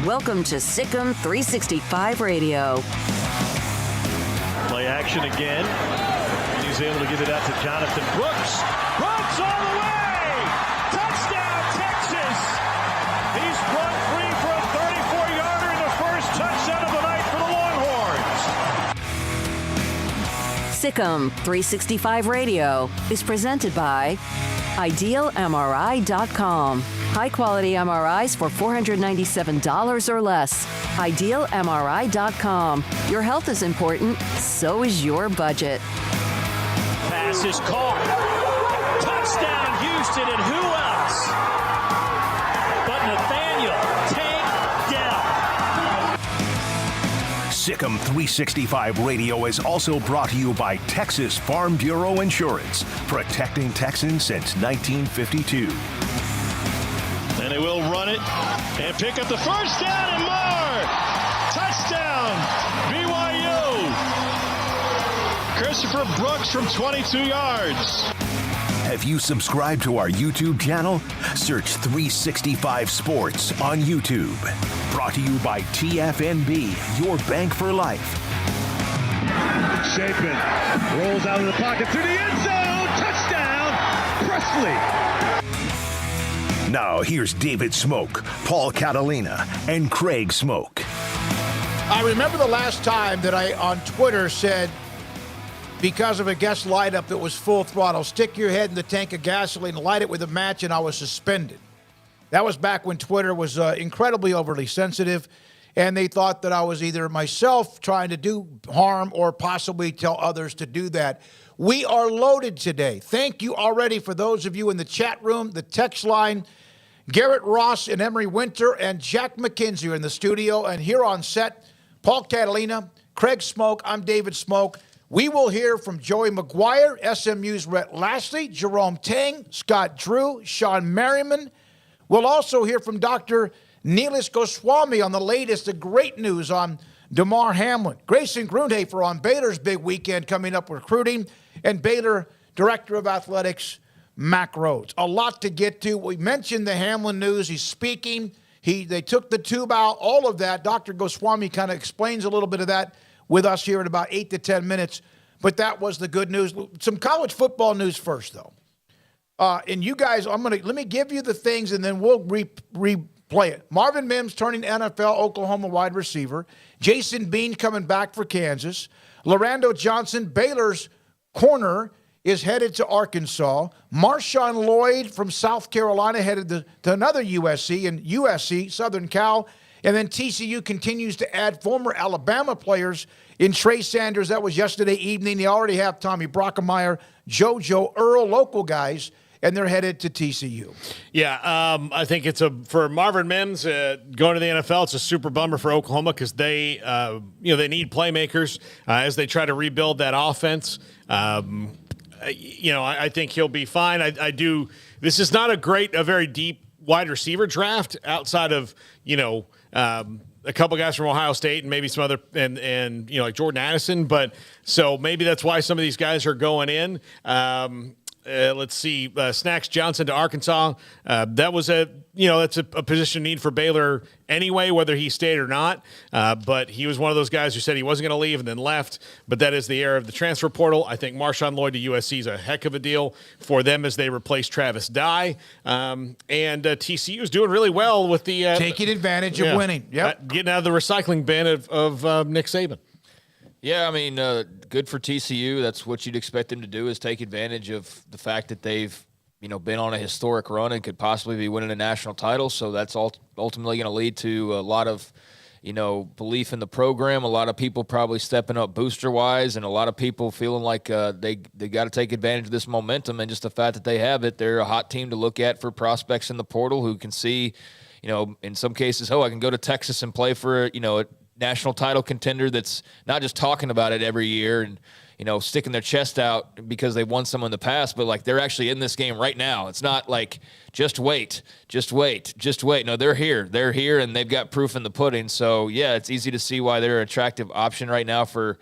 Welcome to Sikkim 365 Radio. Play action again. And he's able to give it out to Jonathan Brooks. Brooks all the way! Touchdown, Texas! He's brought free for a 34-yarder in the first touchdown of the night for the Longhorns. Sikkim 365 Radio is presented by IdealMRI.com. High-quality MRIs for $497 or less. IdealMRI.com. Your health is important, so is your budget. Pass is caught. Touchdown, Houston, and who else but Nathaniel Tank Dell. Sikkim 365 Radio is also brought to you by Texas Farm Bureau Insurance, protecting Texans since 1952. And they will run it and pick up the first down and more. Touchdown, BYU. Christopher Brooks from 22 yards. Have you subscribed to our YouTube channel? Search 365 Sports on YouTube. Brought to you by TFNB, your bank for life. Chapin rolls out of the pocket through the end zone. Touchdown, Presley. Now, here's David Smoak, Paul Catalina, and Craig Smoak. I remember the last time that I, on Twitter, said, because of a guest lineup that was full throttle, stick your head in the tank of gasoline, light it with a match, and I was suspended. That was back when Twitter was incredibly overly sensitive, and they thought that I was either myself trying to do harm or possibly tell others to do that. We are loaded today. Thank you already for those of you in the chat room, the text line. Garrett Ross and Emery Winter and Jack McKenzie are in the studio. And here on set, Paul Catalina, Craig Smoak, I'm David Smoak. We will hear from Joey McGuire, SMU's Rhett Lashlee, Jerome Tang, Scott Drew, Sean Merriman. We'll also hear from Dr. Neelis Goswami on the latest, the great news on Demar Hamlin. Grayson Grundhafer on Baylor's big weekend coming up recruiting. And Baylor Director of Athletics, Mack Rhoades. A lot to get to. We mentioned the Hamlin news. He's speaking. They took the tube out, all of that. Dr. Goswami kind of explains a little bit of that with us here in about 8 to 10 minutes. But that was the good news. Some college football news first, though. And you guys, let me give you the things, and then we'll replay it. Marvin Mims turning NFL Oklahoma wide receiver. Jason Bean coming back for Kansas. Lorando Johnson, Baylor's corner, is headed to Arkansas. Marshawn Lloyd from South Carolina headed to another USC, and USC, Southern Cal. And then TCU continues to add former Alabama players in Trey Sanders. That was yesterday evening. They already have Tommy Brockemeyer, JoJo Earl, local guys, and they're headed to TCU. Yeah, I think for Marvin Mims going to the NFL. It's a super bummer for Oklahoma because they need playmakers as they try to rebuild that offense. I think he'll be fine. I do. This is not a very deep wide receiver draft outside of a couple guys from Ohio State and maybe some other and like Jordan Addison. But so maybe that's why some of these guys are going in. Let's see, Snacks Johnson to Arkansas. That was that's a position need for Baylor anyway, whether he stayed or not. But he was one of those guys who said he wasn't going to leave and then left. But that is the era of the transfer portal. I think Marshawn Lloyd to USC is a heck of a deal for them as they replace Travis Dye. And TCU is doing really well with the taking advantage of winning. Yep, getting out of the recycling bin of Nick Saban. Yeah, I mean, good for TCU. That's what you'd expect them to do, is take advantage of the fact that they've, been on a historic run and could possibly be winning a national title. So that's ultimately going to lead to a lot of, belief in the program. A lot of people probably stepping up booster-wise, and a lot of people feeling like they got to take advantage of this momentum. And just the fact that they have it, they're a hot team to look at for prospects in the portal who can see, in some cases, I can go to Texas and play for, a national title contender that's not just talking about it every year and, sticking their chest out because they've won some in the past, but like they're actually in this game right now. It's not like just wait. No, they're here, and they've got proof in the pudding. So yeah, it's easy to see why they're an attractive option right now for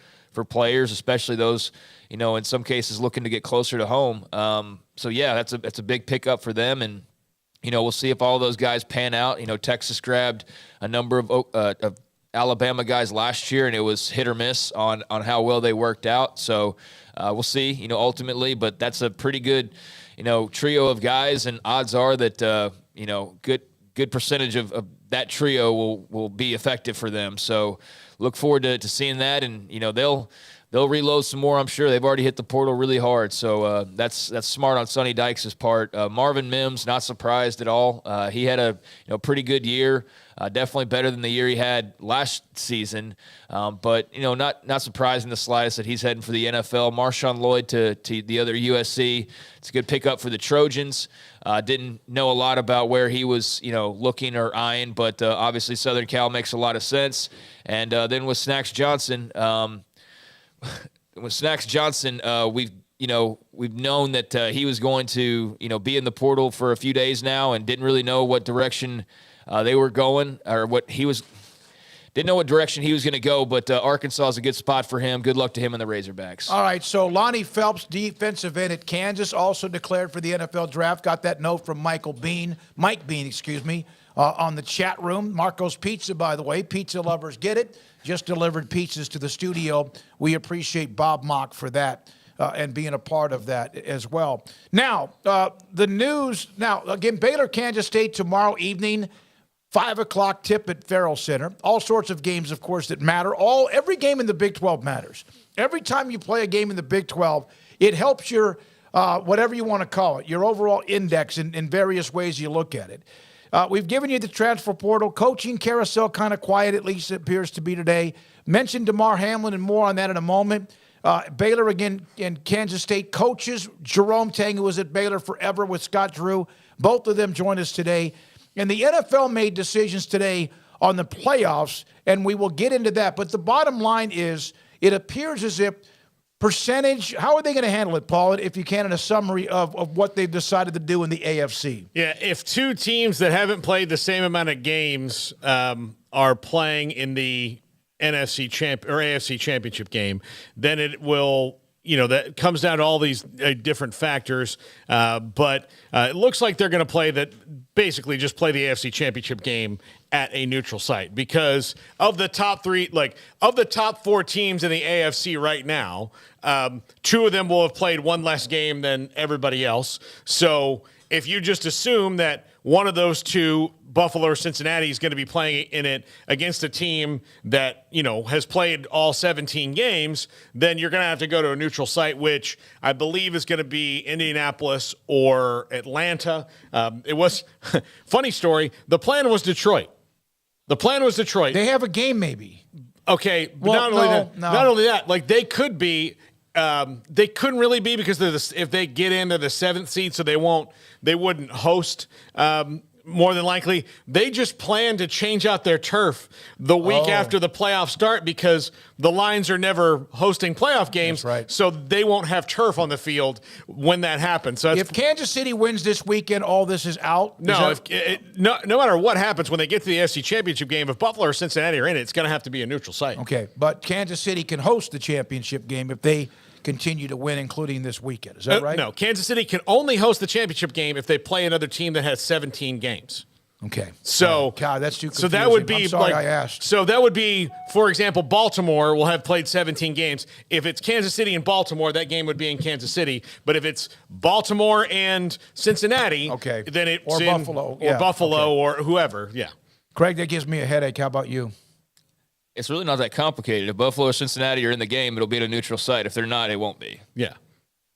players, especially those, in some cases looking to get closer to home. So yeah, that's a big pickup for them, and we'll see if all those guys pan out. Texas grabbed a number of Alabama guys last year, and it was hit or miss on how well they worked out. So we'll see, ultimately, but that's a pretty good, trio of guys, and odds are that, good percentage of that trio will be effective for them. So look forward to seeing that, and, they'll reload some more, I'm sure. They've already hit the portal really hard, so that's smart on Sonny Dykes' part. Marvin Mims, not surprised at all. He had a pretty good year. Definitely better than the year he had last season, but not surprising the slightest that he's heading for the NFL. Marshawn Lloyd to the other USC. It's a good pickup for the Trojans. Didn't know a lot about where he was, looking or eyeing, but obviously Southern Cal makes a lot of sense. And then with Snacks Johnson, we've known that he was going to be in the portal for a few days now, and didn't really know what direction they were going, or didn't know what direction he was going to go, but Arkansas is a good spot for him. Good luck to him and the Razorbacks. All right, so Lonnie Phelps, defensive end at Kansas, also declared for the NFL draft. Got that note from Mike Bean, on the chat room. Marco's Pizza, by the way. Pizza lovers get it. Just delivered pizzas to the studio. We appreciate Bob Mock for that. And being a part of that as well. Now, the news. Now, again, Baylor, Kansas State tomorrow evening, 5 o'clock tip at Farrell Center. All sorts of games, of course, that matter. Every game in the Big 12 matters. Every time you play a game in the Big 12, it helps your, whatever you want to call it, your overall index in various ways you look at it. We've given you the transfer portal. Coaching carousel kind of quiet, at least it appears to be today. Mentioned Demar Hamlin and more on that in a moment. Baylor again and Kansas State coaches. Jerome Tang, who was at Baylor forever with Scott Drew. Both of them join us today. And the NFL made decisions today on the playoffs, and we will get into that. But the bottom line is it appears as if percentage, how are they going to handle it, Paul, if you can, in a summary of what they've decided to do in the AFC? Yeah, if two teams that haven't played the same amount of games are playing in the NFC or AFC championship game, then it will, that comes down to all these different factors. But it looks like they're going to play basically just play the AFC championship game at a neutral site, because of the top four teams in the AFC right now, two of them will have played one less game than everybody else. So if you just assume that one of those two, Buffalo or Cincinnati, is going to be playing in it against a team that, has played all 17 games, then you're going to have to go to a neutral site, which I believe is going to be Indianapolis or Atlanta. It was funny story. The plan was Detroit. They have a game maybe. Okay. But not only that, like they could be, they couldn't really be, because if they get into the 7th seed, so they wouldn't host, more than likely. They just plan to change out their turf the week after the playoffs start, because the Lions are never hosting playoff games. That's right. So they won't have turf on the field when that happens. So if Kansas City wins this weekend, all this is out? No, no matter what happens when they get to the SC championship game, if Buffalo or Cincinnati are in it, it's going to have to be a neutral site. Okay, but Kansas City can host the championship game if they continue to win, including this weekend. Is that right? No, Kansas City can only host the championship game if they play another team that has 17 games. Okay. So, God, that's too confusing. So that would be, I'm sorry I asked. So that would be, for example, Baltimore will have played 17 games. If it's Kansas City and Baltimore, that game would be in Kansas City. But if it's Baltimore and Cincinnati, then it's Buffalo. Or Buffalo or whoever. Yeah. Craig, that gives me a headache. How about you? It's really not that complicated. If Buffalo or Cincinnati are in the game, it'll be at a neutral site. If they're not, it won't be. Yeah.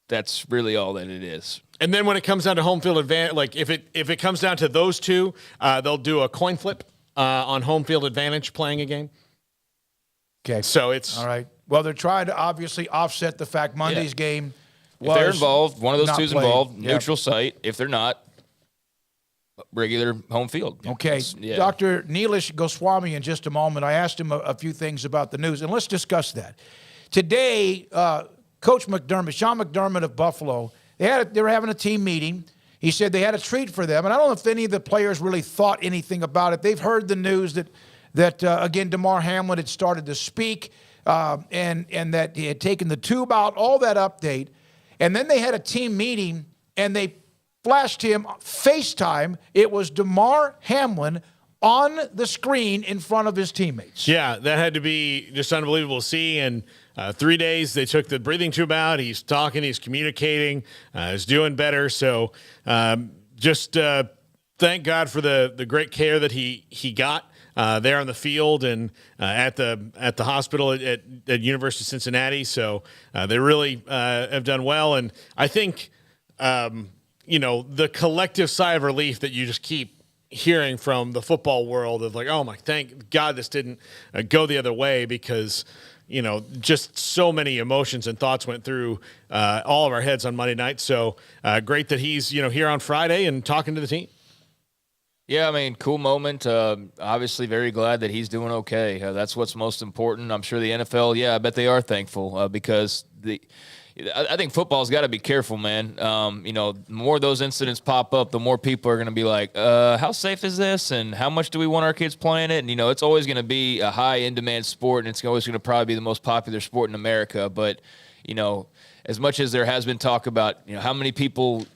That's really all that it is. And then when it comes down to home field advantage, like if it comes down to those two, they'll do a coin flip on home field advantage playing a game. Okay. So it's all right. Well, they're trying to obviously offset the fact Monday's game was if they're involved, one of those two's played. involved, Yep. neutral site. If they're not, regular home field. Okay. Yeah. Dr. Neelish Goswami, in just a moment, I asked him a few things about the news, and let's discuss that. Today, Coach McDermott, Sean McDermott of Buffalo, they were having a team meeting. He said they had a treat for them, and I don't know if any of the players really thought anything about it. They've heard the news that again, Demar Hamlin had started to speak, and that he had taken the tube out, all that update. And then they had a team meeting, and they flashed him FaceTime. It was Demar Hamlin on the screen in front of his teammates. Yeah, that had to be just unbelievable to see. And 3 days, they took the breathing tube out. He's talking, he's communicating, he's doing better. So just thank God for the great care that he got there on the field and at the hospital at University of Cincinnati. So they really have done well. And I think, the collective sigh of relief that you just keep hearing from the football world of like, oh my, thank God this didn't go the other way, because just so many emotions and thoughts went through all of our heads on Monday night. So great that he's here on Friday and talking to the team. Yeah, I mean, cool moment. Obviously, very glad that he's doing okay. That's what's most important. I'm sure the NFL, I bet they are thankful because I think football's got to be careful, man. The more those incidents pop up, the more people are going to be like, how safe is this? And how much do we want our kids playing it? And, it's always going to be a high in-demand sport, and it's always going to probably be the most popular sport in America. But, as much as there has been talk about, how many people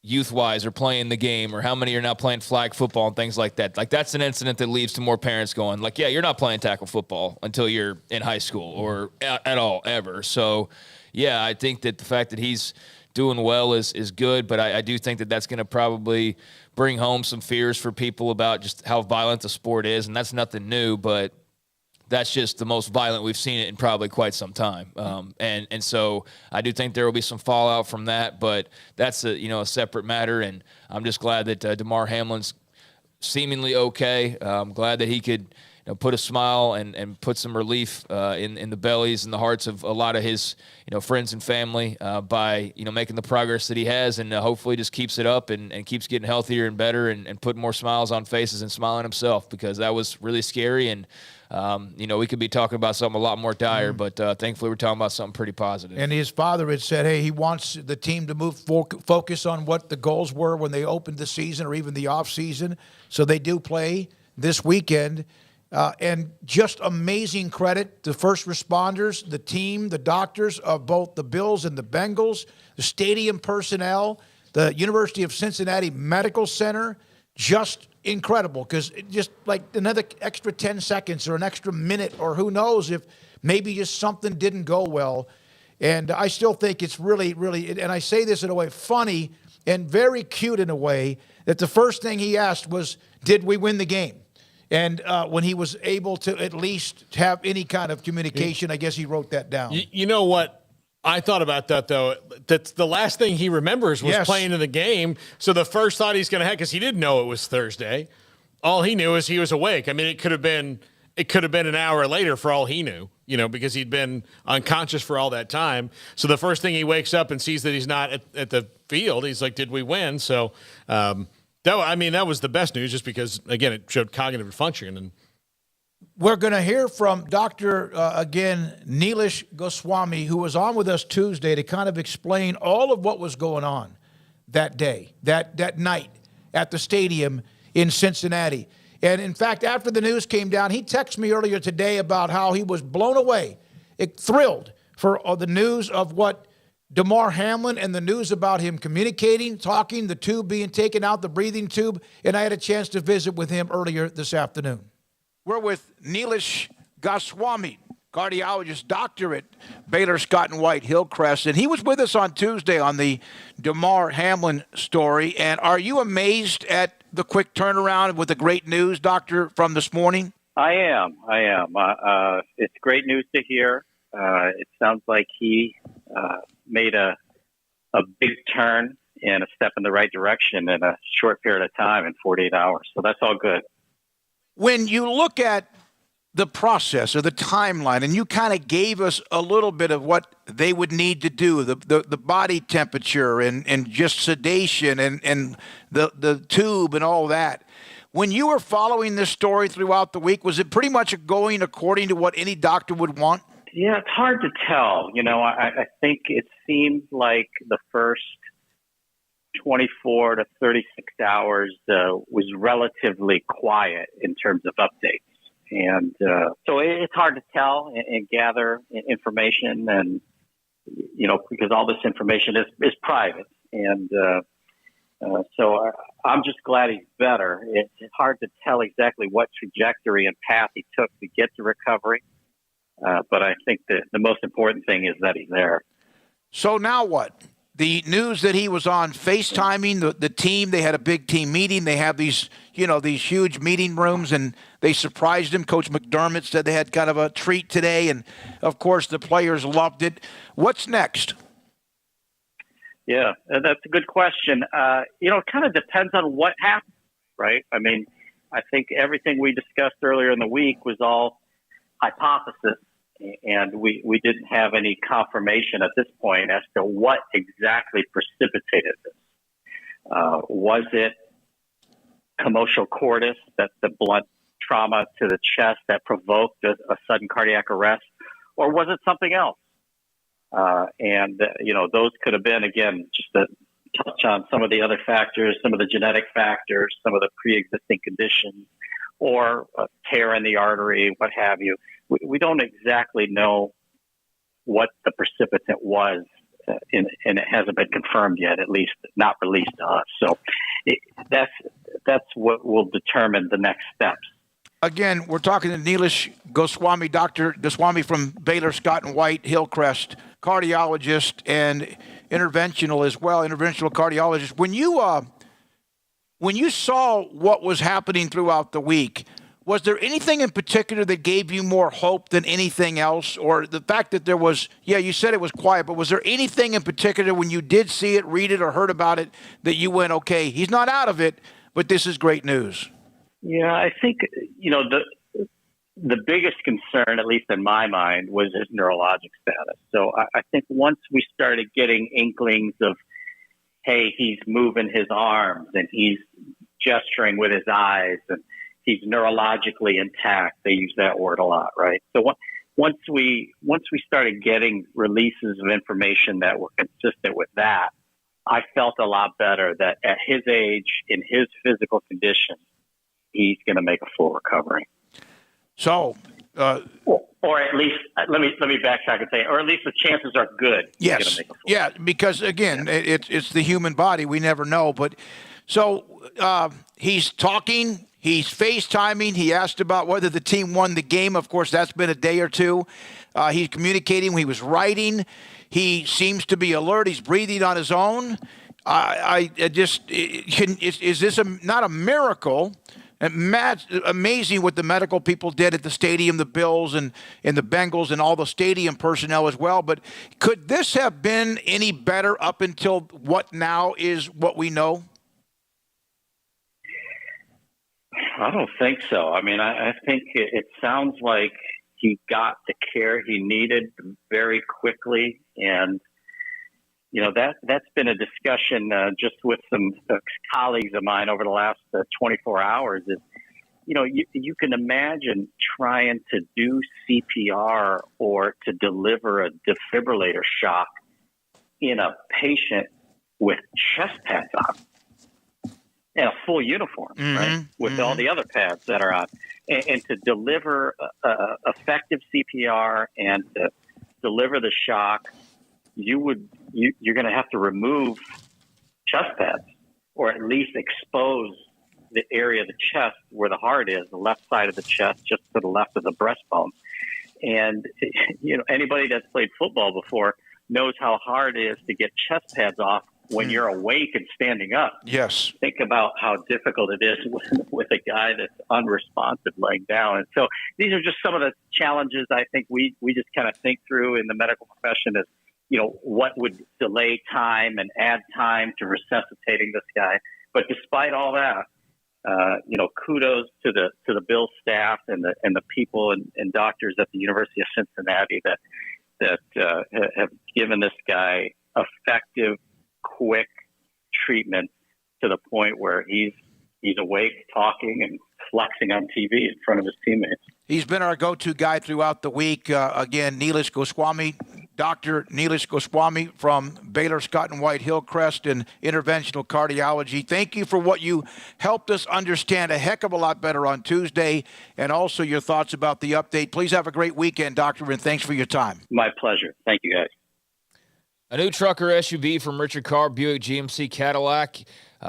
youth-wise are playing the game or how many are now playing flag football and things like that, like that's an incident that leads to more parents going like, yeah, you're not playing tackle football until you're in high school or at all ever. So, yeah, I think that the fact that he's doing well is good, but I do think that that's going to probably bring home some fears for people about just how violent the sport is, and that's nothing new, but that's just the most violent we've seen it in probably quite some time. And so I do think there will be some fallout from that, but that's a separate matter, and I'm just glad that Demar Hamlin's seemingly okay. I'm glad that he could put a smile and put some relief in the bellies and the hearts of a lot of his friends and family by making the progress that he has, and hopefully just keeps it up and keeps getting healthier and better and putting more smiles on faces and smiling himself, because that was really scary. And we could be talking about something a lot more dire, but thankfully we're talking about something pretty positive. And his father had said, hey, he wants the team to move focus on what the goals were when they opened the season or even the off season. So they do play this weekend. And just amazing credit to first responders, the team, the doctors of both the Bills and the Bengals, the stadium personnel, the University of Cincinnati Medical Center. Just incredible, because just like another extra 10 seconds or an extra minute, or who knows if maybe just something didn't go well. And I still think it's really, really, and I say this in a way, funny and very cute in a way, that the first thing he asked was, did we win the game? And when he was able to at least have any kind of communication, I guess he wrote that down. You know what? I thought about that, though. That's the last thing he remembers was playing in the game. So the first thought he's going to have, because he didn't know it was Thursday, all he knew is he was awake. I mean, it could have been an hour later for all he knew, because he'd been unconscious for all that time. So the first thing he wakes up and sees that he's not at the field, he's like, did we win? So that was the best news, just because, again, it showed cognitive function. And we're going to hear from Dr. Neelish Goswami, who was on with us Tuesday to kind of explain all of what was going on that day, that night at the stadium in Cincinnati. And, in fact, after the news came down, he texted me earlier today about how he was blown away, thrilled for the news of what Demar Hamlin and the news about him communicating, talking, the tube being taken out, the breathing tube. And I had a chance to visit with him earlier this afternoon. We're with Neelish Goswami, cardiologist, doctor at Baylor Scott and White Hillcrest. And he was with us on Tuesday on the Demar Hamlin story. And are you amazed at the quick turnaround with the great news, doctor, from this morning? I am. It's great news to hear. It sounds like he made a big turn and a step in the right direction in a short period of time, in 48 hours. So that's all good. When you look at the process or the timeline, and you kind of gave us a little bit of what they would need to do, the body temperature and just sedation and the tube and all that. When you were following this story throughout the week, was it pretty much going according to what any doctor would want? Yeah, it's hard to tell. I think it seemed like the first 24 to 36 hours was relatively quiet in terms of updates. And so it's hard to tell and gather information, and, because all this information is private. And so I'm just glad he's better. It's hard to tell exactly what trajectory and path he took to get to recovery. But I think that the most important thing is that he's there. So now what? The news that he was on FaceTiming the team, they had a big team meeting. They have these huge meeting rooms, and they surprised him. Coach McDermott said they had kind of a treat today, and, of course, the players loved it. What's next? Yeah, that's a good question. It kind of depends on what happens, right? I mean, I think everything we discussed earlier in the week was all hypothesis, and we didn't have any confirmation at this point as to what exactly precipitated this. Was it commotional cordis, that's the blunt trauma to the chest that provoked a sudden cardiac arrest, or was it something else? Those could have been, again, just to touch on some of the other factors, some of the genetic factors, some of the pre-existing conditions, or a tear in the artery, what have you. We don't exactly know what the precipitant was, and it hasn't been confirmed yet, at least not released to us. So that's what will determine the next steps. Again, we're talking to Neelish Goswami, Dr. Goswami from Baylor, Scott and White, Hillcrest, cardiologist and interventional as well, interventional cardiologist. When you saw what was happening throughout the week, was there anything in particular that gave you more hope than anything else? Or the fact that there was, you said it was quiet, but was there anything in particular when you did see it, read it, or heard about it that you went, okay, he's not out of it, but this is great news? Yeah, I think, the biggest concern, at least in my mind, was his neurologic status. So I think once we started getting inklings of, hey, he's moving his arms and he's gesturing with his eyes and he's neurologically intact. They use that word a lot, right? So once we started getting releases of information that were consistent with that, I felt a lot better that at his age, in his physical condition, he's going to make a full recovery. So, or at least let me backtrack and say, or at least the chances are good. Yes, yeah, because again, it's the human body. We never know. But so he's talking. He's FaceTiming. He asked about whether the team won the game. Of course, that's been a day or two. He's communicating. He was writing. He seems to be alert. He's breathing on his own. Is this not a miracle? Amazing what the medical people did at the stadium, the Bills and the Bengals and all the stadium personnel as well. But could this have been any better up until what now is what we know? I don't think so. I mean, I think it sounds like he got the care he needed very quickly. And, that's been a discussion just with some colleagues of mine over the last 24 hours is, you can imagine trying to do CPR or to deliver a defibrillator shock in a patient with chest pads on and a full uniform, right, with all the other pads that are on. And to deliver effective CPR and to deliver the shock, you're going to have to remove chest pads or at least expose the area of the chest where the heart is, the left side of the chest, just to the left of the breastbone. And, anybody that's played football before knows how hard it is to get chest pads off when you're awake and standing up. Yes. Think about how difficult it is with a guy that's unresponsive laying down. And so these are just some of the challenges I think we just kind of think through in the medical profession as, what would delay time and add time to resuscitating this guy. But despite all that, kudos to the Bill staff and the people and doctors at the University of Cincinnati that have given this guy effective, quick treatment to the point where he's awake, talking, and flexing on TV in front of his teammates. He's been our go-to guy throughout the week. Again, Neelish Goswami, Dr. Neelish Goswami from Baylor Scott and White Hillcrest in interventional cardiology. Thank you for what you helped us understand a heck of a lot better on Tuesday, and also your thoughts about the update. Please have a great weekend, Doctor, and thanks for your time. My pleasure. Thank you, guys. A new trucker SUV from Richard Carr Buick GMC Cadillac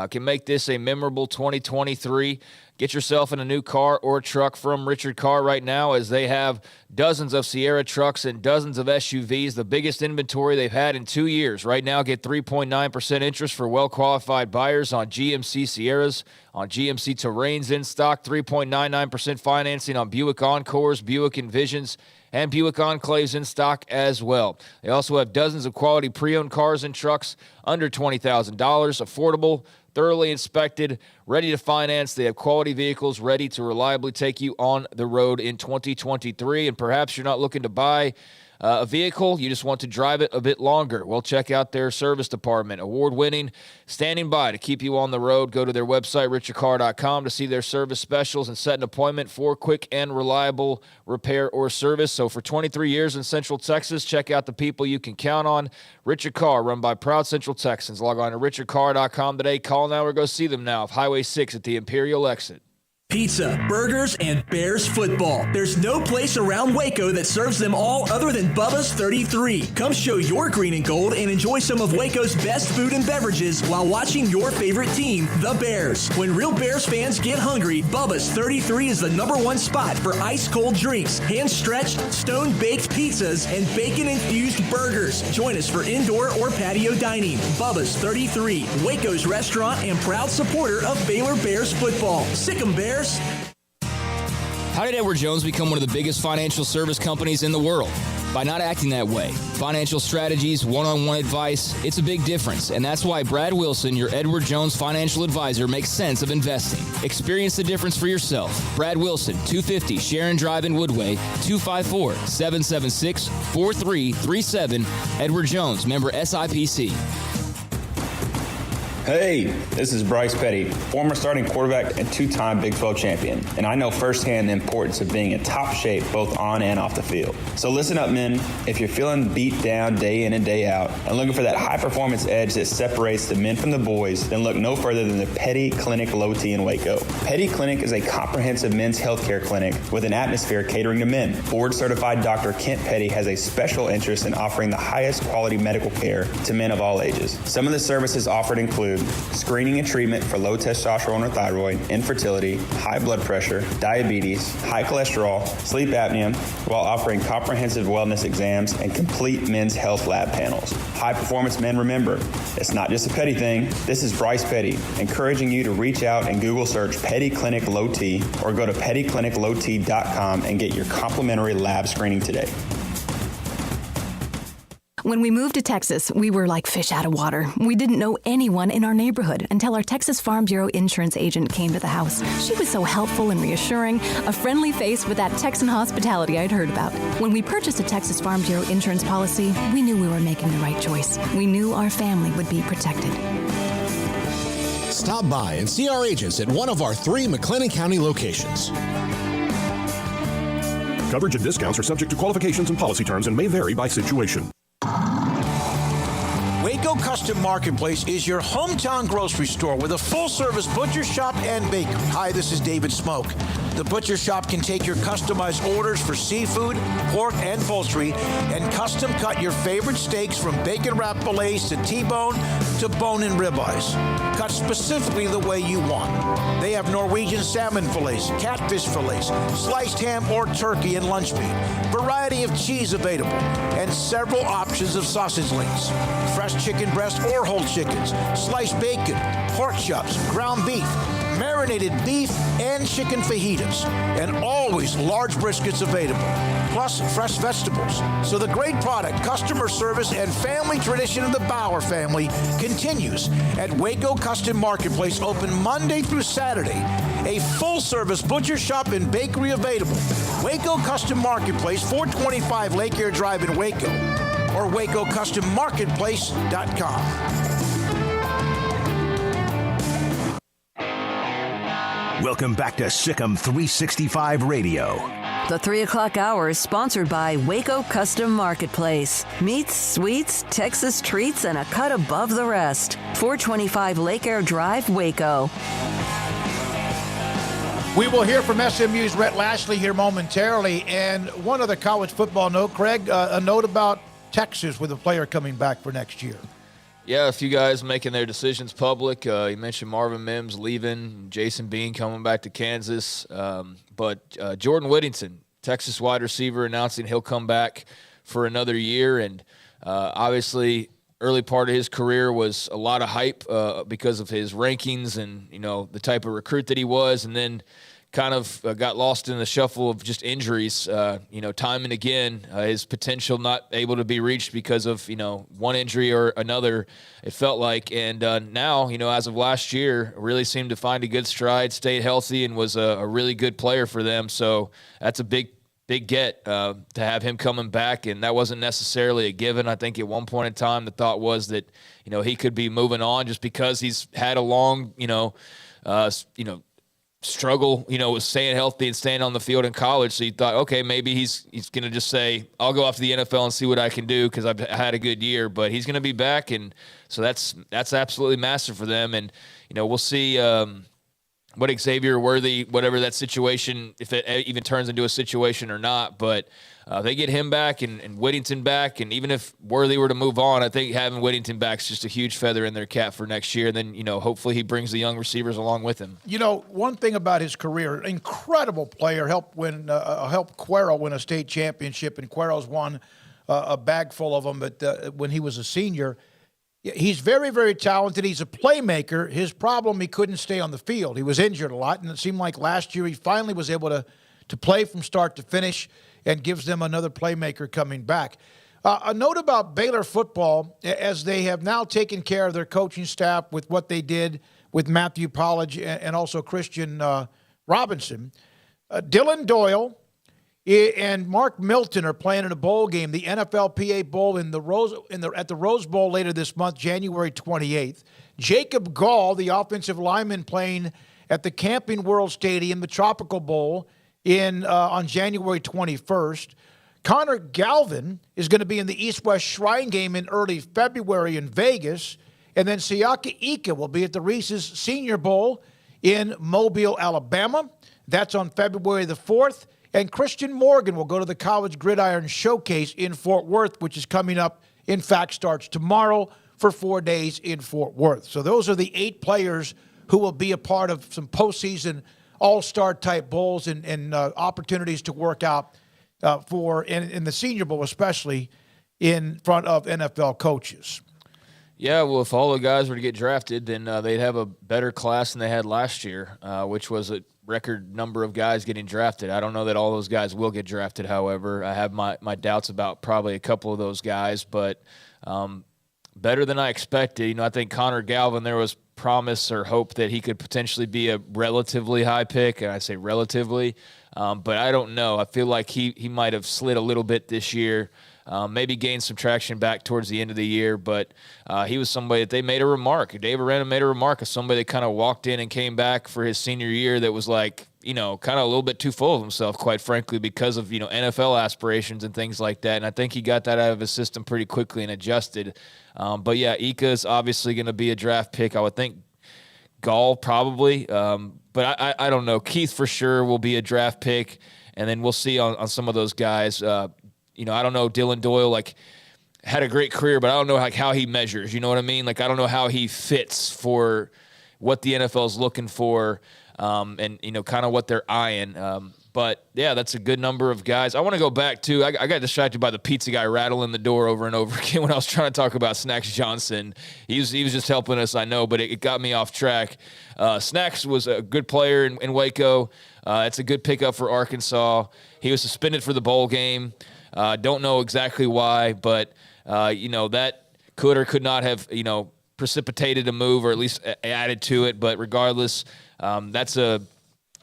can make this a memorable 2023. Get yourself in a new car or truck from Richard Carr right now, as they have dozens of Sierra trucks and dozens of SUVs, the biggest inventory they've had in 2 years. Right now, get 3.9% interest for well-qualified buyers on GMC Sierras, on GMC Terrains in stock, 3.99% financing on Buick Encores, Buick Envisions, and Buick Enclaves in stock as well. They also have dozens of quality pre-owned cars and trucks under $20,000, affordable, thoroughly inspected, ready to finance. They have quality vehicles ready to reliably take you on the road in 2023. And perhaps you're not looking to buy a vehicle, you just want to drive it a bit longer. Well, check out their service department, award-winning, standing by to keep you on the road. Go to their website, richardcarr.com, to see their service specials and set an appointment for quick and reliable repair or service. So for 23 years in Central Texas, check out the people you can count on. Richard Carr, run by proud Central Texans. Log on to richardcarr.com today. Call now or go see them now off Highway 6 at the Imperial exit. Pizza, burgers, and Bears football. There's no place around Waco that serves them all other than Bubba's 33. Come show your green and gold and enjoy some of Waco's best food and beverages while watching your favorite team, the Bears. When real Bears fans get hungry, Bubba's 33 is the #1 spot for ice-cold drinks, hand-stretched, stone-baked pizzas, and bacon-infused burgers. Join us for indoor or patio dining. Bubba's 33, Waco's restaurant and proud supporter of Baylor Bears football. Sick 'em, Bears. How did Edward Jones become one of the biggest financial service companies in the world? By not acting that way. Financial strategies, one-on-one advice, it's a big difference. And that's why Brad Wilson, your Edward Jones financial advisor, makes sense of investing. Experience the difference for yourself. Brad Wilson, 250 Sharon Drive in Woodway, 254-776-4337. Edward Jones, member SIPC. Hey, this is Bryce Petty, former starting quarterback and two-time Big 12 champion, and I know firsthand the importance of being in top shape both on and off the field. So listen up, men. If you're feeling beat down day in and day out and looking for that high-performance edge that separates the men from the boys, then look no further than the Petty Clinic Low T in Waco. Petty Clinic is a comprehensive men's healthcare clinic with an atmosphere catering to men. Board-certified Dr. Kent Petty has a special interest in offering the highest quality medical care to men of all ages. Some of the services offered include screening and treatment for low testosterone or thyroid, infertility, high blood pressure, diabetes, high cholesterol, sleep apnea, while offering comprehensive wellness exams and complete men's health lab panels. High performance men, remember, it's not just a Petty thing. This is Bryce Petty, encouraging you to reach out and Google search Petty Clinic Low T or go to pettycliniclowt.com and get your complimentary lab screening today. When we moved to Texas, we were like fish out of water. We didn't know anyone in our neighborhood until our Texas Farm Bureau insurance agent came to the house. She was so helpful and reassuring, a friendly face with that Texan hospitality I'd heard about. When we purchased a Texas Farm Bureau insurance policy, we knew we were making the right choice. We knew our family would be protected. Stop by and see our agents at one of our 3 McLennan County locations. Coverage and discounts are subject to qualifications and policy terms and may vary by situation. Waco Custom Marketplace is your hometown grocery store with a full-service butcher shop and bakery. Hi, this is David Smoak. The butcher shop can take your customized orders for seafood, pork, and poultry and custom cut your favorite steaks from bacon wrapped fillets to T-bone, to bone-in ribeyes, cut specifically the way you want. They have Norwegian salmon fillets, catfish fillets, sliced ham or turkey and lunch meat, variety of cheese available, and several options of sausage links, fresh chicken breast or whole chickens, sliced bacon, pork chops, ground beef, marinated beef and chicken fajitas, and always large briskets available, plus fresh vegetables. So the great product, customer service, and family tradition of the Bauer family continues at Waco Custom Marketplace, open Monday through Saturday. A full-service butcher shop and bakery available. Waco Custom Marketplace, 425 Lake Air Drive in Waco, or WacoCustomMarketplace.com. Welcome back to Sikkim 365 Radio. The 3 o'clock hour is sponsored by Waco Custom Marketplace. Meats, sweets, Texas treats, and a cut above the rest. 425 Lake Air Drive, Waco. We will hear from SMU's Rhett Lashlee here momentarily. And one other college football note, Craig, a note about Texas with a player coming back for next year. Yeah, a few guys making their decisions public. You mentioned Marvin Mims leaving, Jason Bean coming back to Kansas. But Jordan Whittington, Texas wide receiver, announcing he'll come back for another year. And obviously, early part of his career was a lot of hype because of his rankings and, you know, the type of recruit that he was. And then kind of got lost in the shuffle of just injuries, time and again, his potential not able to be reached because of, one injury or another, it felt like. And now, as of last year, really seemed to find a good stride, stayed healthy, and was a really good player for them. So that's a big get to have him coming back, and that wasn't necessarily a given. I think at one point in time the thought was that, he could be moving on just because he's had a long, struggle, with staying healthy and staying on the field in college. So you thought, okay, maybe he's going to just say, I'll go off to the NFL and see what I can do because I've had a good year. But he's going to be back, and so that's absolutely massive for them. And we'll see what Xavier Worthy, whatever that situation, if it even turns into a situation or not. But they get him back and Whittington back, and even if Worthy were to move on, I think having Whittington back is just a huge feather in their cap for next year. And then, hopefully he brings the young receivers along with him. One thing about his career, incredible player, helped Cuero win a state championship, and Cuero's won a bag full of them. But when he was a senior, he's very, very talented. He's a playmaker. His problem, he couldn't stay on the field. He was injured a lot, and it seemed like last year he finally was able to play from start to finish, and gives them another playmaker coming back. A note about Baylor football, as they have now taken care of their coaching staff with what they did with Matthew Pollage and also Christian Robinson. Dylan Doyle and Mark Milton are playing in a bowl game, the NFLPA Bowl at the Rose Bowl later this month, January 28th. Jacob Gall, the offensive lineman, playing at the Camping World Stadium, the Tropical Bowl, on January 21st. Connor Galvin is going to be in the East-West Shrine Game in early February in Vegas. And then Siaka Ika will be at the Reese's Senior Bowl in Mobile, Alabama. That's on February the 4th. And Christian Morgan will go to the College Gridiron Showcase in Fort Worth, which is coming up, in fact, starts tomorrow for 4 days in Fort Worth. So those are the 8 players who will be a part of some postseason all-star type bowls and opportunities to work out in the Senior Bowl, especially in front of NFL coaches. Yeah, well, if all the guys were to get drafted, then they'd have a better class than they had last year, which was a record number of guys getting drafted. I don't know that all those guys will get drafted, however. I have my doubts about probably a couple of those guys, but better than I expected. I think Connor Galvin, there was promise or hope that he could potentially be a relatively high pick, and I say relatively, but I don't know. I feel like he might have slid a little bit this year, maybe gained some traction back towards the end of the year, but he was somebody that they made a remark. Dave Arena made a remark of somebody that kind of walked in and came back for his senior year that was like, kind of a little bit too full of himself, quite frankly, because of, NFL aspirations and things like that, and I think he got that out of his system pretty quickly and adjusted. But yeah, Ika's obviously going to be a draft pick. I would think Gall probably, but I don't know. Keith for sure will be a draft pick, and then we'll see on some of those guys. I don't know, Dylan Doyle, had a great career, but I don't know how he measures. You know what I mean? Like, I don't know how he fits for what the NFL is looking for, and kind of what they're eyeing. But yeah, that's a good number of guys. I want to go back to, I got distracted by the pizza guy rattling the door over and over again when I was trying to talk about Snacks Johnson. He was just helping us, I know, but it got me off track. Snacks was a good player in Waco. It's a good pickup for Arkansas. He was suspended for the bowl game. Don't know exactly why, but that could or could not have, precipitated a move or at least added to it. But regardless, that's a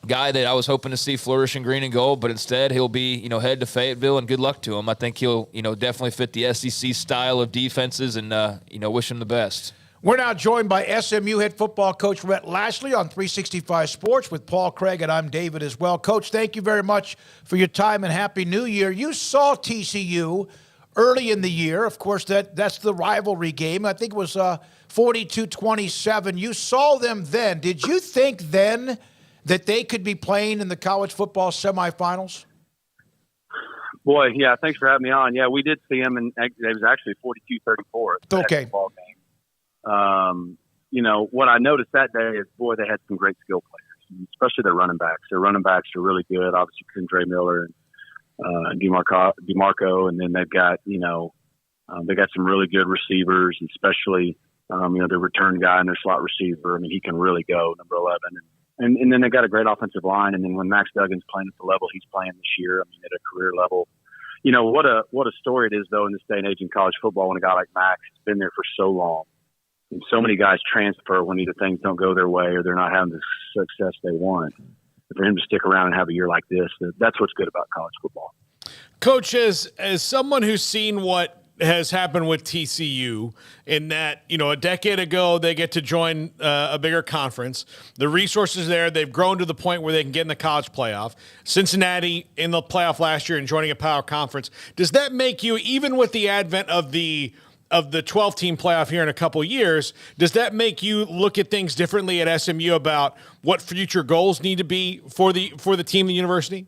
guy that I was hoping to see flourish in green and gold, but instead he'll be, headed to Fayetteville, and good luck to him. I think he'll, definitely fit the SEC style of defenses, and, wish him the best. We're now joined by SMU head football coach Rhett Lashlee on 365 Sports with Paul Craig, and I'm David as well. Coach, thank you very much for your time, and Happy New Year. You saw TCU early in the year. Of course, that's the rivalry game. I think it was 42-27. You saw them then. Did you think then that they could be playing in the college football semifinals? Boy, yeah, thanks for having me on. Yeah, we did see them, and it was actually 42-34. Okay. Ball game. What I noticed that day is, boy, they had some great skill players, especially their running backs. Their running backs are really good. Obviously, Kendra Miller and DeMarco, and then they've got, they got some really good receivers, especially, their return guy and their slot receiver. I mean, he can really go, number 11. And then they got a great offensive line. And then when Max Duggan's playing at the level he's playing this year, I mean, at a career level, what a story it is, though, in this day and age in college football when a guy like Max has been there for so long. And so many guys transfer when either things don't go their way or they're not having the success they want. For him to stick around and have a year like this, that's what's good about college football. Coach, as someone who's seen what has happened with TCU in that, a decade ago they get to join a bigger conference. The resources there, they've grown to the point where they can get in the college playoff. Cincinnati in the playoff last year and joining a power conference. Does that make you, even with the advent of the 12-team playoff here in a couple of years, does that make you look at things differently at SMU about what future goals need to be for the team, the university?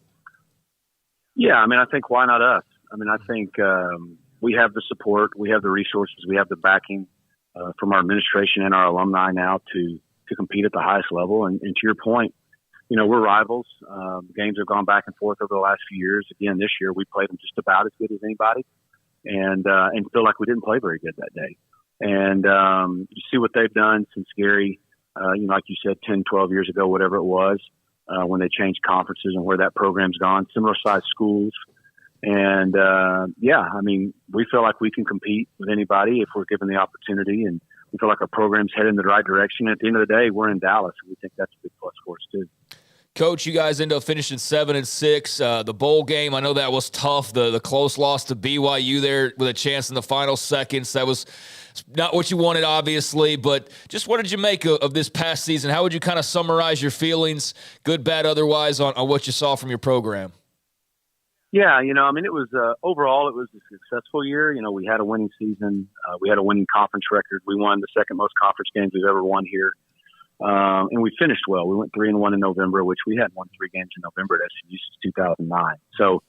Yeah, I mean, I think why not us? I mean, I think we have the support, we have the resources, we have the backing from our administration and our alumni now to compete at the highest level. And to your point, we're rivals. Games have gone back and forth over the last few years. Again, this year we played them just about as good as anybody. And feel like we didn't play very good that day. And you see what they've done since Gary, like you said, 10, 12 years ago, whatever it was, when they changed conferences and where that program's gone, similar-sized schools. And, I mean, we feel like we can compete with anybody if we're given the opportunity, and we feel like our program's headed in the right direction. At the end of the day, we're in Dallas, and we think that's a big plus for us, too. Coach, you guys end up finishing 7-6. The bowl game, I know that was tough. The close loss to BYU there with a chance in the final seconds. That was not what you wanted, obviously. But just what did you make of this past season? How would you kind of summarize your feelings, good, bad, otherwise, on what you saw from your program? Yeah, I mean, it was overall, it was a successful year. We had a winning season. We had a winning conference record. We won the second most conference games we've ever won here. And we finished well. We went 3-1 in November, which we hadn't won 3 games in November at SMU since 2009. So,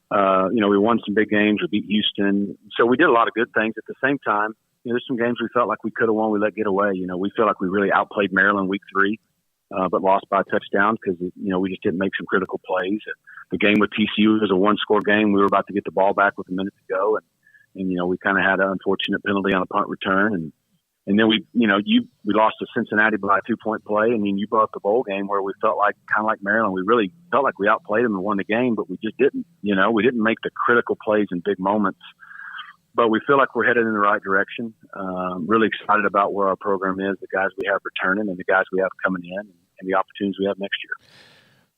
we won some big games. We beat Houston. So we did a lot of good things. At the same time, there's some games we felt like we could have won. We let get away. We feel like we really outplayed Maryland week 3, but lost by a touchdown because, we just didn't make some critical plays. The game with TCU was a 1-score game. We were about to get the ball back with a minute to go. And we kind of had an unfortunate penalty on a punt return. And then we lost to Cincinnati by a 2-point play. And then you brought up the bowl game where we felt like, kind of like Maryland, we really felt like we outplayed them and won the game, but we just didn't. We didn't make the critical plays in big moments. But we feel like we're headed in the right direction. Really excited about where our program is, the guys we have returning and the guys we have coming in, and the opportunities we have next year.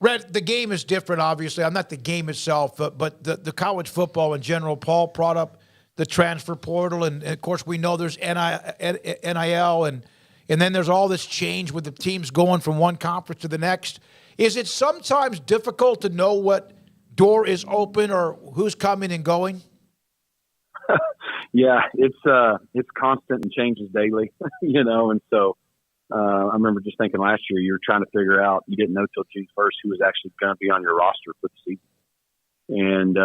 Rhett, the game is different, obviously. I'm not the game itself, but the college football in general. Paul brought up the transfer portal, and of course we know there's NIL, and then there's all this change with the teams going from one conference to the next. Is it sometimes difficult to know what door is open or who's coming and going? Yeah, it's constant and changes daily, and so I remember just thinking last year you were trying to figure out, you didn't know till June 1st who was actually going to be on your roster for the season. And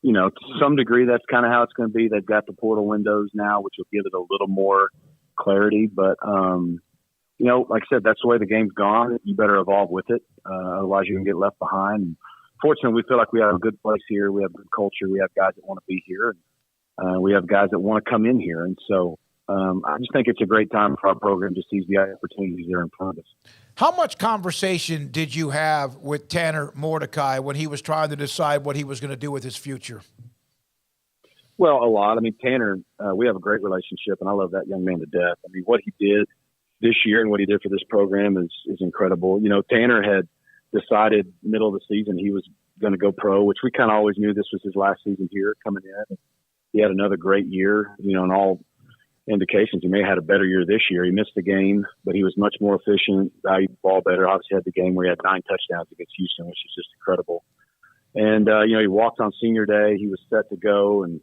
to some degree, that's kind of how it's going to be. They've got the portal windows now, which will give it a little more clarity. But, like I said, that's the way the game's gone. You better evolve with it. Otherwise, you can get left behind. And fortunately, we feel like we have a good place here. We have good culture. We have guys that want to be here. And we have guys that want to come in here. And so I just think it's a great time for our program to seize the opportunities that are in front of us. How much conversation did you have with Tanner Mordecai when he was trying to decide what he was going to do with his future? Well, a lot. I mean, Tanner, we have a great relationship, and I love that young man to death. I mean, what he did this year and what he did for this program is incredible. Tanner had decided middle of the season he was going to go pro, which we kind of always knew this was his last season here coming in. He had another great year, in all indications. He may have had a better year this year. He missed the game, but he was much more efficient, valued the ball better. Obviously had the game where he had 9 touchdowns against Houston, which is just incredible. And, he walked on senior day. He was set to go and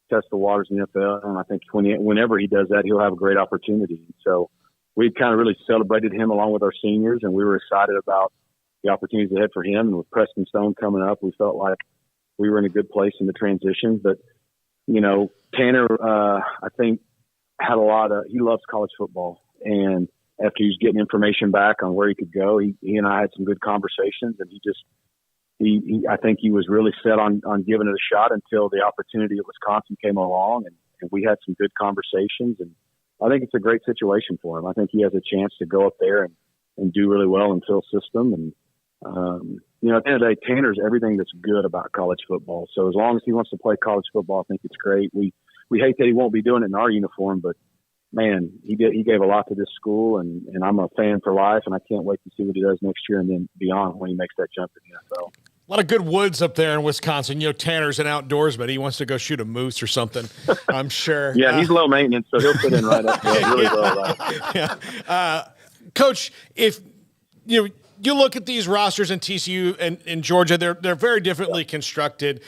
test the waters in the NFL. And I think whenever he does that, he'll have a great opportunity. So we kind of really celebrated him along with our seniors, and we were excited about the opportunities ahead for him. And with Preston Stone coming up, we felt like we were in a good place in the transition. But, Tanner, I think, had he loves college football. And after he was getting information back on where he could go, he and I had some good conversations, and I think he was really set on giving it a shot until the opportunity at Wisconsin came along, and we had some good conversations, and I think it's a great situation for him. I think he has a chance to go up there and do really well in Phil's system. And, at the end of the day, Tanner's everything that's good about college football. So as long as he wants to play college football, I think it's great. We hate that he won't be doing it in our uniform, but man, he gave a lot to this school, and I'm a fan for life, and I can't wait to see what he does next year and then beyond when he makes that jump in the NFL. A lot of good woods up there in Wisconsin. Tanner's an outdoorsman. He wants to go shoot a moose or something, I'm sure. Yeah, he's low maintenance, so he'll fit in right up there really well. Yeah. Coach, if you look at these rosters in TCU and in Georgia, they're very differently constructed.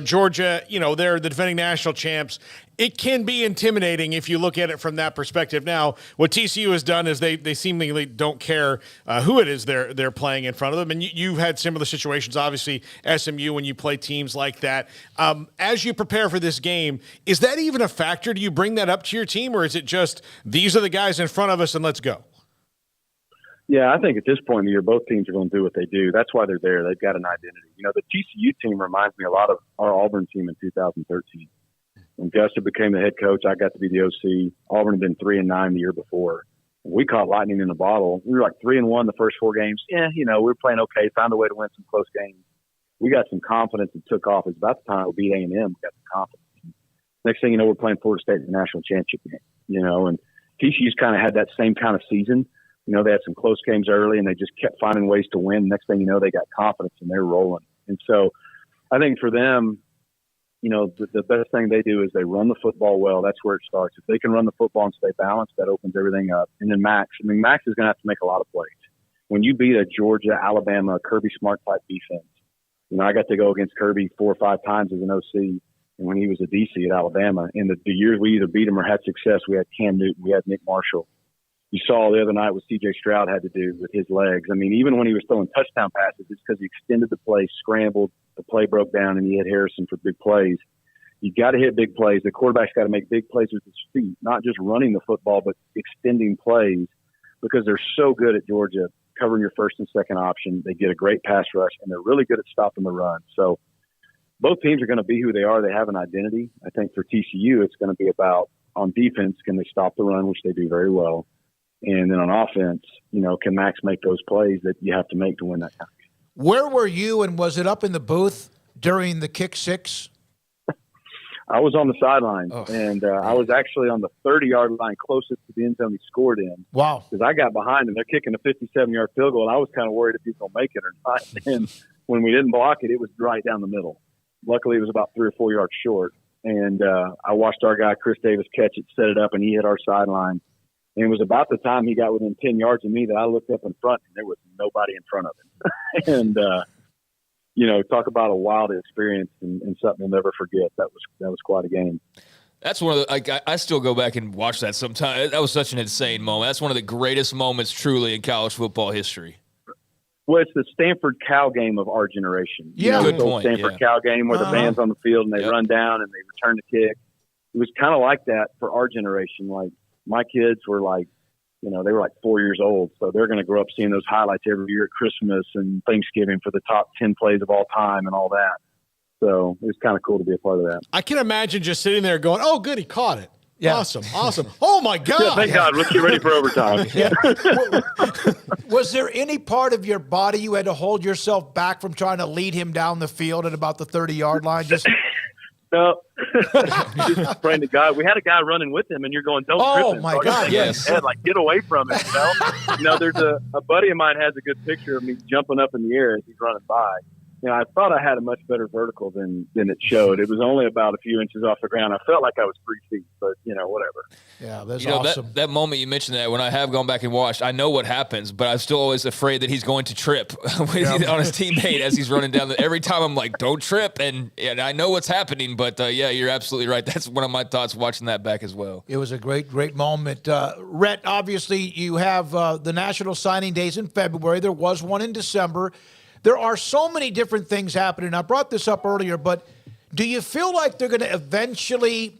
Georgia, they're the defending national champs. It can be intimidating if you look at it from that perspective. Now, what TCU has done is they seemingly don't care who it is they're playing in front of them. And you've had similar situations, obviously, SMU, when you play teams like that. As you prepare for this game, is that even a factor? Do you bring that up to your team, or is it just these are the guys in front of us and let's go? Yeah, I think at this point in the year, both teams are going to do what they do. That's why they're there. They've got an identity. The TCU team reminds me a lot of our Auburn team in 2013. When Guster became the head coach, I got to be the OC. Auburn had been 3-9 the year before. We caught lightning in a bottle. We were like 3-1 the first 4 games. Yeah, we were playing okay, found a way to win some close games. We got some confidence and took off. It's about the time we beat A&M. We got some confidence. Next thing you know, we're playing Florida State in the national championship game. And TCU's kind of had that same kind of season. They had some close games early, and they just kept finding ways to win. Next thing you know, they got confidence, and they're rolling. And so I think for them, the best thing they do is they run the football well. That's where it starts. If they can run the football and stay balanced, that opens everything up. And then Max is going to have to make a lot of plays. When you beat a Georgia, Alabama, Kirby Smart type defense, I got to go against Kirby 4 or 5 times as an OC, and when he was a DC at Alabama. In the years we either beat him or had success, we had Cam Newton, we had Nick Marshall. You saw the other night what C.J. Stroud had to do with his legs. I mean, even when he was throwing touchdown passes, it's because he extended the play, scrambled, the play broke down, and he had Harrison for big plays. You got to hit big plays. The quarterback's got to make big plays with his feet, not just running the football, but extending plays, because they're so good at Georgia covering your first and second option. They get a great pass rush, and they're really good at stopping the run. So both teams are going to be who they are. They have an identity. I think for TCU, it's going to be about, on defense, can they stop the run, which they do very well. And then on offense, can Max make those plays that you have to make to win that game? Where were you, and was it up in the booth during the kick six? I was on the sideline, and I was actually on the 30-yard line closest to the end zone he scored in. Wow. Because I got behind him. They're kicking a 57-yard field goal, and I was kind of worried if he was going to make it or not. And when we didn't block it, it was right down the middle. Luckily, it was about 3 or 4 yards short. And I watched our guy, Chris Davis, catch it, set it up, and he hit our sideline. And it was about the time he got within 10 yards of me that I looked up in front, and there was nobody in front of him. And, talk about a wild experience and something you'll never forget. That was quite a game. That's one of the, I still go back and watch that sometimes. That was such an insane moment. That's one of the greatest moments truly in college football history. Well, it's the Stanford Cow game of our generation. Yeah, the old Stanford Cow game where the band's on the field and they run down and they return the kick. It was kind of like that for our generation. Like my kids were like, they were like 4 years old, so they're going to grow up seeing those highlights every year at Christmas and Thanksgiving for the top 10 plays of all time and all that. So it was kind of cool to be a part of that. I can imagine just sitting there going, "Oh, good, he caught it." Yeah. Awesome. Oh, my God. Yeah, thank God. Let's get ready for overtime. Was there any part of your body you had to hold yourself back from trying to lead him down the field at about the 30-yard line? No. Just praying to God. We had a guy running with him, and you're going, don't trip him. Oh, my God. Yes. Head, like, get away from it, there's a buddy of mine has a good picture of me jumping up in the air as he's running by. I thought I had a much better vertical than it showed. It was only about a few inches off the ground. I felt like I was 3 feet, but, whatever. Yeah, that's awesome. That moment you mentioned that, when I have gone back and watched, I know what happens, but I'm still always afraid that he's going to trip on his teammate as he's running down. Every time I'm like, don't trip, and I know what's happening, but, you're absolutely right. That's one of my thoughts watching that back as well. It was a great, great moment. Rhett, obviously you have the National Signing Days in February. There was one in December. There are so many different things happening. I brought this up earlier, but do you feel like they're going to eventually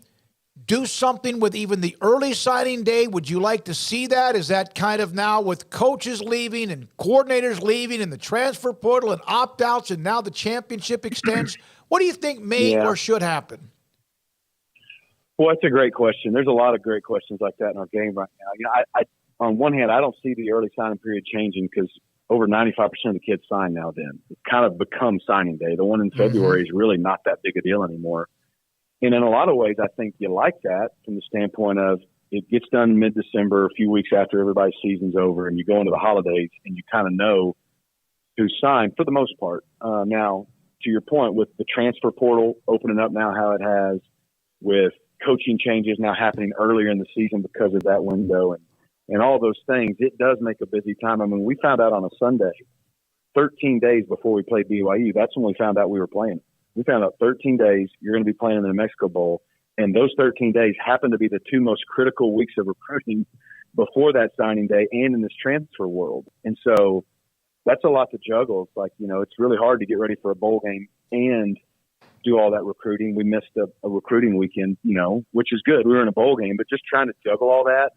do something with even the early signing day? Would you like to see that? Is that kind of now with coaches leaving and coordinators leaving and the transfer portal and opt-outs and now the championship extends? What do you think may or should happen? Well, that's a great question. There's a lot of great questions like that in our game right now. I on one hand, I don't see the early signing period changing because over 95% of the kids sign now then. It's kind of become signing day. The one in February is really not that big a deal anymore. And in a lot of ways, I think you like that from the standpoint of it gets done mid-December, a few weeks after everybody's season's over, and you go into the holidays and you kind of know who's signed for the most part. Now, to your point, with the transfer portal opening up now how it has, with coaching changes now happening earlier in the season because of that window and all those things, it does make a busy time. I mean, we found out on a Sunday, 13 days before we played BYU, that's when we found out we were playing. We found out 13 days you're going to be playing in the New Mexico Bowl, and those 13 days happen to be the 2 most critical weeks of recruiting before that signing day and in this transfer world. And so that's a lot to juggle. It's like, it's really hard to get ready for a bowl game and do all that recruiting. We missed a recruiting weekend, which is good. We were in a bowl game, but just trying to juggle all that.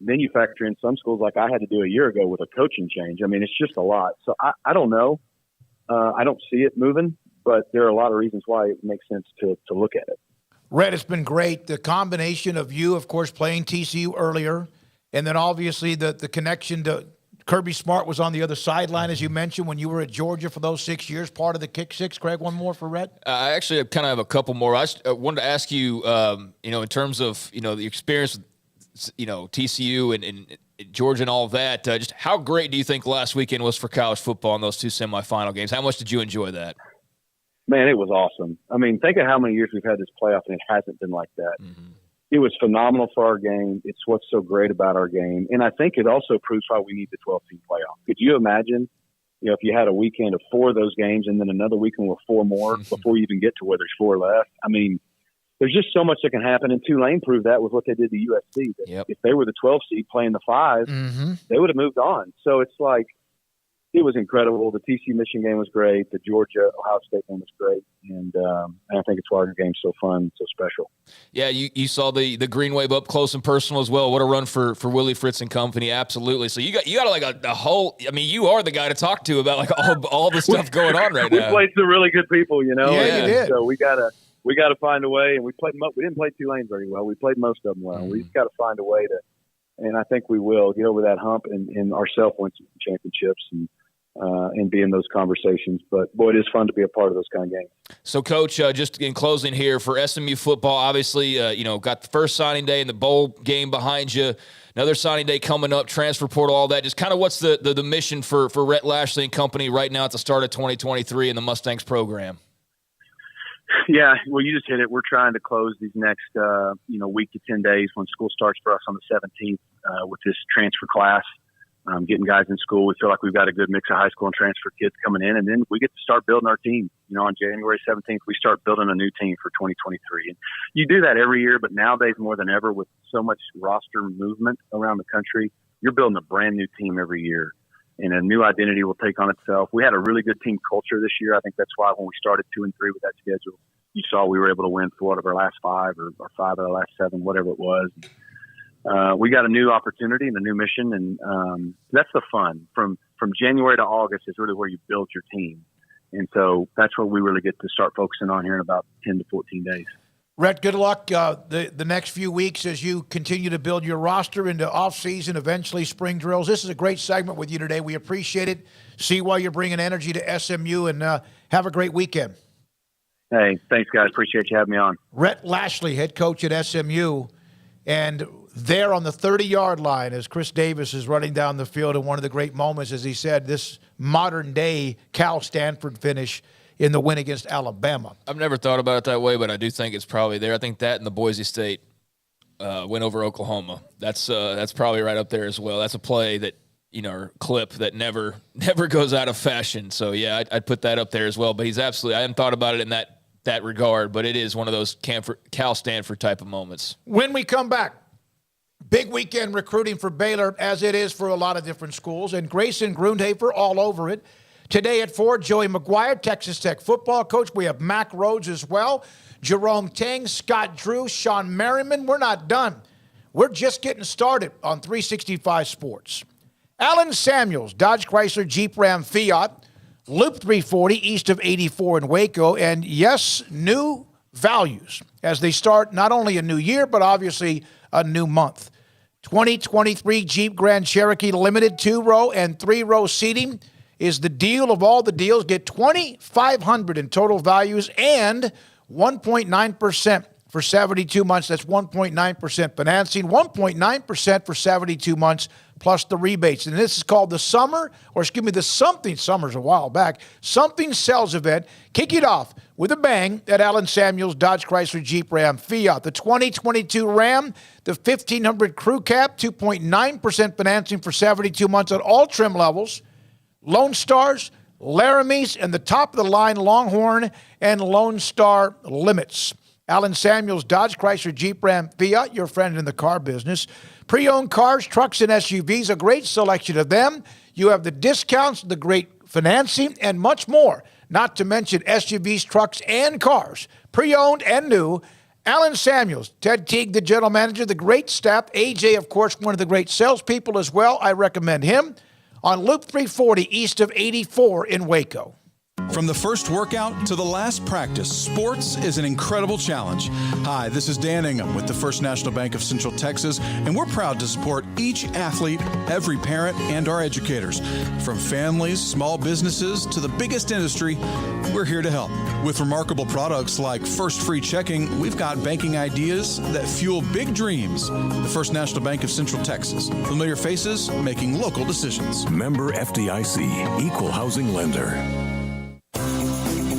Then you factor in some schools like I had to do a year ago with a coaching change. I mean, it's just a lot. So I don't know. I don't see it moving, but there are a lot of reasons why it makes sense to look at it. Rhett, it's been great. The combination of you, of course, playing TCU earlier, and then obviously the connection to Kirby Smart was on the other sideline, as you mentioned, when you were at Georgia for those 6 years, part of the Kick Six. Craig, one more for Rhett? I actually kind of have a couple more. I wanted to ask you, in terms of, the experience with TCU and Georgia and all of that, just how great do you think last weekend was for college football in those 2 semifinal games? How much did you enjoy that? Man, it was awesome. I mean, think of how many years we've had this playoff and it hasn't been like that. Mm-hmm. It was phenomenal for our game. It's what's so great about our game. And I think it also proves why we need the 12-team playoff. Could you imagine, if you had a weekend of 4 of those games and then another weekend with 4 more before you even get to where there's 4 left? I mean, there's just so much that can happen, and Tulane proved that with what they did to USC. If they were the 12 seed playing the 5, they would have moved on. So it's like, it was incredible. The TCU Michigan game was great. The Georgia Ohio State game was great, and I think it's why our game's so fun, so special. Yeah, you saw the Green Wave up close and personal as well. What a run for Willie Fritz and company, absolutely. So you got like a whole. I mean, you are the guy to talk to about like all the stuff going on right now. We played some really good people, Yeah, you did. So we got to find a way, and we didn't play Tulane very well. We played most of them well. We just got to find a way to, and I think we will get over that hump and ourselves win some championships and be in those conversations. But boy, it is fun to be a part of those kind of games. So, Coach, just in closing here for SMU football, obviously, got the first signing day and the bowl game behind you. Another signing day coming up, transfer portal, all that. Just kind of what's the mission for Rhett Lashlee and company right now at the start of 2023 in the Mustangs program? Yeah, well, you just hit it. We're trying to close these next, week to 10 days when school starts for us on the 17th with this transfer class, getting guys in school. We feel like we've got a good mix of high school and transfer kids coming in, and then we get to start building our team. On January 17th, we start building a new team for 2023. And you do that every year, but nowadays more than ever with so much roster movement around the country, you're building a brand new team every year. and a new identity will take on itself. We had a really good team culture this year. I think that's why when we started 2-3 with that schedule, you saw we were able to win 4 out of our last 5 or 5 out of our last 7, whatever it was. We got a new opportunity and a new mission, and that's the fun. From January to August is really where you build your team. And so that's what we really get to start focusing on here in about 10 to 14 days. Rhett, good luck the next few weeks as you continue to build your roster into off-season, eventually spring drills. This is a great segment with you today. We appreciate it. See why you're bringing energy to SMU, and have a great weekend. Hey, thanks, guys. Appreciate you having me on. Rhett Lashlee, head coach at SMU, and there on the 30-yard line as Chris Davis is running down the field in one of the great moments, as he said, this modern-day Cal-Stanford finish in the win against Alabama. I've never thought about it that way, but I do think it's probably there. I think that and the Boise State win over Oklahoma. That's probably right up there as well. That's a play that, or clip that never goes out of fashion. So, yeah, I'd put that up there as well. But he's absolutely – I hadn't thought about it in that regard, but it is one of those Cal-Stanford type of moments. When we come back, big weekend recruiting for Baylor, as it is for a lot of different schools, and Grayson Grundhafer all over it. Today at 4, Joey McGuire, Texas Tech football coach. We have Mack Rhoades as well, Jerome Tang, Scott Drew, Sean Merriman. We're not done. We're just getting started on 365 Sports. Alan Samuels, Dodge Chrysler Jeep Ram Fiat, Loop 340 east of 84 in Waco, and yes, new values as they start not only a new year, but obviously a new month. 2023 Jeep Grand Cherokee Limited 2-row and 3-row seating is the deal of all the deals. Get $2,500 in total values and 1.9% for 72 months. That's 1.9% financing, 1.9% for 72 months plus the rebates. And this is called the Summer's a while back, Something Sells event. Kick it off with a bang at Alan Samuels Dodge Chrysler Jeep Ram Fiat. The 2022 Ram, the 1500 Crew Cab, 2.9% financing for 72 months on all trim levels. Lone Stars, Laramies, and the top-of-the-line Longhorn and Lone Star Limits. Alan Samuels, Dodge Chrysler Jeep Ram Fiat, your friend in the car business. Pre-owned cars, trucks, and SUVs, a great selection of them. You have the discounts, the great financing, and much more. Not to mention SUVs, trucks, and cars. Pre-owned and new. Alan Samuels, Ted Teague, the general manager, the great staff. AJ, of course, one of the great salespeople as well. I recommend him. On Loop 340 east of 84 in Waco. From the first workout to the last practice, sports is an incredible challenge. Hi, this is Dan Ingham with the First National Bank of Central Texas, and we're proud to support each athlete, every parent, and our educators. From families, small businesses, to the biggest industry, we're here to help. With remarkable products like First Free Checking, we've got banking ideas that fuel big dreams. The First National Bank of Central Texas. Familiar faces making local decisions. Member FDIC, Equal Housing Lender.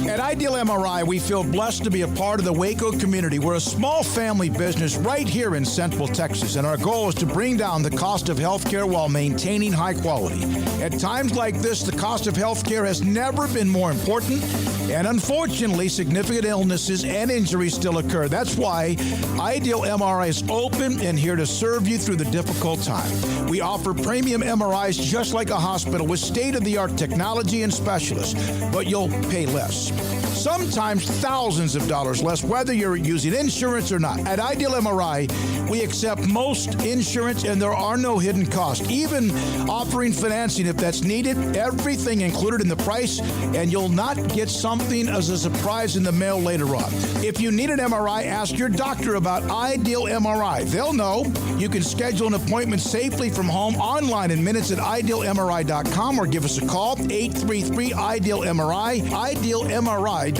At Ideal MRI, we feel blessed to be a part of the Waco community. We're a small family business right here in Central Texas, and our goal is to bring down the cost of healthcare while maintaining high quality. At times like this, the cost of healthcare has never been more important, and unfortunately, significant illnesses and injuries still occur. That's why Ideal MRI is open and here to serve you through the difficult time. We offer premium MRIs just like a hospital with state-of-the-art technology and specialists, but you'll pay less. Sometimes thousands of dollars less, whether you're using insurance or not. At Ideal MRI, we accept most insurance, and there are no hidden costs, even offering financing if that's needed. Everything included in the price, and you'll not get something as a surprise in the mail later on. If you need an MRI, ask your doctor about Ideal MRI. They'll know. You can schedule an appointment safely from home online in minutes at idealmri.com or give us a call, 833-IDEAL-MRI, idealmri.com.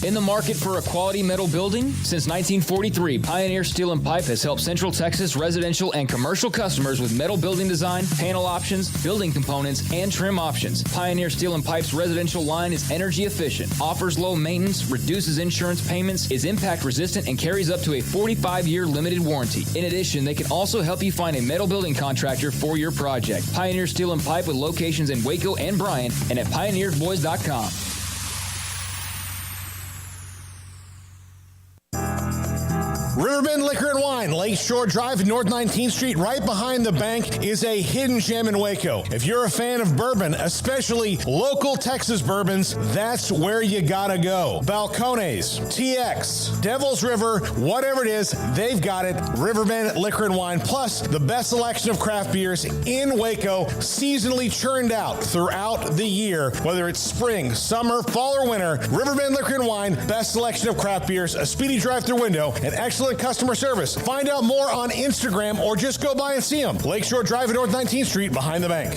In the market for a quality metal building? Since 1943, Pioneer Steel & Pipe has helped Central Texas residential and commercial customers with metal building design, panel options, building components, and trim options. Pioneer Steel & Pipe's residential line is energy efficient, offers low maintenance, reduces insurance payments, is impact resistant, and carries up to a 45-year limited warranty. In addition, they can also help you find a metal building contractor for your project. Pioneer Steel & Pipe with locations in Waco and Bryan and at Riverbend Liquor and Wine, Lakeshore Drive, North 19th Street, right behind the bank, is a hidden gem in Waco. If you're a fan of bourbon, especially local Texas bourbons, that's where you gotta go. Balcones, TX, Devil's River, whatever it is, they've got it. Riverbend Liquor and Wine, plus the best selection of craft beers in Waco, seasonally churned out throughout the year, whether it's spring, summer, fall, or winter. Riverbend Liquor and Wine, best selection of craft beers, a speedy drive-through window, and excellent customer service. Find out more on Instagram or just go by and see them. Lakeshore Drive at North 19th Street behind the bank.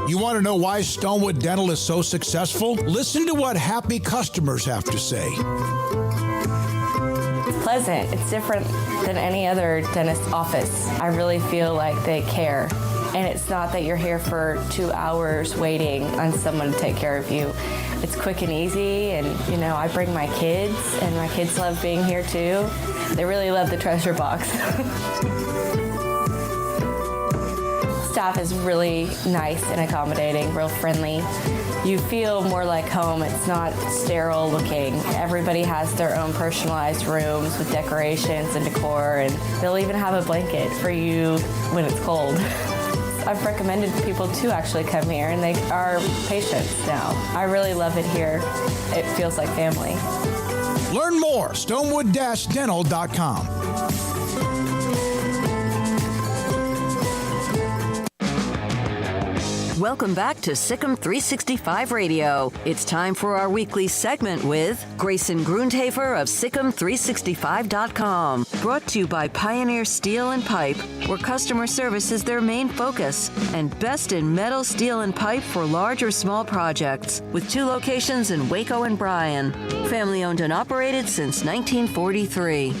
You want to know why Stonewood Dental is so successful? Listen to what happy customers have to say. It's pleasant. It's different than any other dentist office. I really feel like they care. And it's not that you're here for 2 hours waiting on someone to take care of you. It's quick and easy, and I bring my kids, and my kids love being here too. They really love the treasure box. Staff is really nice and accommodating, real friendly. You feel more like home. It's not sterile looking. Everybody has their own personalized rooms with decorations and decor, and they'll even have a blanket for you when it's cold. I've recommended people to actually come here, and they are patients now. I really love it here. It feels like family. Learn more, stonewood-dental.com. Welcome back to Sikkim 365 Radio. It's time for our weekly segment with Grayson Grundhafer of Sikkim365.com. Brought to you by Pioneer Steel and Pipe, where customer service is their main focus, and best in metal, steel, and pipe for large or small projects, with 2 locations in Waco and Bryan. Family owned and operated since 1943.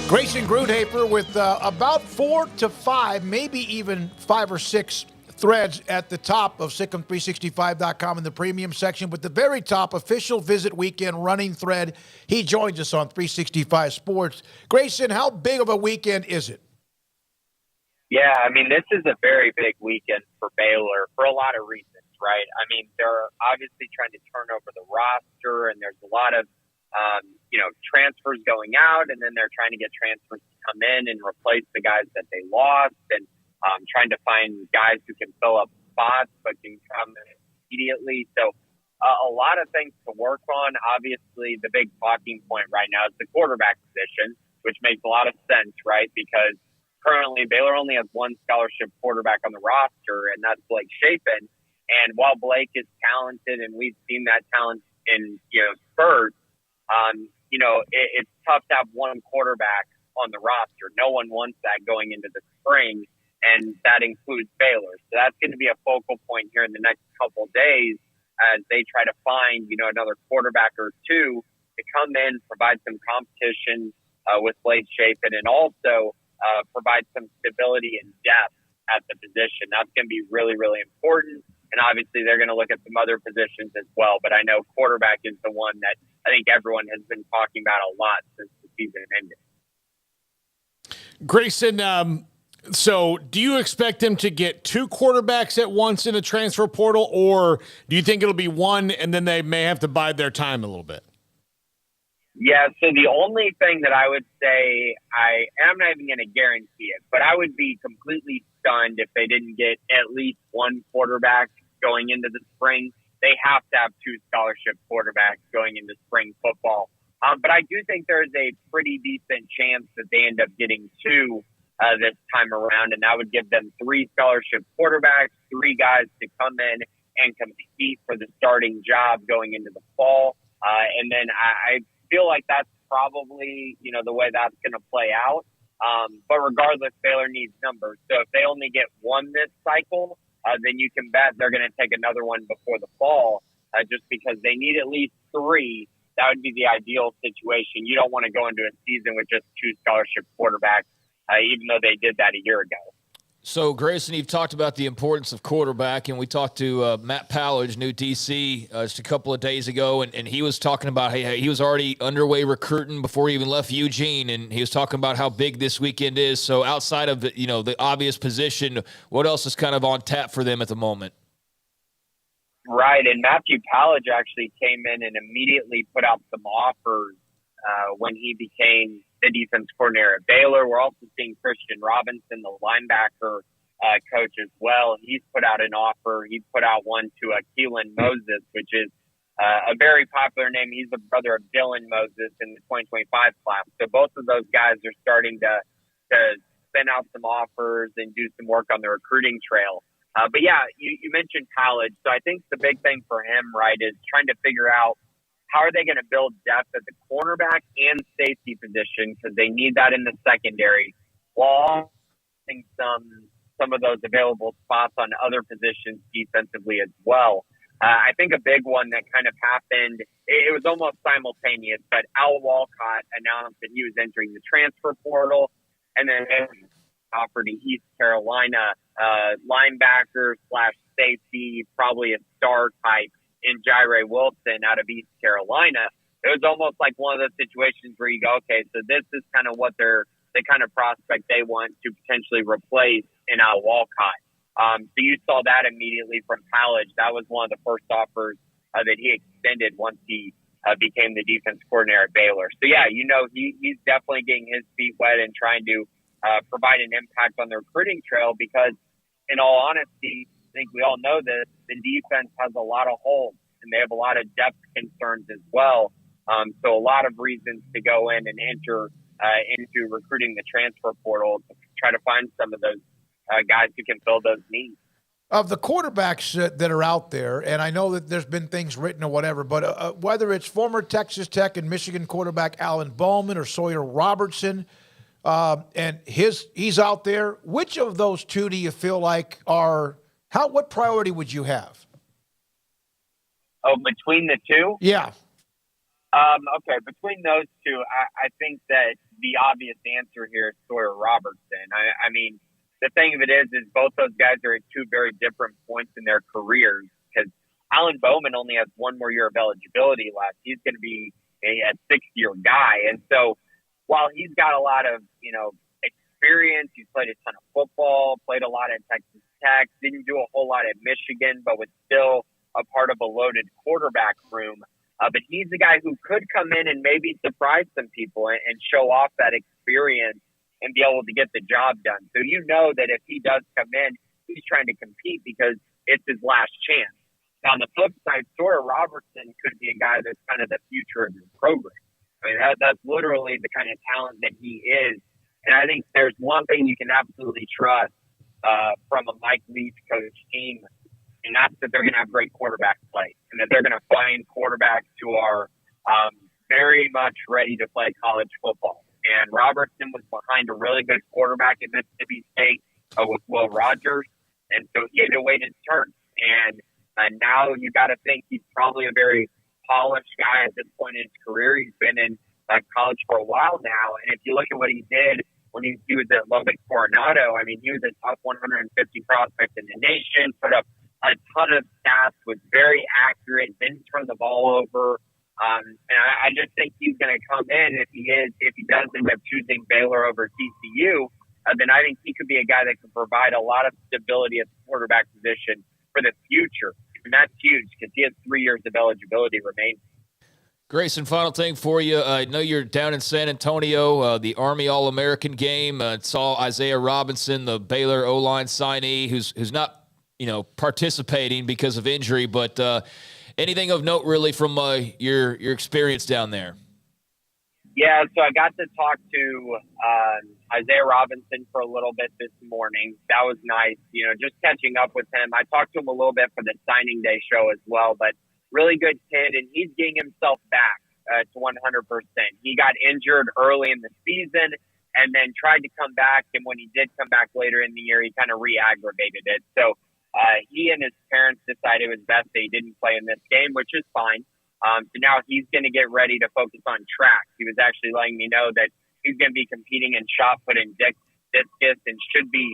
Grayson Grundhafer with about 4 to 5, maybe even 5 or 6 threads at the top of Sikkim365.com in the premium section. But the very top, official visit weekend running thread. He joins us on 365 Sports. Grayson, how big of a weekend is it? Yeah, I mean, this is a very big weekend for Baylor for a lot of reasons, right? I mean, they're obviously trying to turn over the roster, and there's a lot of transfers going out, and then they're trying to get transfers to come in and replace the guys that they lost, and trying to find guys who can fill up spots but can come in immediately. So a lot of things to work on. Obviously, the big talking point right now is the quarterback position, which makes a lot of sense, right? Because currently Baylor only has 1 scholarship quarterback on the roster, and that's Blake Shapen. And while Blake is talented, and we've seen that talent in spurts, it's tough to have 1 quarterback on the roster. No one wants that going into the spring, and that includes Baylor. So that's going to be a focal point here in the next couple of days as they try to find, another quarterback or 2 to come in, provide some competition with Blake Shapen, and also provide some stability and depth at the position. That's going to be really, really important. And obviously they're going to look at some other positions as well. But I know quarterback is the one that I think everyone has been talking about a lot since the season ended. Grayson, so do you expect them to get 2 quarterbacks at once in the transfer portal, or do you think it'll be 1 and then they may have to bide their time a little bit? Yeah, so the only thing that I would say, I'm not even going to guarantee it, but I would be completely stunned if they didn't get at least 1 quarterback going into the spring. They have to have 2 scholarship quarterbacks going into spring football. But I do think there's a pretty decent chance that they end up getting 2 this time around, and that would give them 3 scholarship quarterbacks, 3 guys to come in and compete for the starting job going into the fall. And then I feel like that's probably, the way that's going to play out. But regardless, Baylor needs numbers. So if they only get 1 this cycle, then you can bet they're going to take another one before the fall, just because they need at least 3. That would be the ideal situation. You don't want to go into a season with just 2 scholarship quarterbacks, even though they did that a year ago. So, Grayson, you've talked about the importance of quarterback, and we talked to Matt Pallage, new DC, just a couple of days ago, and he was talking about he was already underway recruiting before he even left Eugene, and he was talking about how big this weekend is. So outside of the obvious position, what else is kind of on tap for them at the moment? Right, and Matthew Pallage actually came in and immediately put out some offers when he became the defense coordinator at Baylor. We're also seeing Christian Robinson, the linebacker coach as well. He's put out an offer. He put out one to Keelan Moses, which is a very popular name. He's the brother of Dylan Moses in the 2025 class. So both of those guys are starting to send out some offers and do some work on the recruiting trail. But yeah, you mentioned college. So I think the big thing for him, right, is trying to figure out how are they going to build depth at the cornerback and safety position, because they need that in the secondary, while having some of those available spots on other positions defensively as well. I think a big one that kind of happened, it was almost simultaneous, but Al Walcott announced that he was entering the transfer portal, and then offered to East Carolina linebacker / safety, probably a star type in Jaire Wilson out of East Carolina. It was almost like one of those situations where you go, okay, so this is kind of what the kind of prospect they want to potentially replace in Al Walcott. So you saw that immediately from Pallage. That was one of the first offers that he extended once he became the defense coordinator at Baylor. So yeah, he's definitely getting his feet wet and trying to provide an impact on the recruiting trail, because in all honesty, I think we all know that the defense has a lot of holes and they have a lot of depth concerns as well. So a lot of reasons to go in and enter into recruiting the transfer portal to try to find some of those guys who can fill those needs. Of the quarterbacks that are out there, and I know that there's been things written or whatever, but whether it's former Texas Tech and Michigan quarterback Alan Bowman or Sawyer Robertson, and he's out there, which of those two do you feel like what priority would you have? Oh, between the two? Yeah. Okay, between those two, I think that the obvious answer here is Sawyer Robertson. I mean, the thing of it is both those guys are at two very different points in their careers, because Alan Bowman only has one more year of eligibility left. He's going to be a sixth-year guy. And so while he's got a lot of, experience, he's played a ton of football, played a lot at Texas Tech, didn't do a whole lot at Michigan, but was still a part of a loaded quarterback room. But he's the guy who could come in and maybe surprise some people and show off that experience and be able to get the job done. So that if he does come in, he's trying to compete because it's his last chance. Now, on the flip side, Sawyer Robertson could be a guy that's kind of the future of his program. I mean, that's literally the kind of talent that he is. And I think there's one thing you can absolutely trust from a Mike Leach coach team, and that's that they're going to have great quarterback play, and that they're going to find quarterbacks who are very much ready to play college football. And Robertson was behind a really good quarterback at Mississippi State with Will Rogers, and so he had to wait his turn. And now you got to think he's probably a very polished guy at this point in his career. He's been in college for a while now, and if you look at what he did when he was at Lubbock Coronado, I mean, he was a top 150 prospect in the nation, put up a ton of stats, was very accurate, didn't turn the ball over. And I just think he's going to come in, if he does end up choosing Baylor over TCU, then I think he could be a guy that can provide a lot of stability at the quarterback position for the future. And that's huge because he has 3 years of eligibility remaining. Grayson, final thing for you. I know you're down in San Antonio, the Army All-American game. Saw Isaiah Robinson, the Baylor O-line signee, who's not, participating because of injury, but anything of note really from your experience down there? Yeah, so I got to talk to Isaiah Robinson for a little bit this morning. That was nice, just catching up with him. I talked to him a little bit for the signing day show as well, but really good kid, and he's getting himself back to 100%. He got injured early in the season and then tried to come back, and when he did come back later in the year, he kind of re-aggravated it. So he and his parents decided it was best that he didn't play in this game, which is fine. So now he's going to get ready to focus on track. He was actually letting me know that he's going to be competing in shot put and discus and should be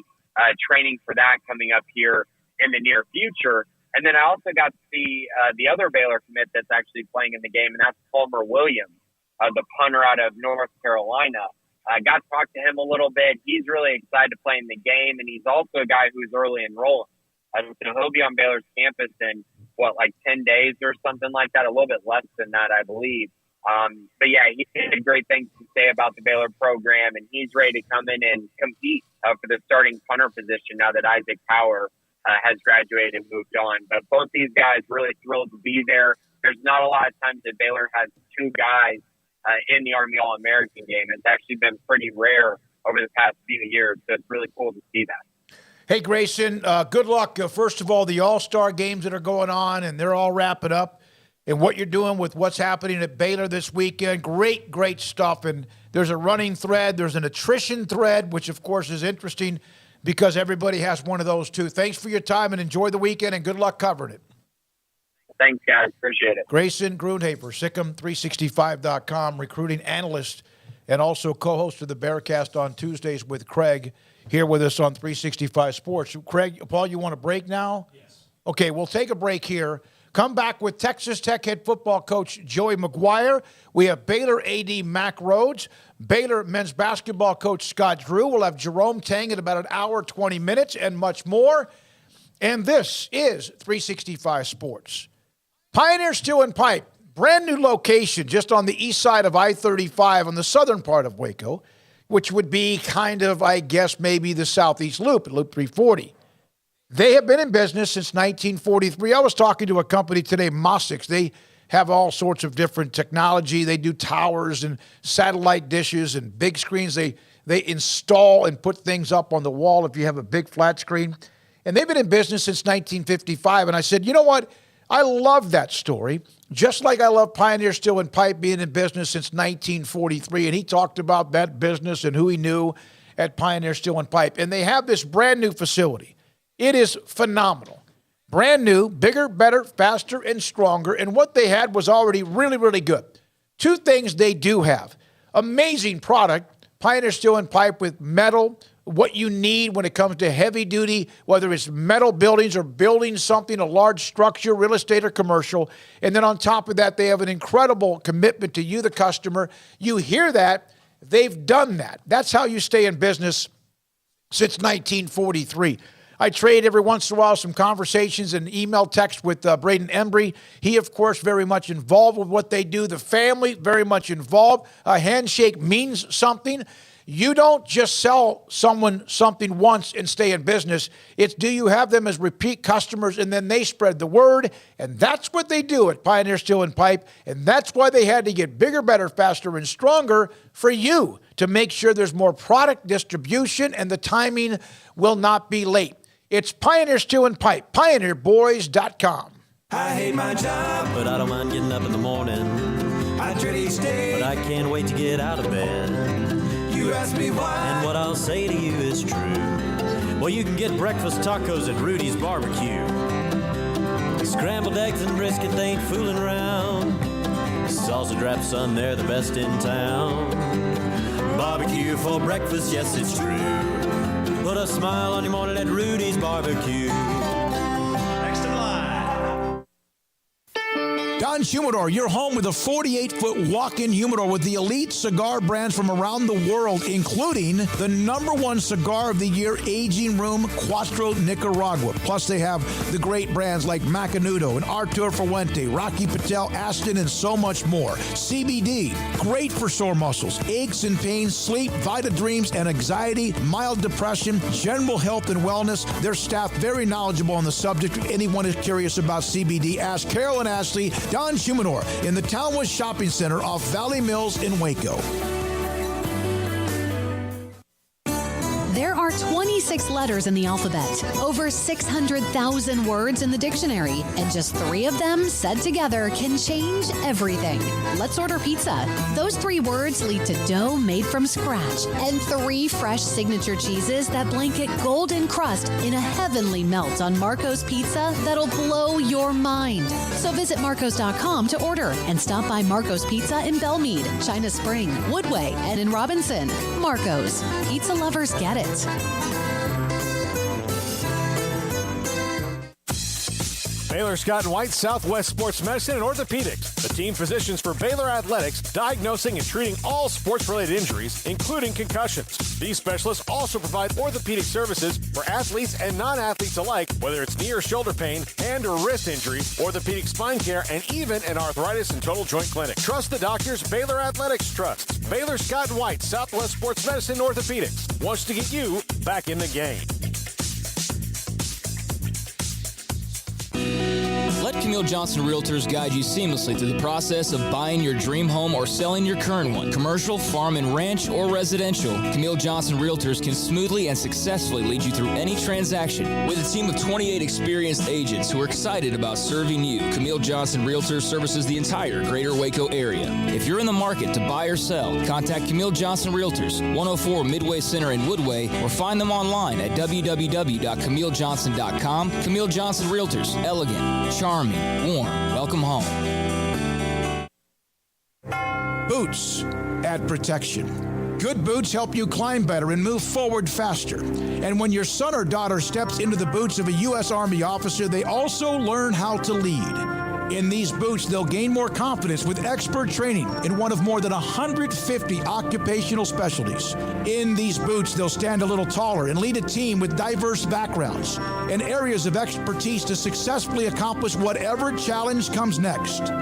training for that coming up here in the near future. And then I also got to see the other Baylor commit that's actually playing in the game, and that's Palmer Williams, the punter out of North Carolina. I got to talk to him a little bit. He's really excited to play in the game, and he's also a guy who's early enrolling. So he'll be on Baylor's campus, and like 10 days or something like that, a little bit less than that, I believe. But yeah, he had great things to say about the Baylor program, and he's ready to come in and compete for the starting punter position now that Isaac Power has graduated and moved on. But both these guys really thrilled to be there. There's not a lot of times that Baylor has two guys in the Army All-American game. It's actually been pretty rare over the past few years, so it's really cool to see that. Hey, Grayson, good luck. First of all, the All-Star games that are going on, and they're all wrapping up. And what you're doing with what's happening at Baylor this weekend, great stuff. And there's a running thread. There's an attrition thread, which, of course, is interesting because everybody has one of those, too. Thanks for your time, and enjoy the weekend, and good luck covering it. Thanks, guys. Appreciate it. Grayson Grundhafer, Sikkim365.com, recruiting analyst and also co-host of the Bearcast on Tuesdays with Craig, here with us on 365 Sports. Craig, Paul, you want a break now? Yes. Okay, we'll take a break here. Come back with Texas Tech head football coach Joey McGuire. We have Baylor AD Mack Rhoades, Baylor men's basketball coach Scott Drew. We'll have Jerome Tang in about an hour, 20 minutes, and much more. And this is 365 Sports. Pioneer Steel and Pipe, brand new location just on the east side of I-35 on the southern part of Waco, which would be kind of, I guess, maybe the southeast loop, Loop 340. They have been in business since 1943. I was talking to a company today, Mossix. They have all sorts of different technology. They do towers and satellite dishes and big screens. They install and put things up on the wall if you have a big flat screen. And they've been in business since 1955. And I said, you know what? I love that story, just like I love Pioneer Steel and Pipe being in business since 1943. And he talked about that business and who he knew at Pioneer Steel and Pipe. And they have this brand new facility. It is phenomenal. Brand new, bigger, better, faster, and stronger. And what they had was already really, really good. Two things they do have. Amazing product, Pioneer Steel and Pipe with metal, what you need when it comes to heavy duty, whether it's metal buildings or building something, a large structure, real estate or commercial. And then on top of that, they have an incredible commitment to you, the customer. You hear that, they've done that. That's how you stay in business since 1943. I trade every once in a while some conversations and email text with Braden Embry. He, of course, very much involved with what they do. The family, very much involved. A handshake means something. You don't just sell someone something once and stay in business. It's do you have them as repeat customers, and then they spread the word. And that's what they do at Pioneer Steel and Pipe. And that's why they had to get bigger, better, faster, and stronger for you to make sure there's more product distribution and the timing will not be late. It's Pioneer Steel and Pipe, pioneerboys.com. I hate my job, but I don't mind getting up in the morning. I dread each day, but I can't wait to get out of bed. You ask me why, and what I'll say to you is true. Well, you can get breakfast tacos at Rudy's Barbecue. Scrambled eggs and brisket, they ain't fooling around. Salsa drap, son, they're the best in town. Barbecue for breakfast, yes, it's true. Put a smile on your morning at Rudy's Barbecue. Next in line. Don Humidor, your home with a 48-foot walk-in humidor with the elite cigar brands from around the world, including the #1 cigar of the year, Aging Room Cuatro Nicaragua. Plus, they have the great brands like Macanudo and Artur Fuente, Rocky Patel, Aston, and so much more. CBD, great for sore muscles, aches and pains, sleep, Vita Dreams, and anxiety, mild depression, general health and wellness. Their staff very knowledgeable on the subject. If anyone is curious about CBD, ask Carol and Ashley. Don Humidor in the Townwest Shopping Center off Valley Mills in Waco. There are 26 letters in the alphabet, over 600,000 words in the dictionary, and just 3 of them said together can change everything. Let's order pizza. Those 3 words lead to dough made from scratch and 3 fresh signature cheeses that blanket golden crust in a heavenly melt on Marco's Pizza that'll blow your mind. So visit Marcos.com to order and stop by Marco's Pizza in Belmead, China Spring, Woodway, and in Robinson. Marco's. Pizza lovers get it. Baylor Scott and White Southwest Sports Medicine and Orthopedics, the team physicians for Baylor Athletics, diagnosing and treating all sports-related injuries, including concussions. These specialists also provide orthopedic services for athletes and non-athletes alike, whether it's knee or shoulder pain, hand or wrist injury, orthopedic spine care, and even an arthritis and total joint clinic. Trust the doctors Baylor Athletics trusts. Baylor Scott and White Southwest Sports Medicine and Orthopedics wants to get you back in the game. Let Camille Johnson Realtors guide you seamlessly through the process of buying your dream home or selling your current one. Commercial, farm and ranch, or residential, Camille Johnson Realtors can smoothly and successfully lead you through any transaction. With a team of 28 experienced agents who are excited about serving you, Camille Johnson Realtors services the entire greater Waco area. If you're in the market to buy or sell, contact Camille Johnson Realtors, 104 Midway Center in Woodway, or find them online at www.camillejohnson.com. Camille Johnson Realtors, elegant, charming, warm. Welcome home. Boots add protection. Good boots help you climb better and move forward faster. And when your son or daughter steps into the boots of a U.S. Army officer, they also learn how to lead. In these boots, they'll gain more confidence with expert training in one of more than 150 occupational specialties. In these boots, they'll stand a little taller and lead a team with diverse backgrounds and areas of expertise to successfully accomplish whatever challenge comes next.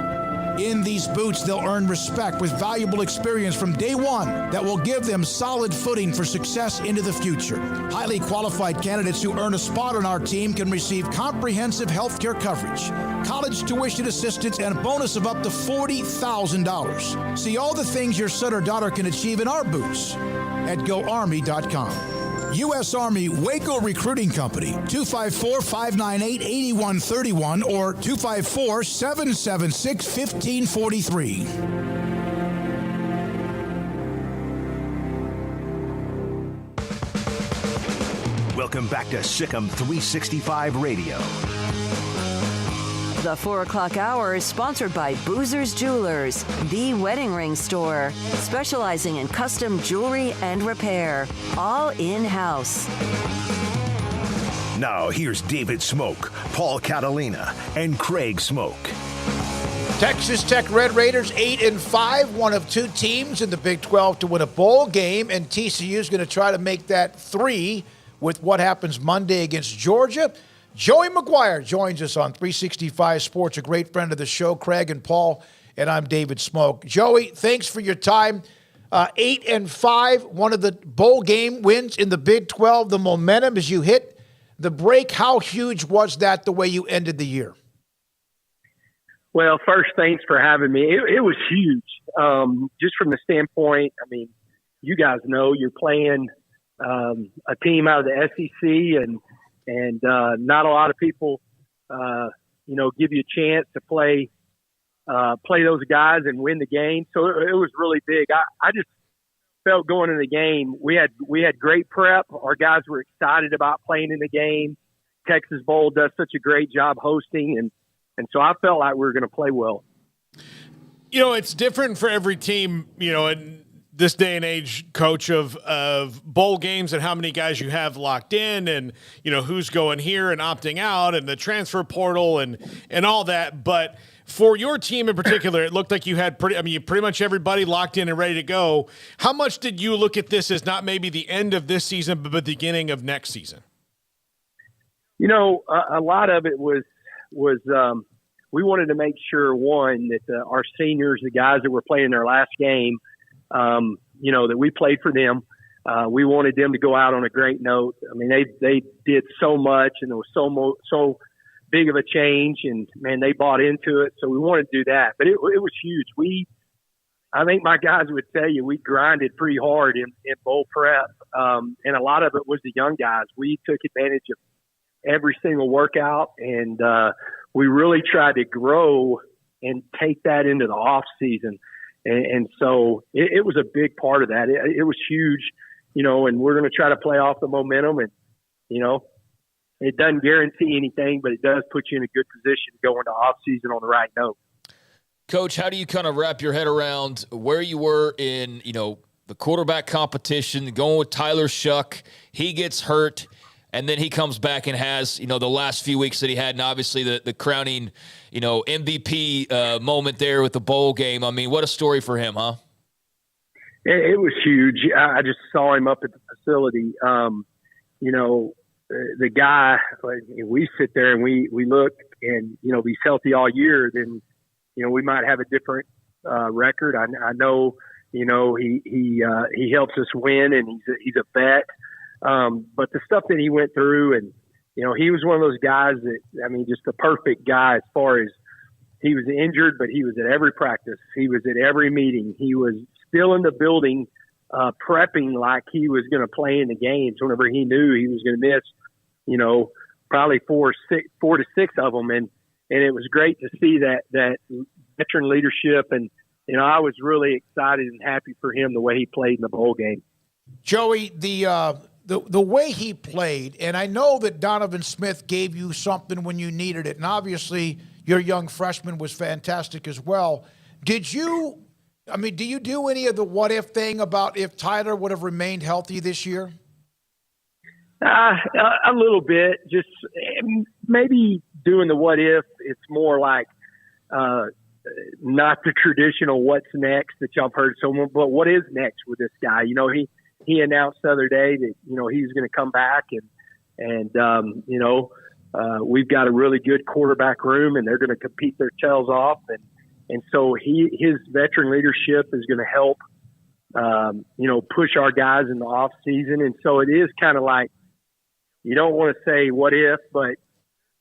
In these boots, they'll earn respect with valuable experience from day one that will give them solid footing for success into the future. Highly qualified candidates who earn a spot on our team can receive comprehensive health care coverage, college tuition assistance, and a bonus of up to $40,000. See all the things your son or daughter can achieve in our boots at GoArmy.com. U.S. Army Waco Recruiting Company, 254-598-8131 or 254-776-1543. Welcome back to Sikkim 365 Radio. The 4 o'clock hour is sponsored by Boozer's Jewelers, the wedding ring store, specializing in custom jewelry and repair, all in-house. Now here's David Smoak, Paul Catalina, and Craig Smoak. Texas Tech Red Raiders 8-5, one of two teams in the Big 12 to win a bowl game, and TCU is going to try to make that 3 with what happens Monday against Georgia. Joey McGuire joins us on 365 Sports, a great friend of the show. Craig and Paul, and I'm David Smoak. Joey, thanks for your time. 8-5, one of the bowl game wins in the Big 12. The momentum as you hit the break, how huge was that the way you ended the year? Well, first, thanks for having me. It was huge. Just from the standpoint, I mean, you guys know you're playing a team out of the SEC, and not a lot of people, give you a chance to play those guys and win the game. So it was really big. I just felt going in the game, we had great prep. Our guys were excited about playing in the game. Texas Bowl does such a great job hosting, and so I felt like we were going to play well. You know, it's different for every team, in this day and age, Coach, of bowl games and how many guys you have locked in and, who's going here and opting out and the transfer portal and all that. But for your team in particular, it looked like you had pretty much everybody locked in and ready to go. How much did you look at this as not maybe the end of this season, but the beginning of next season? A lot of it was we wanted to make sure, one, that our seniors, the guys that were playing their last game, that we played for them. We wanted them to go out on a great note. I mean, they did so much, and there was so big of a change, and man, they bought into it. So we wanted to do that, but it was huge. I think my guys would tell you, we grinded pretty hard in bowl prep. And a lot of it was the young guys. We took advantage of every single workout, and we really tried to grow and take that into the off season. And so it was a big part of that. It was huge, and we're going to try to play off the momentum. And, it doesn't guarantee anything, but it does put you in a good position to go into off season on the right note. Coach, how do you kind of wrap your head around where you were in, the quarterback competition, going with Tyler Shuck? He gets hurt. and then he comes back and has, the last few weeks that he had, and obviously the crowning, MVP moment there with the bowl game. I mean, what a story for him, huh? It was huge. I just saw him up at the facility. The guy, we sit there and we look, and, if he's healthy all year, then, we might have a different record. I know, he helps us win, and he's a vet. But the stuff that he went through, and, he was one of those guys that, just the perfect guy as far as he was injured, but he was at every practice. He was at every meeting. He was still in the building, prepping like he was going to play in the games whenever he knew he was going to miss, probably 4 to 6 of them. And it was great to see that veteran leadership. And, I was really excited and happy for him the way he played in the bowl game. Joey, the way he played, and I know that Donovan Smith gave you something when you needed it, and obviously your young freshman was fantastic as well. Do you do any of the what-if thing about if Tyler would have remained healthy this year? A little bit. Just maybe doing the what-if. It's more like not the traditional what's next that y'all have heard so much, but what is next with this guy? He announced the other day that, he was going to come back, and we've got a really good quarterback room, and they're going to compete their tails off. And so his veteran leadership is going to help, push our guys in the off season. And so it is kind of like, you don't want to say what if, but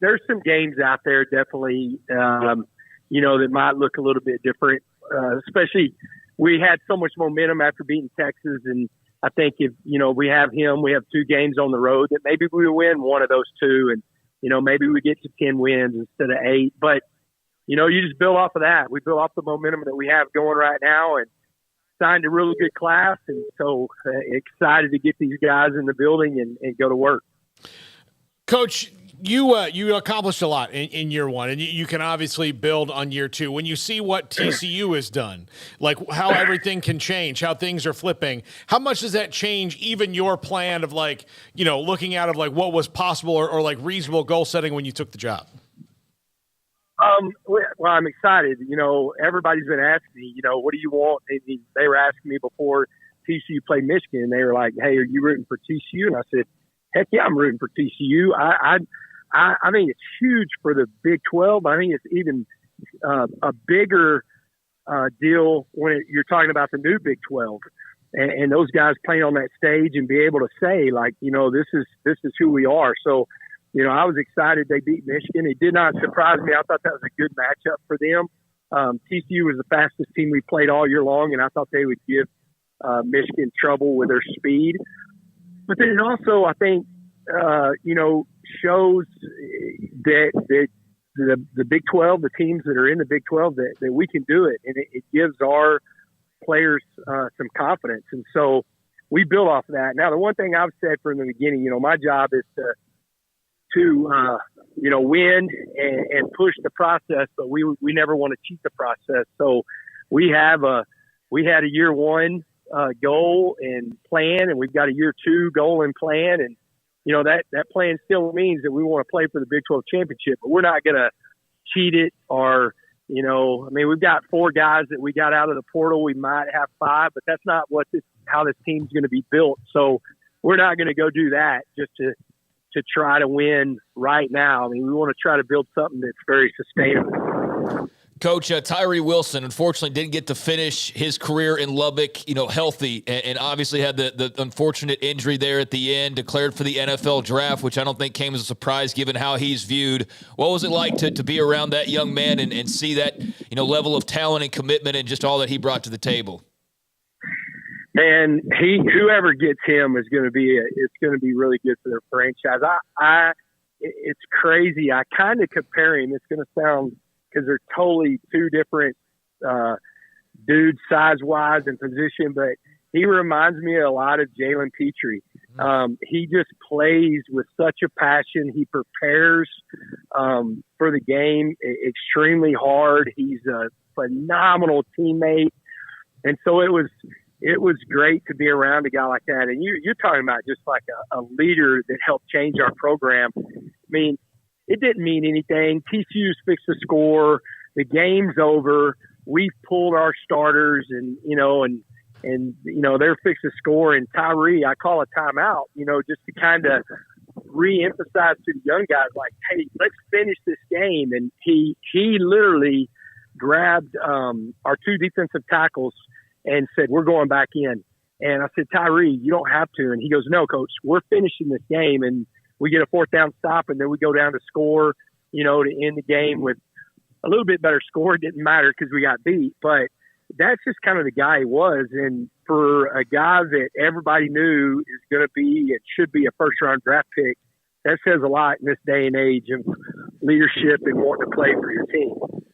there's some games out there definitely, that might look a little bit different. Especially we had so much momentum after beating Texas. And I think if, we have 2 games on the road, that maybe we win one of those 2, and, maybe we get to 10 wins instead of 8. But, you just build off of that. We build off the momentum that we have going right now, and signed a really good class. And so excited to get these guys in the building and go to work. Coach, you accomplished a lot in year one, and you can obviously build on year 2. When you see what TCU has done, like how everything can change, how things are flipping, how much does that change even your plan of looking out of what was possible or reasonable goal setting when you took the job? Well, I'm excited. Everybody's been asking me, what do you want? They were asking me before TCU played Michigan, and they were like, hey, are you rooting for TCU? And I said, heck yeah, I'm rooting for TCU. I think it's huge for the Big 12. I think it's even a bigger deal when you're talking about the new Big 12 and those guys playing on that stage and be able to say, this is who we are. So, I was excited they beat Michigan. It did not surprise me. I thought that was a good matchup for them. TCU was the fastest team we played all year long, and I thought they would give Michigan trouble with their speed. But then it also, I think, shows that the Big 12, the teams that are in the Big 12, that we can do it. And it gives our players some confidence. And so we build off of that. Now, the one thing I've said from the beginning, my job is to win and push the process, but we never want to cheat the process. So we had a year 1 goal and plan, and we've got a year 2 goal and plan. And, that plan still means that we want to play for the Big 12 championship, but we're not going to cheat it or, we've got 4 guys that we got out of the portal. We might have 5, but that's not how this team's going to be built. So we're not going to go do that just to try to win right now. We want to try to build something that's very sustainable. Coach, Tyree Wilson, unfortunately, didn't get to finish his career in Lubbock, healthy, and obviously had the unfortunate injury there at the end, declared for the NFL draft, which I don't think came as a surprise given how he's viewed. What was it like to be around that young man and see that, level of talent and commitment and just all that he brought to the table? And whoever gets him is going to be really good for their franchise. It's crazy. I kind of compare him. It's going to sound, because they're totally 2 different dudes size-wise and position, but he reminds me a lot of Jalen Petrie. He just plays with such a passion. He prepares for the game extremely hard. He's a phenomenal teammate. And so it was it was great to be around a guy like that. And you're talking about just like a leader that helped change our program. I mean, it didn't mean anything. TCU's fixed the score. The game's over. We've pulled our starters and they're fixed the score. And Tyree, I call a timeout, just to kind of re-emphasize to the young guys, like, hey, let's finish this game. And he literally grabbed our two defensive tackles and said, we're going back in. And I said, Tyree, you don't have to. And he goes, no, coach, we're finishing this game. And we get a fourth down stop, and then we go down to score, to end the game with a little bit better score. It didn't matter because we got beat. But that's just kind of the guy he was. And for a guy that everybody knew is going to be and should be a first-round draft pick, that says a lot in this day and age of leadership and wanting to play for your team.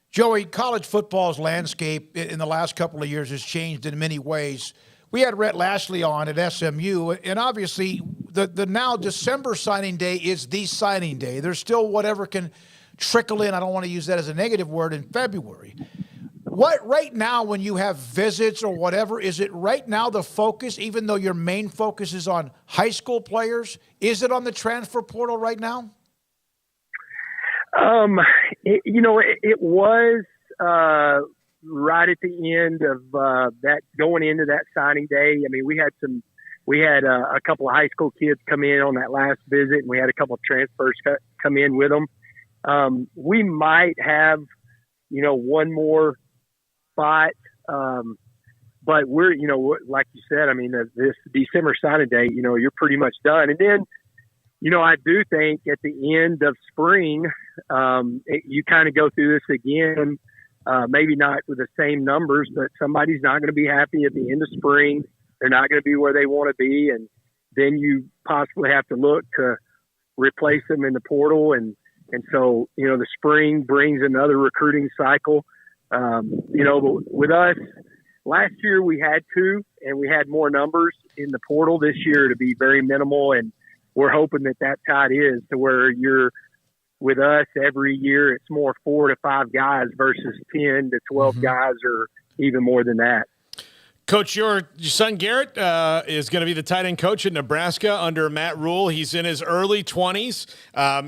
Joey, college football's landscape in the last couple of years has changed in many ways. We had Rhett Lashlee on at SMU, and obviously the now December signing day is the signing day. There's still whatever can trickle in. I don't want to use that as a negative word in February. What right now, when you have visits or whatever, is it right now the focus, even though your main focus is on high school players? Is it on the transfer portal right now? It was right at the end of that, going into that signing day. I mean, we had a couple of high school kids come in on that last visit, and we had a couple of transfers come in with them. We might have, one more spot, but we're, like you said, I mean, this December signing day, you're pretty much done. And then, I do think at the end of spring, you kind of go through this again, maybe not with the same numbers, but somebody's not going to be happy at the end of spring. They're not going to be where they want to be. And then you possibly have to look to replace them in the portal. And so, the spring brings another recruiting cycle. But with us, last year we had two, and we had more numbers in the portal. This year to be very minimal, and we're hoping that that's how it is, to where you're with us every year. It's more 4 to 5 guys versus 10 to 12 guys, or even more than that. Coach, your son Garrett is going to be the tight end coach at Nebraska under Matt Rhule. He's in his early 20s.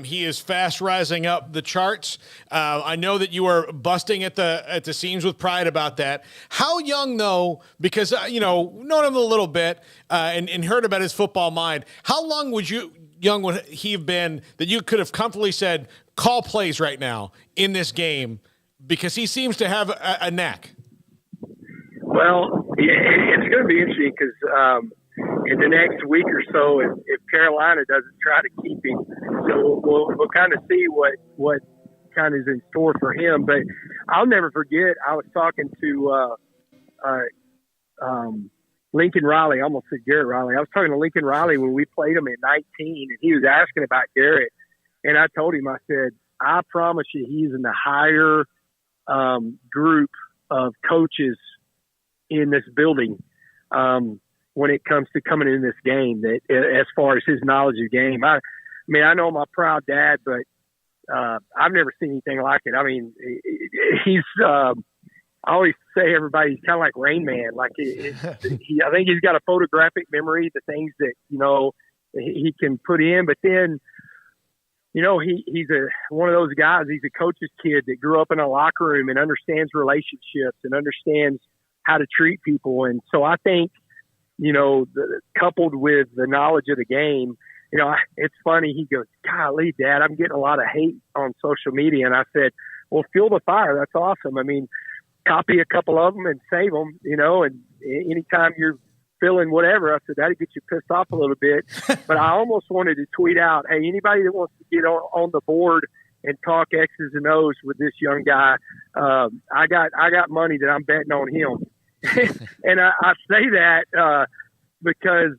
He is fast rising up the charts. I know that you are busting at the seams with pride about that. How young, though, because, known him a little bit and heard about his football mind, how young would he have been that you could have comfortably said, call plays right now in this game? Because he seems to have a knack. Well, it's going to be interesting because in the next week or so, if Carolina doesn't try to keep him, so we'll kind of see what kind of is in store for him. But I'll never forget, I was talking to Lincoln Riley. I almost said Garrett Riley. I was talking to Lincoln Riley when we played him at 19, and he was asking about Garrett. And I told him, I said, I promise you he's in the higher group of coaches in this building when it comes to coming in this game, that as far as his knowledge of the game. I mean, I know I'm a proud dad, but I've never seen anything like it. I mean, he's I always say everybody's kind of like Rain Man. Like I think he's got a photographic memory, the things that, he can put in, but then, he's one of those guys. He's a coach's kid that grew up in a locker room and understands relationships and understands how to treat people. And so I think, coupled with the knowledge of the game, it's funny. He goes, golly, Dad, I'm getting a lot of hate on social media. And I said, well, fuel the fire. That's awesome. I mean, copy a couple of them and save them, and anytime you're feeling whatever, I said, that'll get you pissed off a little bit. But I almost wanted to tweet out, hey, anybody that wants to get on the board and talk X's and O's with this young guy, I got money that I'm betting on him. And I say that because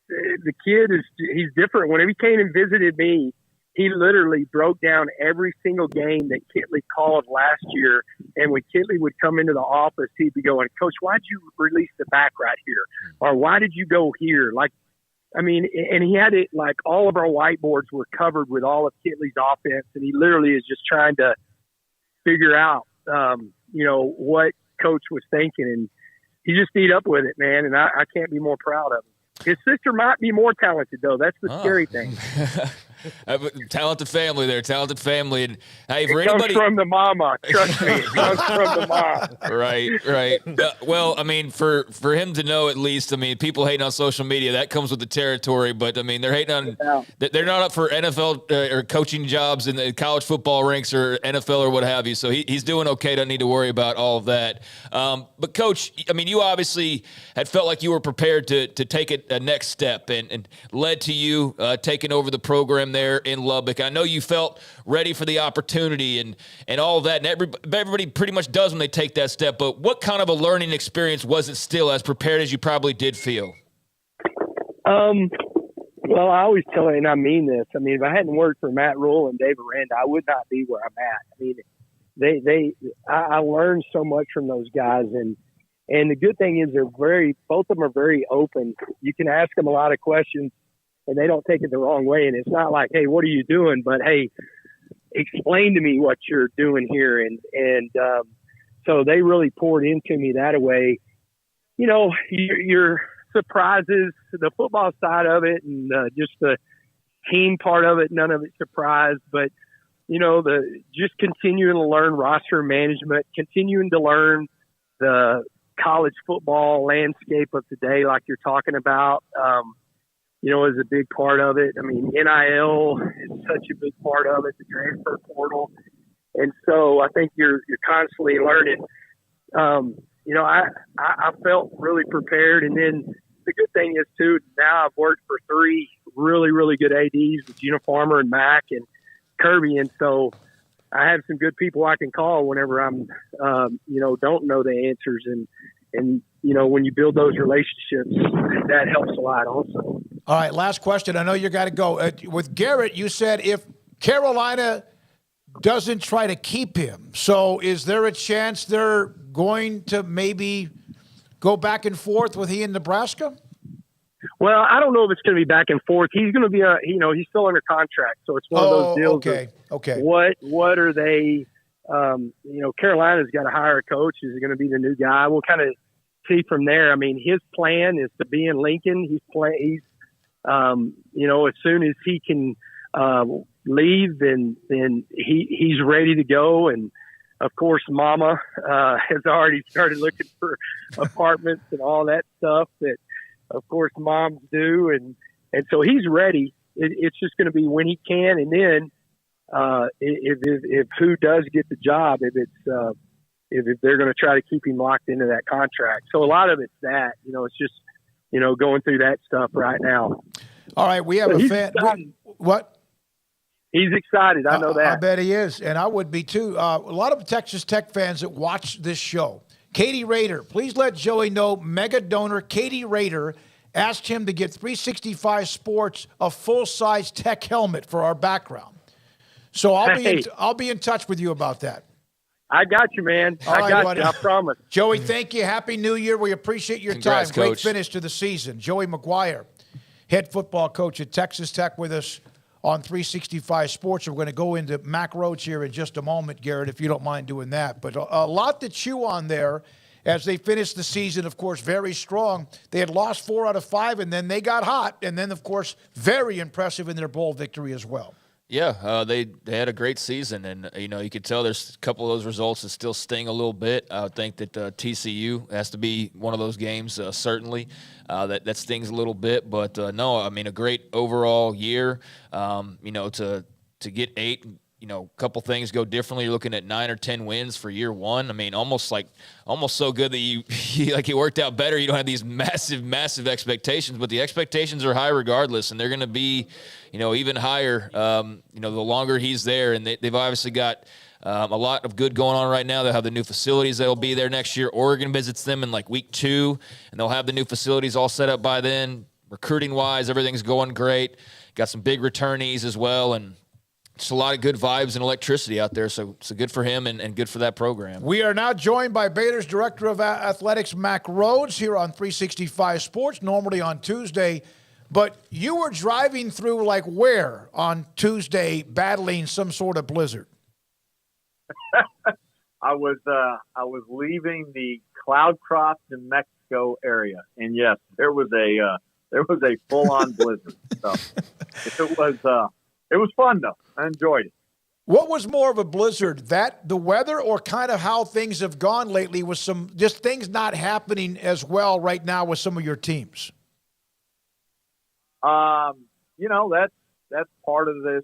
the kid he's different. Whenever he came and visited me, he literally broke down every single game that Kitley called last year. And when Kitley would come into the office, he'd be going, Coach, why'd you release the back right here? Or why did you go here? And he had it like all of our whiteboards were covered with all of Kitley's offense. And he literally is just trying to figure out, what Coach was thinking. And just eat up with it, man. And I can't be more proud of him. His sister might be more talented, though. That's the scary thing. Talented family there, talented family. And hey, for it anybody comes from the mama. Trust me, it comes from the mom. Right. Well, I mean, for him to know at least, I mean, people hating on social media, that comes with the territory. But I mean, they're hating on. They're not up for NFL or coaching jobs in the college football ranks or NFL or what have you. So he's doing okay. Doesn't need to worry about all of that. But Coach, I mean, you obviously had felt like you were prepared to take it a next step, and led to you taking over the program there in Lubbock. I know you felt ready for the opportunity and all of that, and everybody pretty much does when they take that step. But what kind of a learning experience was it still, as prepared as you probably did feel? Well, I always tell you, and I mean this, I mean, if I hadn't worked for Matt Rhule and David Rand, I would not be where I'm at. I mean, I learned so much from those guys, and the good thing is both of them are very open. You can ask them a lot of questions and they don't take it the wrong way. And it's not like, hey, what are you doing? But hey, explain to me what you're doing here. And so they really poured into me that way. You know, your surprises, the football side of it, and just the team part of it, none of it surprised. But, you know, just continuing to learn roster management, continuing to learn the college football landscape of today, like you're talking about, you know, is a big part of it. I mean, NIL is such a big part of it, the transfer portal. And so I think you're constantly learning. You know, I felt really prepared. And then the good thing is, too, now I've worked for three really, really good ADs with Gina Farmer and Mack and Kirby. And so I have some good people I can call whenever I'm, you know, don't know the answers. And, you know, when you build those relationships, that helps a lot also. All right, last question. I know you got to go. With Garrett, you said if Carolina doesn't try to keep him, so is there a chance they're going to maybe go back and forth with he in Nebraska? Well, I don't know if it's going to be back and forth. He's going to be he's still under contract. So it's one of those deals. Okay. What are they, you know, Carolina's got to hire a coach. Is he going to be the new guy? We'll kind of see from there. I mean, his plan is to be in Lincoln. He's you know, as soon as he can leave, then he's ready to go. And of course, Mama has already started looking for apartments and all that stuff that, of course, moms do. And so he's ready. It's just going to be when he can. And then if who does get the job, if they're going to try to keep him locked into that contract. So a lot of it's that, you know, it's just, you know, going through that stuff right now. All right, we have a fan. What? He's excited. I know that. I bet he is, and I would be too. A lot of Texas Tech fans that watch this show. Katie Rader, please let Joey know. Mega donor Katie Rader asked him to get 365 Sports a full-size Tech helmet for our background. So I'll be in touch with you about that. I got you, man. I got you. I promise. Joey, thank you. Happy New Year. We appreciate your Congrats, time. Great Coach. finish to the season. Joey McGuire, head football coach at Texas Tech, with us on 365 Sports. We're going to go into Mack Rhoades here in just a moment, Garrett, if you don't mind doing that. But a lot to chew on there as they finished the season, of course, very strong. They had lost 4 out of 5, and then they got hot. And then, of course, very impressive in their bowl victory as well. Yeah, they had a great season, and you know, you could tell there's a couple of those results that still sting a little bit. I would think that TCU has to be one of those games, certainly that stings a little bit. But no, I mean, a great overall year. You know, to get 8. You know, a couple things go differently. You're looking at 9 or 10 wins for year one. I mean, almost so good that you like it worked out better. You don't have these massive expectations, but the expectations are high regardless, and they're going to be, you know, even higher. You know, the longer he's there, and they've obviously got a lot of good going on right now. They'll have the new facilities that'll be there next year. Oregon visits them in like week 2, and they'll have the new facilities all set up by then. Recruiting wise, everything's going great. Got some big returnees as well, and just a lot of good vibes and electricity out there, so good for him and good for that program. We are now joined by Baylor's Director of Athletics, Mack Rhoades, here on 365 Sports, normally on Tuesday. But you were driving through, like, where on Tuesday, battling some sort of blizzard? I was leaving the Cloudcroft, New Mexico area, and yes, there was a full-on blizzard. So it was fun though. I enjoyed it. What was more of a blizzard, the weather, or kind of how things have gone lately with some just things not happening as well right now with some of your teams? That's part of this.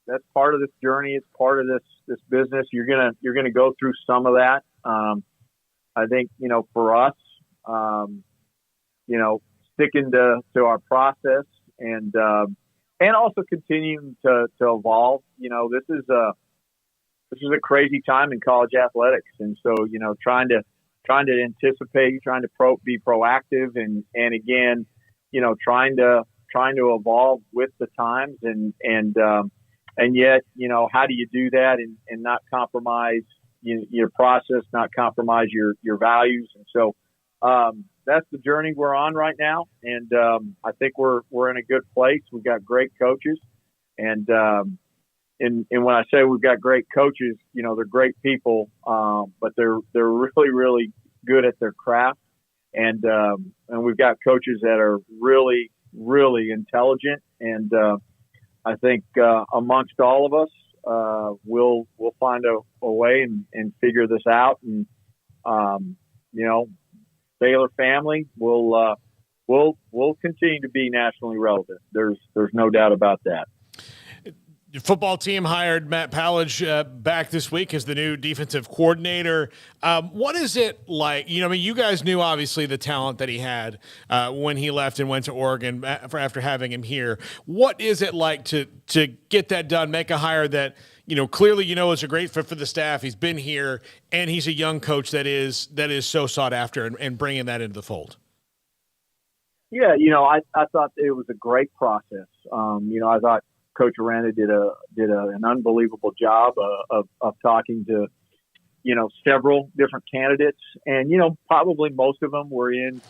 That's part of this journey. It's part of this business. You're gonna go through some of that. I think for us, sticking to our process and also continuing to evolve. This is a crazy time in college athletics, and so trying to anticipate, trying to be proactive, and again, trying to evolve with the times, and yet how do you do that and not compromise your process, not compromise your values, and so that's the journey we're on right now, and I think we're in a good place. We've got great coaches, and when I say we've got great coaches, they're great people, but they're really, really good at their craft, and we've got coaches that are really, really intelligent, and I think amongst all of us, we'll find a way and figure this out, and Baylor family will continue to be nationally relevant. There's no doubt about that. Your football team hired Matt Powledge back this week as the new defensive coordinator. What is it like? You guys knew obviously the talent that he had when he left and went to Oregon after having him here. What is it like to get that done, make a hire that clearly is a great fit for the staff? He's been here, and he's a young coach that is so sought after, and bringing that into the fold. Yeah, I thought it was a great process. I thought Coach Aranda did an unbelievable job of talking to several different candidates, and probably most of them were in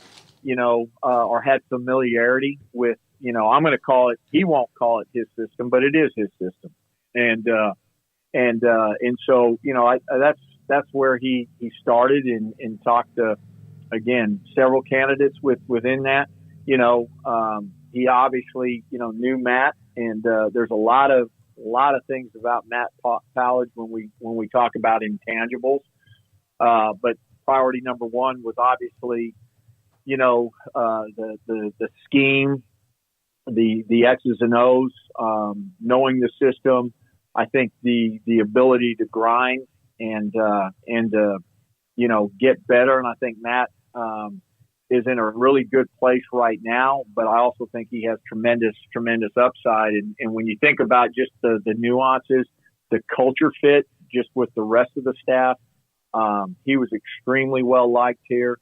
or had familiarity with I'm going to call it, he won't call it his system, but it is his system, and so that's where he started and talked to, again, several candidates within that. He obviously knew Matt, and there's a lot of things about Matt Powledge when we talk about intangibles, but priority number one was obviously the scheme, the X's and O's, knowing the system. I think the ability to grind and get better, and I think Matt is in a really good place right now, but I also think he has tremendous upside. And when you think about just the nuances, the culture fit just with the rest of the staff, he was extremely well liked here.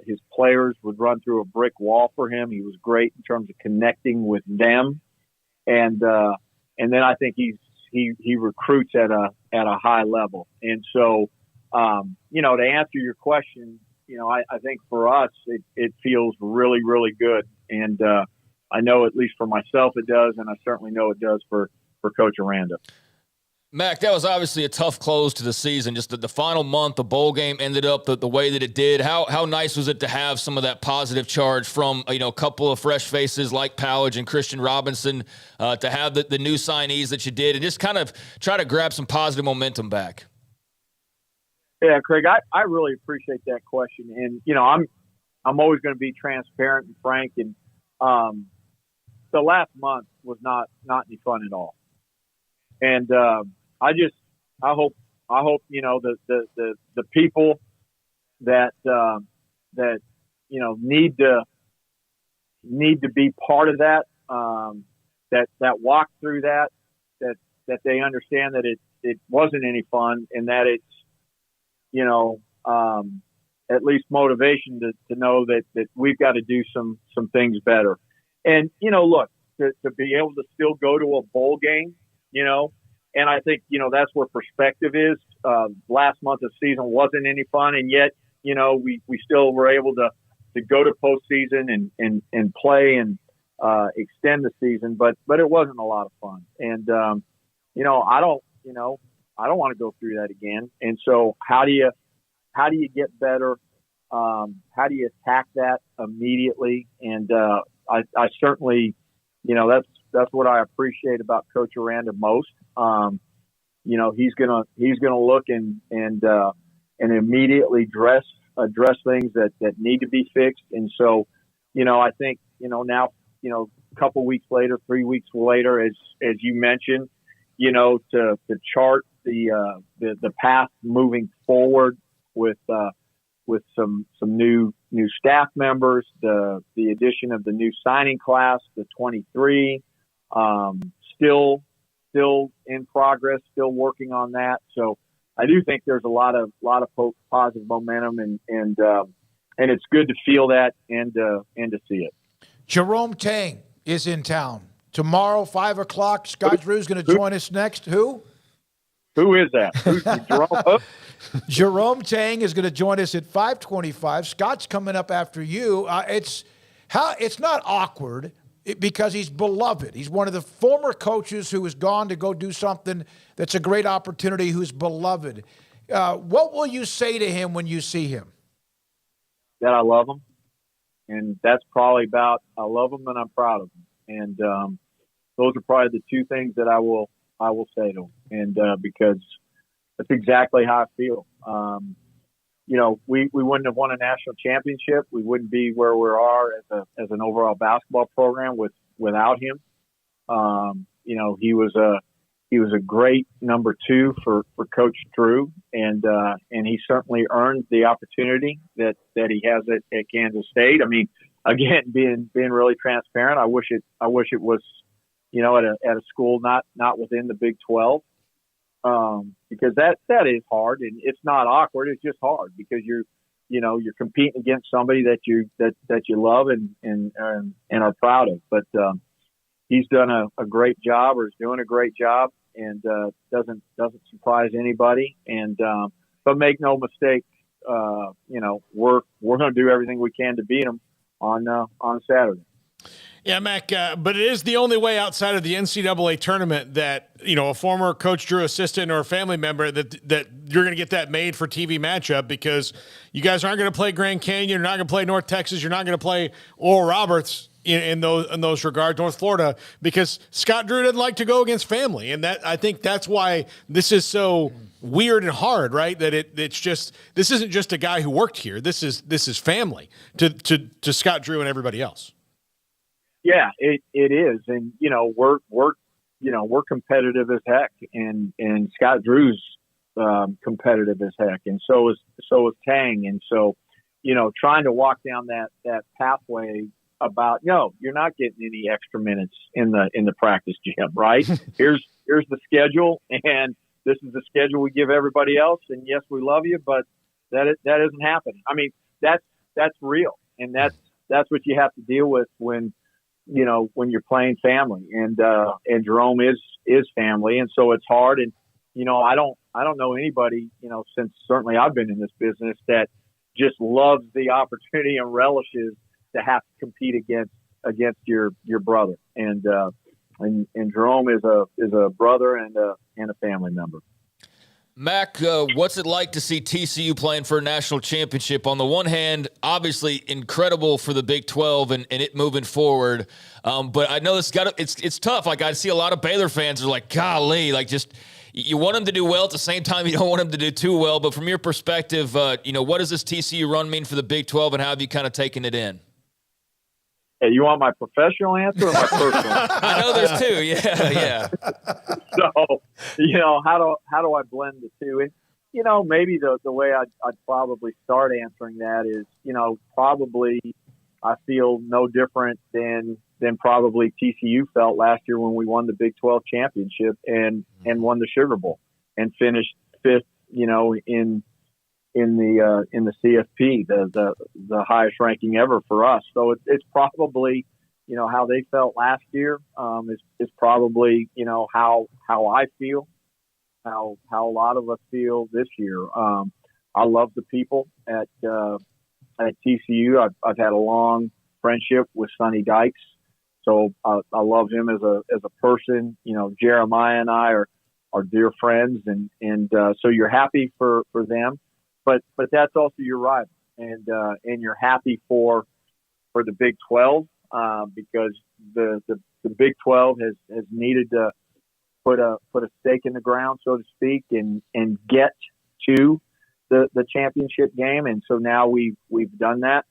His players would run through a brick wall for him. He was great in terms of connecting with them. And then I think he recruits at a high level. And so, to answer your question, I think for us, it feels really, really good. And I know, at least for myself, it does. And I certainly know it does for Coach Aranda. Mack, that was obviously a tough close to the season. Just the final month, the bowl game ended up the way that it did. How nice was it to have some of that positive charge from a couple of fresh faces like Powledge and Christian Robinson, to have the new signees that you did, and just kind of try to grab some positive momentum back? Yeah, Craig, I really appreciate that question, and I'm always going to be transparent and frank, and the last month was not any fun at all, and I hope the people that need to be part of that, that walk through that they understand that it wasn't any fun, and that it's at least motivation to know that we've got to do some things better. And, look, to be able to still go to a bowl game, and I think, that's where perspective is. Last month of season wasn't any fun, and yet, we still were able to go to postseason and play and extend the season, but it wasn't a lot of fun. And, I don't want to go through that again. And so how do you get better? How do you attack that immediately? And I certainly, that's what I appreciate about Coach Aranda most. He's gonna look and immediately address things that need to be fixed. And so, I think now a couple weeks later, 3 weeks later, as you mentioned, to chart the path moving forward with some new staff members, the addition of the new signing class, the 23, still in progress, still working on that. So I do think there's a lot of positive momentum, and it's good to feel that and to see it. Jerome Tang is in town tomorrow, 5 o'clock. Scott Drew's going to join us next. Who is that? Who's Jerome? Jerome Tang is going to join us at 5:25. Scott's coming up after you. It's not awkward because he's beloved. He's one of the former coaches who has gone to go do something that's a great opportunity, who's beloved. What will you say to him when you see him? That I love him. And that's probably about, I love him and I'm proud of him. And those are probably the two things that I will say to him. And because that's exactly how I feel. We wouldn't have won a national championship. We wouldn't be where we are as an overall basketball program without him. He was a great number 2 for Coach Drew, and he certainly earned the opportunity that he has at Kansas State. I mean, again, being really transparent, I wish it was, at a school not within the Big 12. Because that is hard, and it's not awkward. It's just hard because you're competing against somebody that you love and are proud of. But he's done a great job, or is doing a great job, and doesn't surprise anybody. And but make no mistake, we're going to do everything we can to beat him on Saturday. Yeah, Mack, but it is the only way outside of the NCAA tournament that, a former Coach Drew assistant or a family member that you're going to get that made for TV matchup, because you guys aren't going to play Grand Canyon, you're not going to play North Texas, you're not going to play Oral Roberts in those regards, North Florida, because Scott Drew didn't like to go against family. And I think that's why this is so weird and hard, right? That it's just, this isn't just a guy who worked here. This is family to Scott Drew and everybody else. Yeah, it is. And, we're competitive as heck, and Scott Drew's competitive as heck. And so is Tang. And so, trying to walk down that pathway about, no, you're not getting any extra minutes in the practice gym, right? Here's the schedule, and this is the schedule we give everybody else. And yes, we love you, but that isn't happening. I mean, that's real. And that's what you have to deal with when you're playing family, and Jerome is family. And so it's hard. And, I don't know anybody, since certainly I've been in this business, that just loves the opportunity and relishes to have to compete against your brother. And Jerome is a brother and a family member. Mack, what's it like to see TCU playing for a national championship? On the one hand, obviously incredible for the Big 12 and it moving forward. But I know it's tough. Like, I see a lot of Baylor fans are like, golly, like, just you want them to do well at the same time. You don't want them to do too well. But from your perspective, what does this TCU run mean for the Big 12, and how have you kind of taken it in? Hey, you want my professional answer or my personal? I know there's two. Yeah. So, how do I blend the two? And, maybe the way I'd probably start answering that is, probably I feel no different than probably TCU felt last year when we won the Big 12 championship and won the Sugar Bowl and finished 5th, in the CFP, the highest ranking ever for us. So it's probably, how they felt last year, is probably, how I feel, how a lot of us feel this year. I love the people at TCU. I've had a long friendship with Sonny Dykes. So I love him as a person. Jeremiah and I are dear friends, and so you're happy for them. But that's also your rival. and you're happy for the Big 12 because the Big 12 has needed to put a stake in the ground, so to speak, and get to the championship game, and so now we've done that.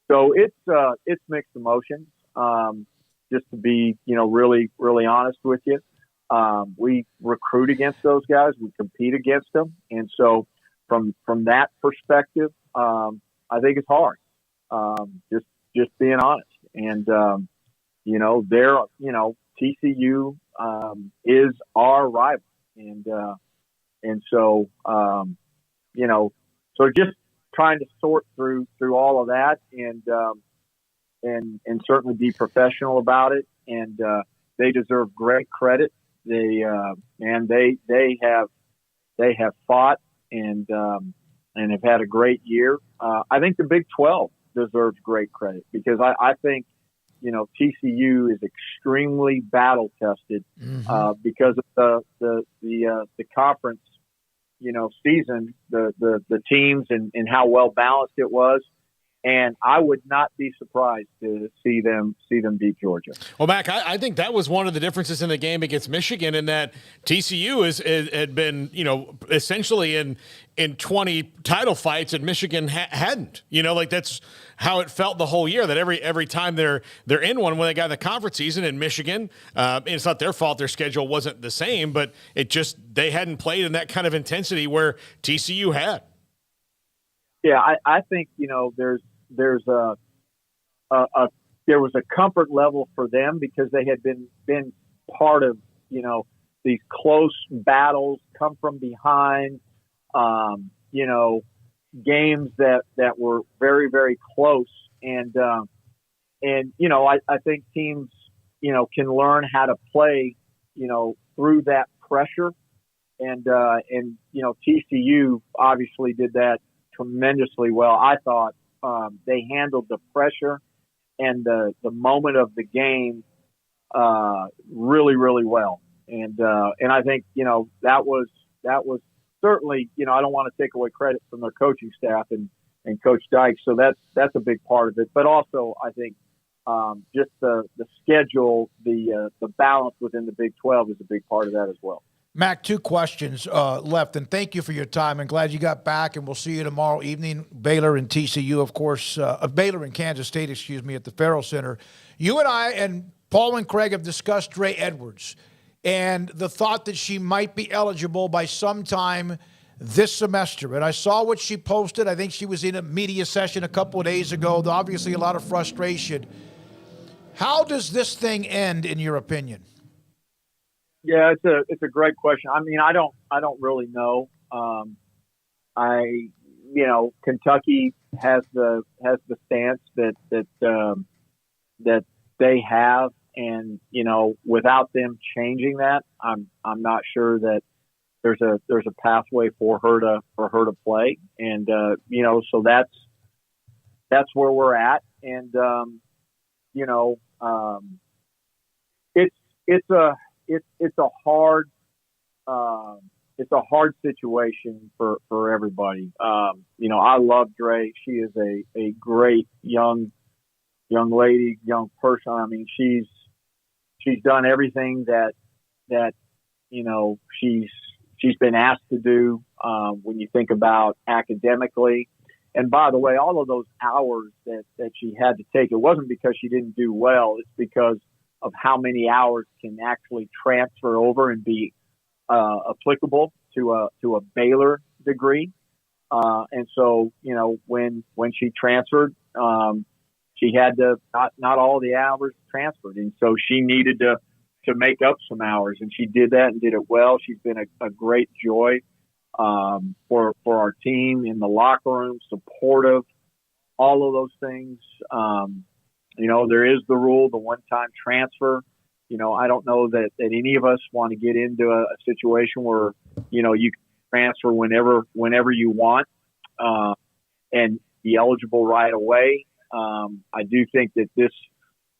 So it's mixed emotions. Just to be really honest with you, we recruit against those guys, we compete against them, and so from that perspective, I think it's hard. Just being honest, and they're TCU is our rival, and so so just trying to sort through all of that, and certainly be professional about it, and they deserve great credit. They have fought and have had a great year. I think the Big 12 deserves great credit because I think TCU is extremely battle tested because of the conference season, the teams and how well balanced it was. And I would not be surprised to see them beat Georgia. Well, Mack, I think that was one of the differences in the game against Michigan, in that TCU had been, essentially in 20 title fights, and Michigan hadn't. That's how it felt the whole year. That every time they're in one, when they got in the conference season in Michigan, and it's not their fault their schedule wasn't the same, but they hadn't played in that kind of intensity where TCU had. Yeah, I think there was a comfort level for them because they had been part of these close battles, come from behind, games that were very, very close, and I think teams can learn how to play through that pressure, and TCU obviously did that tremendously well. I thought they handled the pressure and the moment of the game really, really well. And I think that was certainly I don't want to take away credit from their coaching staff and Coach Dykes. So that's a big part of it. But also I think just the schedule, the balance within the Big 12 is a big part of that as well. Mack, 2 questions left, and thank you for your time. I'm glad you got back, and we'll see you tomorrow evening. Baylor and TCU, of course, Baylor and Kansas State, at the Farrell Center. You and I and Paul and Craig have discussed Ray Edwards and the thought that she might be eligible by sometime this semester. And I saw what she posted. I think she was in a media session a couple of days ago. Obviously, a lot of frustration. How does this thing end, in your opinion? Yeah, it's a great question. I mean, I don't really know. Kentucky has the stance that they have, and without them changing that, I'm not sure that there's a pathway for her to play, and so that's where we're at, and it's a hard situation for everybody. I love Dre. She is a great young lady, young person. I mean, she's done everything that she's been asked to do. When you think about academically, and by the way, all of those hours that she had to take, it wasn't because she didn't do well. It's because of how many hours can actually transfer over and be applicable to a Baylor degree. And so, when she transferred, she had to not all the hours transferred, and so she needed to make up some hours, and she did that and did it well. She's been a great joy for our team in the locker room, supportive, all of those things. There is the rule, the one-time transfer. I don't know that any of us want to get into a situation where, you can transfer whenever you want and be eligible right away. I do think that this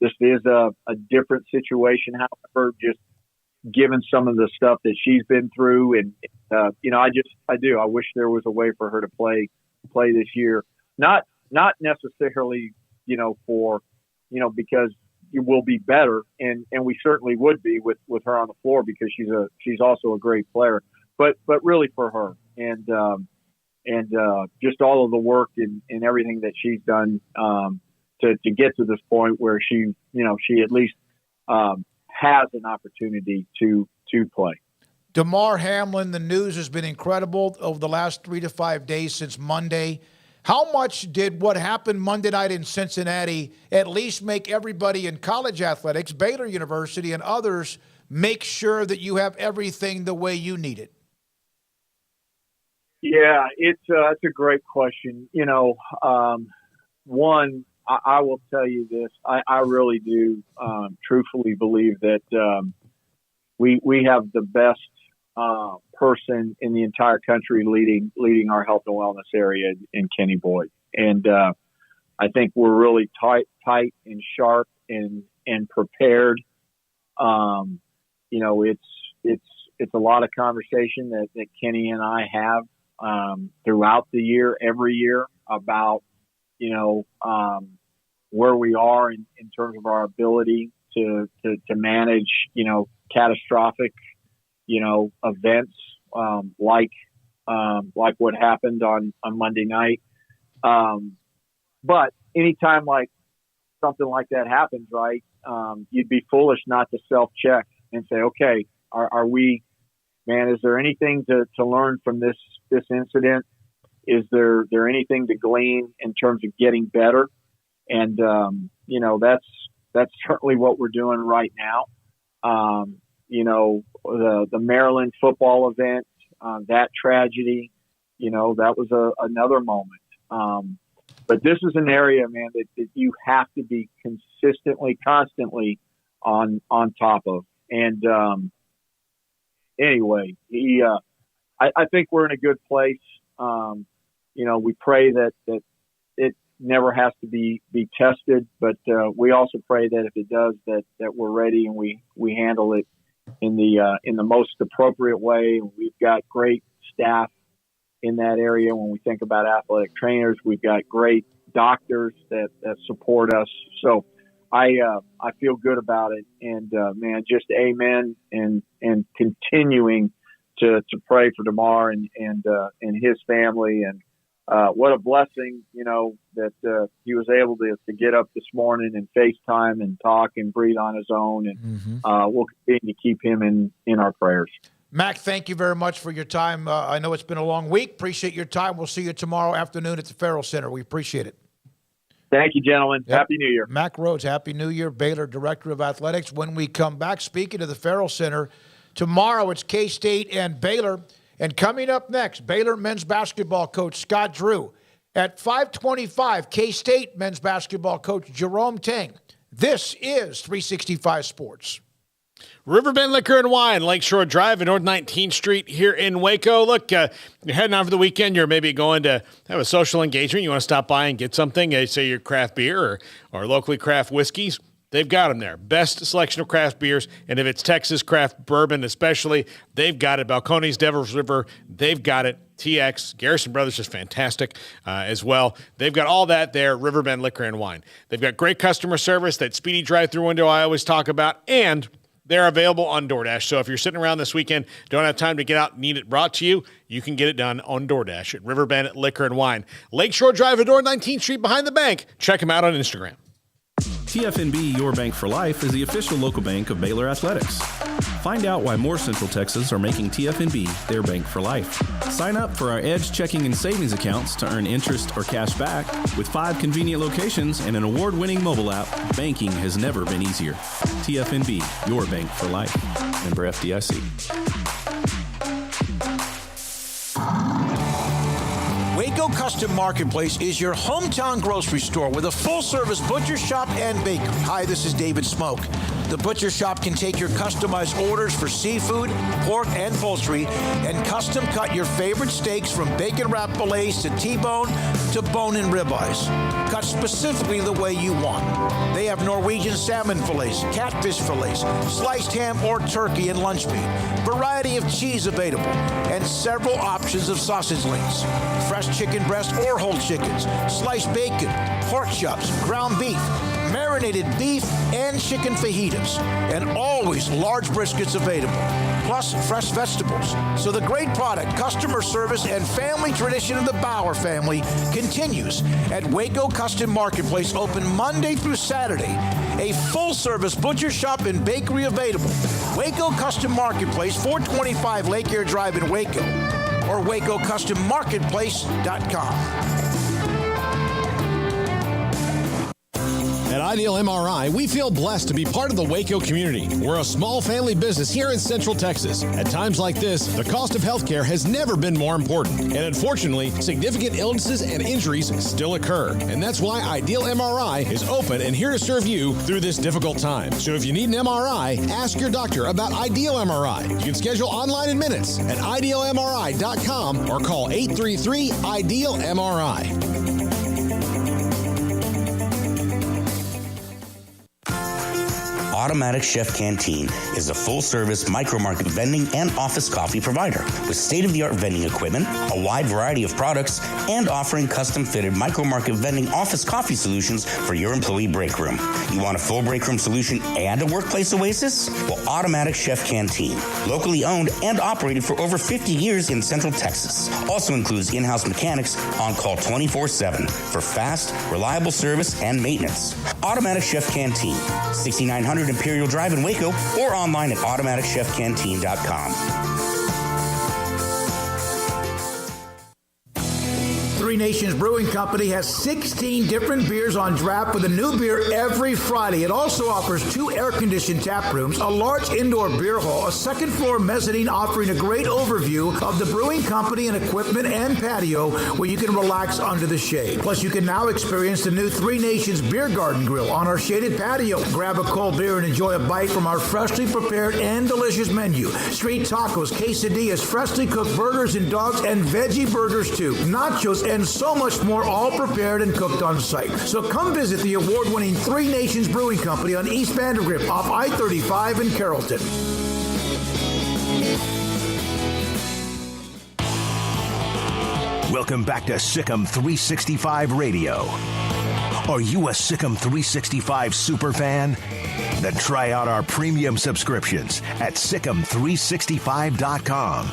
is a different situation. However, just given some of the stuff that she's been through, and I wish there was a way for her to play this year. not necessarily, because you will be better, and we certainly would be with her on the floor because she's also a great player, but really for her and just all of the work and everything that she's done to get to this point where she at least has an opportunity to play. Demar Hamlin, the news has been incredible over the last 3 to 5 days since Monday. How much did what happened Monday night in Cincinnati at least make everybody in college athletics, Baylor University and others, make sure that you have everything the way you need it? Yeah, it's a great question. One, I will tell you this. I really do truthfully believe that we have the best person in the entire country leading our health and wellness area in Kenny Boyd. And I think we're really tight and sharp and prepared. It's a lot of conversation that Kenny and I have throughout the year, every year, about, where we are in terms of our ability to manage, catastrophic, events like what happened on Monday night. But anytime like something like that happens, right, you'd be foolish not to self-check and say, okay, are we, man, is there anything to learn from this incident? Is there anything to glean in terms of getting better? And, that's certainly what we're doing right now. The Maryland football event, that tragedy, that was another moment. But this is an area, man, that you have to be constantly on top of. And, anyway, I think we're in a good place. We pray that it never has to be tested, but we also pray that if it does, that we're ready and we handle it in the most appropriate way. We've got great staff in that area. When we think about athletic trainers, we've got great doctors that support us. So I feel good about it, and man, just amen, and continuing to pray for Demar and his family. And what a blessing, that he was able to get up this morning and FaceTime and talk and breathe on his own. And we'll continue to keep him in our prayers. Mack, thank you very much for your time. I know it's been a long week. Appreciate your time. We'll see you tomorrow afternoon at the Farrell Center. We appreciate it. Thank you, gentlemen. Yep. Happy New Year. Mack Rhoades, Happy New Year, Baylor Director of Athletics. When we come back, speaking of the Farrell Center, tomorrow it's K-State and Baylor. And coming up next, Baylor men's basketball coach Scott Drew. At 5:25, K-State men's basketball coach Jerome Tang. This is 365 Sports. Riverbend Liquor and Wine, Lakeshore Drive and North 19th Street here in Waco. Look, you're heading out for the weekend. You're maybe going to have a social engagement. You want to stop by and get something, say your craft beer or locally craft whiskeys. They've got them there. Best selection of craft beers. And if it's Texas craft bourbon especially, they've got it. Balcones, Devil's River, they've got it. TX, Garrison Brothers is fantastic as well. They've got all that there, Riverbend Liquor and Wine. They've got great customer service, that speedy drive-through window I always talk about, and they're available on DoorDash. So if you're sitting around this weekend, don't have time to get out and need it brought to you, you can get it done on DoorDash at Riverbend Liquor and Wine. Lakeshore Drive and North 19th Street behind the bank. Check them out on Instagram. TFNB Your Bank for Life is the official local bank of Baylor Athletics. Find out why more Central Texas are making TFNB their bank for life. Sign up for our Edge checking and savings accounts to earn interest or cash back. With 5 convenient locations and an award-winning mobile app, banking has never been easier. TFNB Your Bank for Life. Member FDIC. Waco Custom Marketplace is your hometown grocery store with a full-service butcher shop and bakery. Hi, this is David Smoak. The butcher shop can take your customized orders for seafood, pork, and poultry and custom cut your favorite steaks from bacon wrapped fillets to T-bone, to bone-in ribeyes, cut specifically the way you want. They have Norwegian salmon fillets, catfish fillets, sliced ham or turkey and lunch meat, variety of cheese available, and several options of sausage links, fresh chicken breast or whole chickens, sliced bacon, pork chops, ground beef, marinated beef, and chicken fajitas, and always large briskets available, plus fresh vegetables. So the great product, customer service, and family tradition of the Bauer family continues at Waco Custom Marketplace, open Monday through Saturday. A full-service butcher shop and bakery available. Waco Custom Marketplace, 425 Lake Air Drive in Waco, or WacoCustomMarketplace.com. At Ideal MRI, we feel blessed to be part of the Waco community. We're a small family business here in Central Texas. At times like this, the cost of healthcare has never been more important. And unfortunately, significant illnesses and injuries still occur. And that's why Ideal MRI is open and here to serve you through this difficult time. So if you need an MRI, ask your doctor about Ideal MRI. You can schedule online in minutes at idealmri.com or call 833-IDEAL-MRI. Automatic Chef Canteen is a full-service micro-market vending and office coffee provider with state-of-the-art vending equipment, a wide variety of products, and offering custom-fitted micro-market vending office coffee solutions for your employee break room. You want a full break room solution and a workplace oasis? Well, Automatic Chef Canteen, locally owned and operated for over 50 years in Central Texas, also includes in-house mechanics on call 24/7 for fast, reliable service and maintenance. Automatic Chef Canteen, 6900 Imperial Drive in Waco, or online at automaticchefcanteen.com. Three Nations Brewing Company has 16 different beers on draft with a new beer every Friday. It also offers 2 air-conditioned tap rooms, a large indoor beer hall, a second-floor mezzanine offering a great overview of the brewing company and equipment and patio where you can relax under the shade. Plus, you can now experience the new Three Nations Beer Garden Grill on our shaded patio. Grab a cold beer and enjoy a bite from our freshly prepared and delicious menu. Street tacos, quesadillas, freshly cooked burgers and dogs, and veggie burgers too. Nachos and so much more, all prepared and cooked on site. So come visit the award-winning Three Nations Brewing Company on East Vandergrift off I-35 in Carrollton. Welcome back to Sikkim 365 Radio. Are you a Sikkim 365 super fan? Then try out our premium subscriptions at Sikkim365.com.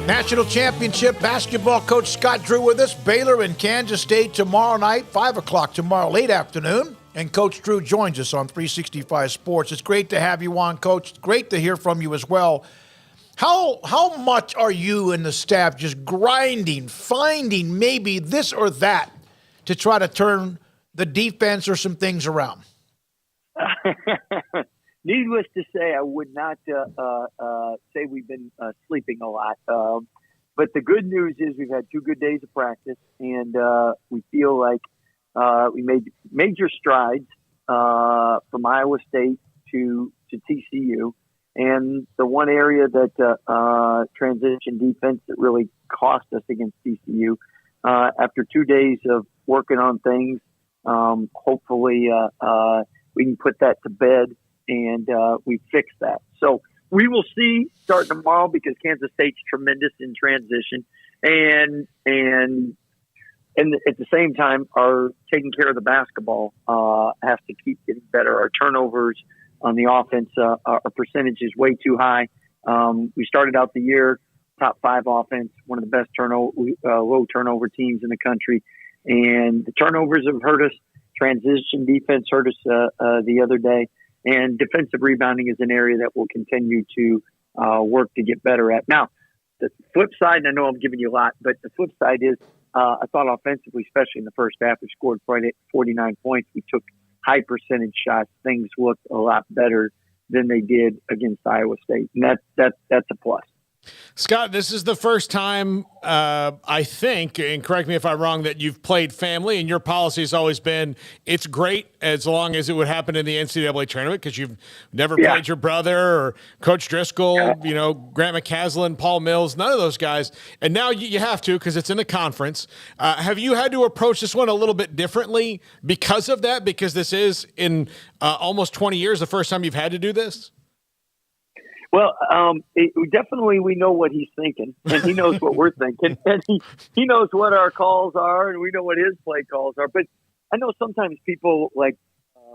National Championship basketball coach Scott Drew with us. Baylor and Kansas State tomorrow night, 5 o'clock tomorrow, late afternoon. And Coach Drew joins us on 365 Sports. It's great to have you on, Coach. It's great to hear from you as well. How much are you and the staff just grinding, finding maybe this or that to try to turn the defense or some things around? Needless to say, I would not say we've been sleeping a lot. But the good news is we've had 2 good days of practice, and we feel like we made major strides from Iowa State to TCU. And the one area that transition defense that really cost us against TCU, after 2 days of working on things, hopefully we can put that to bed. And we fixed that. So we will see starting tomorrow because Kansas State's tremendous in transition, and at the same time, our taking care of the basketball has to keep getting better. Our turnovers on the offense, our percentage is way too high. We started out the year top 5 offense, one of the best low turnover teams in the country, and the turnovers have hurt us. Transition defense hurt us the other day. And defensive rebounding is an area that we'll continue to work to get better at. Now, the flip side, and I know I'm giving you a lot, but the flip side is I thought offensively, especially in the first half, we scored 49 points. We took high percentage shots. Things looked a lot better than they did against Iowa State. And that's a plus. Scott, this is the first time, I think, and correct me if I'm wrong, that you've played family, and your policy has always been it's great as long as it would happen in the NCAA tournament because you've never played your brother or Coach Driscoll, Grant McCaslin, Paul Mills, none of those guys. And now you have to because it's in the conference. Have you had to approach this one a little bit differently because of that? Because this is in almost 20 years the first time you've had to do this? Well, we know what he's thinking, and he knows what we're thinking, and he knows what our calls are, and we know what his play calls are. But I know sometimes people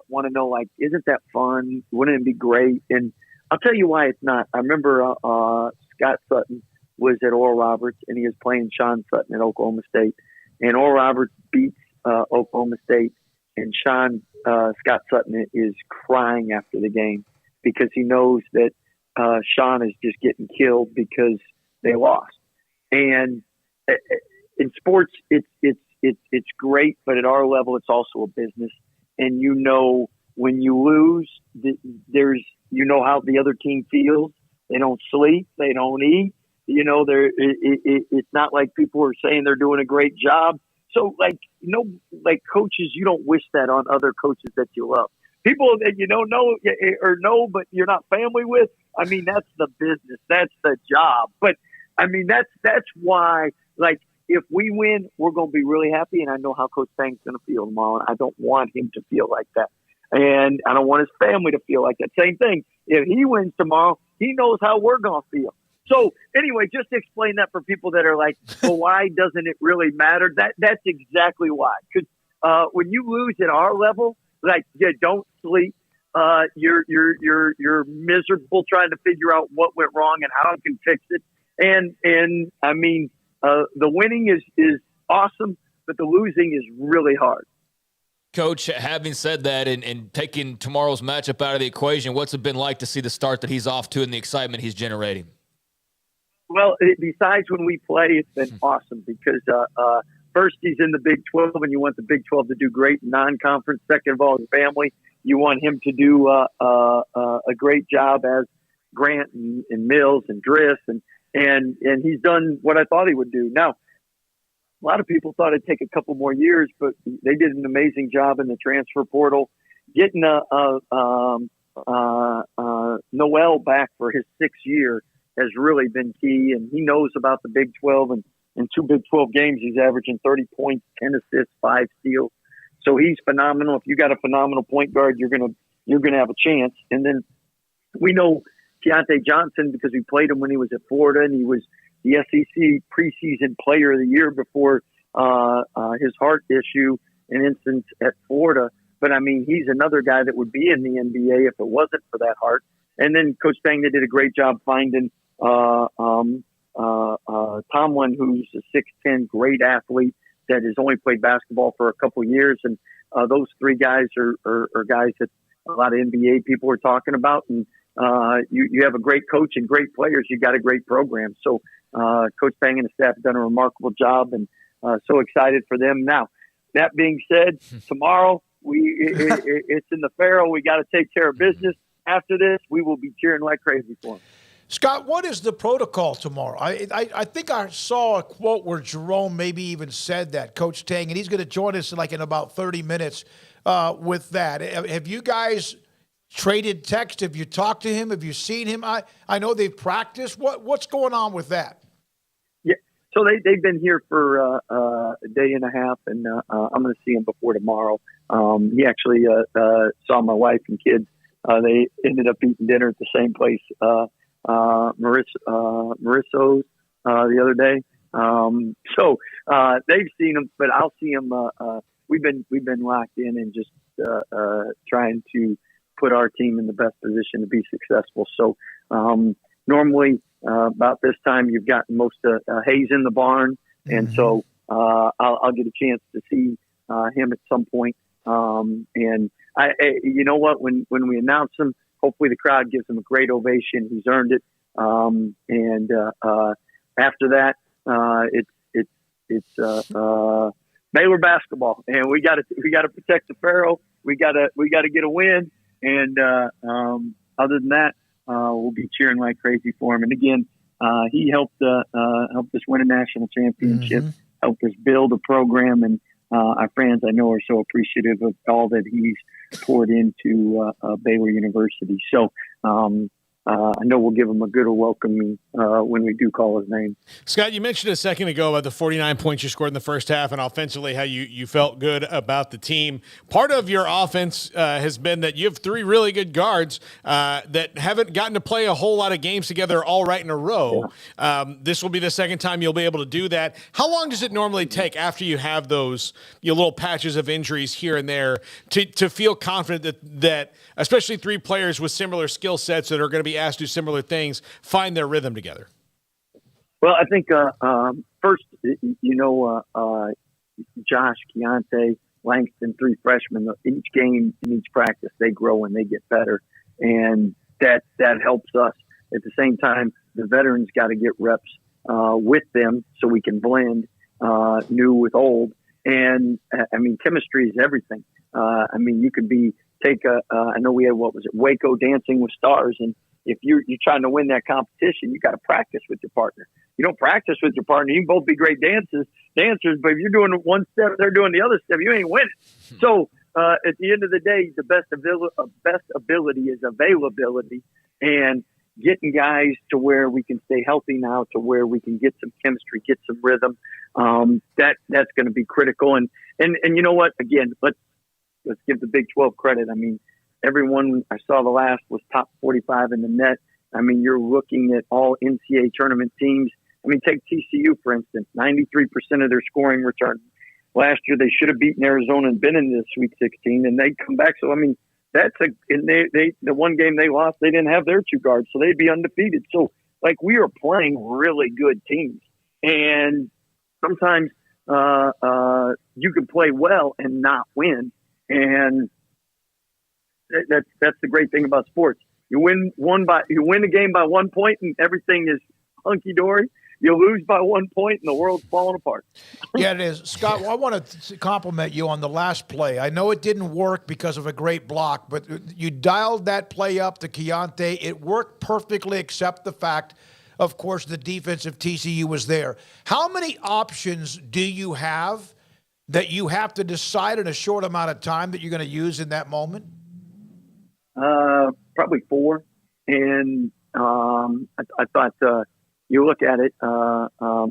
want to know, isn't that fun? Wouldn't it be great? And I'll tell you why it's not. I remember Scott Sutton was at Oral Roberts, and he was playing Sean Sutton at Oklahoma State, and Oral Roberts beats Oklahoma State, and Scott Sutton is crying after the game because he knows that Sean is just getting killed because they lost. And in sports, it's great, but at our level, it's also a business. And when you lose, how the other team feels. They don't sleep, they don't eat. It's not like people are saying they're doing a great job. So, coaches, you don't wish that on other coaches that you love. People that you don't know but you're not family with. I mean, that's the business. That's the job. But I mean, that's why, if we win, we're going to be really happy. And I know how Coach Tang's going to feel tomorrow. And I don't want him to feel like that. And I don't want his family to feel like that. Same thing. If he wins tomorrow, he knows how we're going to feel. So anyway, just to explain that for people that are like, well, why doesn't it really matter? That's exactly why. Because when you lose at our level, you don't sleep. You're miserable trying to figure out what went wrong and how you can fix it. And I mean, the winning is awesome, but the losing is really hard. Coach, having said that and taking tomorrow's matchup out of the equation, what's it been like to see the start that he's off to and the excitement he's generating? Well, besides when we play, it's been awesome because first, he's in the Big 12, and you want the Big 12 to do great in non-conference. Second of all, his family, you want him to do a great job as Grant and Mills and Driss, and he's done what I thought he would do. Now, a lot of people thought it'd take a couple more years, but they did an amazing job in the transfer portal, getting Noel back for his 6th year has really been key, and he knows about the Big 12, and in 2 Big 12 games, he's averaging 30 points, 10 assists, 5 steals. So he's phenomenal. If you got a phenomenal point guard, you're gonna have a chance. And then we know Keontae Johnson because we played him when he was at Florida, and he was the SEC preseason player of the year before his heart issue and instance at Florida. But I mean, he's another guy that would be in the NBA if it wasn't for that heart. And then Coach Tang did a great job finding Tomlin, who's a 6'10", great athlete that has only played basketball for a couple of years. And those 3 guys are guys that a lot of NBA people are talking about. And you have a great coach and great players. You got a great program. So Coach Tang and the staff have done a remarkable job, and so excited for them. Now, that being said, tomorrow it's in the Pharaoh. We got to take care of business. After this, we will be cheering like crazy for him. Scott, what is the protocol tomorrow? I think I saw a quote where Jerome maybe even said that, Coach Tang, and he's going to join us in about 30 minutes with that. Have you guys traded text? Have you talked to him? Have you seen him? I know they've practiced. What's going on with that? Yeah, so they've been here for a day and a half, and I'm going to see him before tomorrow. He actually saw my wife and kids. They ended up eating dinner at the same place. Marisso's the other day. So they've seen him, but I'll see him. We've been locked in and just trying to put our team in the best position to be successful. So normally about this time you've got most of Hayes in the barn, and so I'll get a chance to see him at some point. And you know what? When we announce him, hopefully the crowd gives him a great ovation. He's earned it. And after that, it's Baylor basketball, and we got to protect the Pharaoh. We got to get a win. And other than that, we'll be cheering like crazy for him. And again, he helped us win a national championship, helped us build a program, and our fans I know are so appreciative of all that he's poured into Baylor University. So I know we'll give him a good welcome when we do call his name. Scott, you mentioned a second ago about the 49 points you scored in the first half and offensively how you felt good about the team. Part of your offense has been that you have three really good guards that haven't gotten to play a whole lot of games together all right in a row. Yeah. This will be the second time you'll be able to do that. How long does it normally take after you have those little patches of injuries here and there to feel confident that especially three players with similar skill sets that are going to be asked to do similar things find their rhythm together? Well, I think first, Josh, Keontae, Langston, three freshmen, each game in each practice, they grow and they get better. And that helps us. At the same time, the veterans got to get reps with them so we can blend new with old. And chemistry is everything. You could I know we had, Waco Dancing with Stars. And if you're trying to win that competition, you got to practice with your partner. You don't practice with your partner. You can both be great dancers, but if you're doing one step, they're doing the other step, you ain't winning. So at the end of the day, the best ability is availability, and getting guys to where we can stay healthy now, to where we can get some chemistry, get some rhythm. That's going to be critical. And you know what? Again, let's give the Big 12 credit. Everyone I saw the last was top 45 in the net. You're looking at all NCAA tournament teams. Take TCU, for instance, 93% of their scoring return. Last year, they should have beaten Arizona and been in the Sweet 16, and they'd come back. So, the one game they lost, they didn't have their two guards, so they'd be undefeated. So, we are playing really good teams. And sometimes you can play well and not win. And that's the great thing about sports. You win a game by 1 point and everything is hunky dory. You lose by 1 point and the world's falling apart. Yeah, it is. Scott, I want to compliment you on the last play. I know it didn't work because of a great block, but you dialed that play up to Keontae. It worked perfectly, except the fact, of course, the defense of TCU was there. How many options do you have that you have to decide in a short amount of time that you're going to use in that moment? Probably four. And I thought you look at it,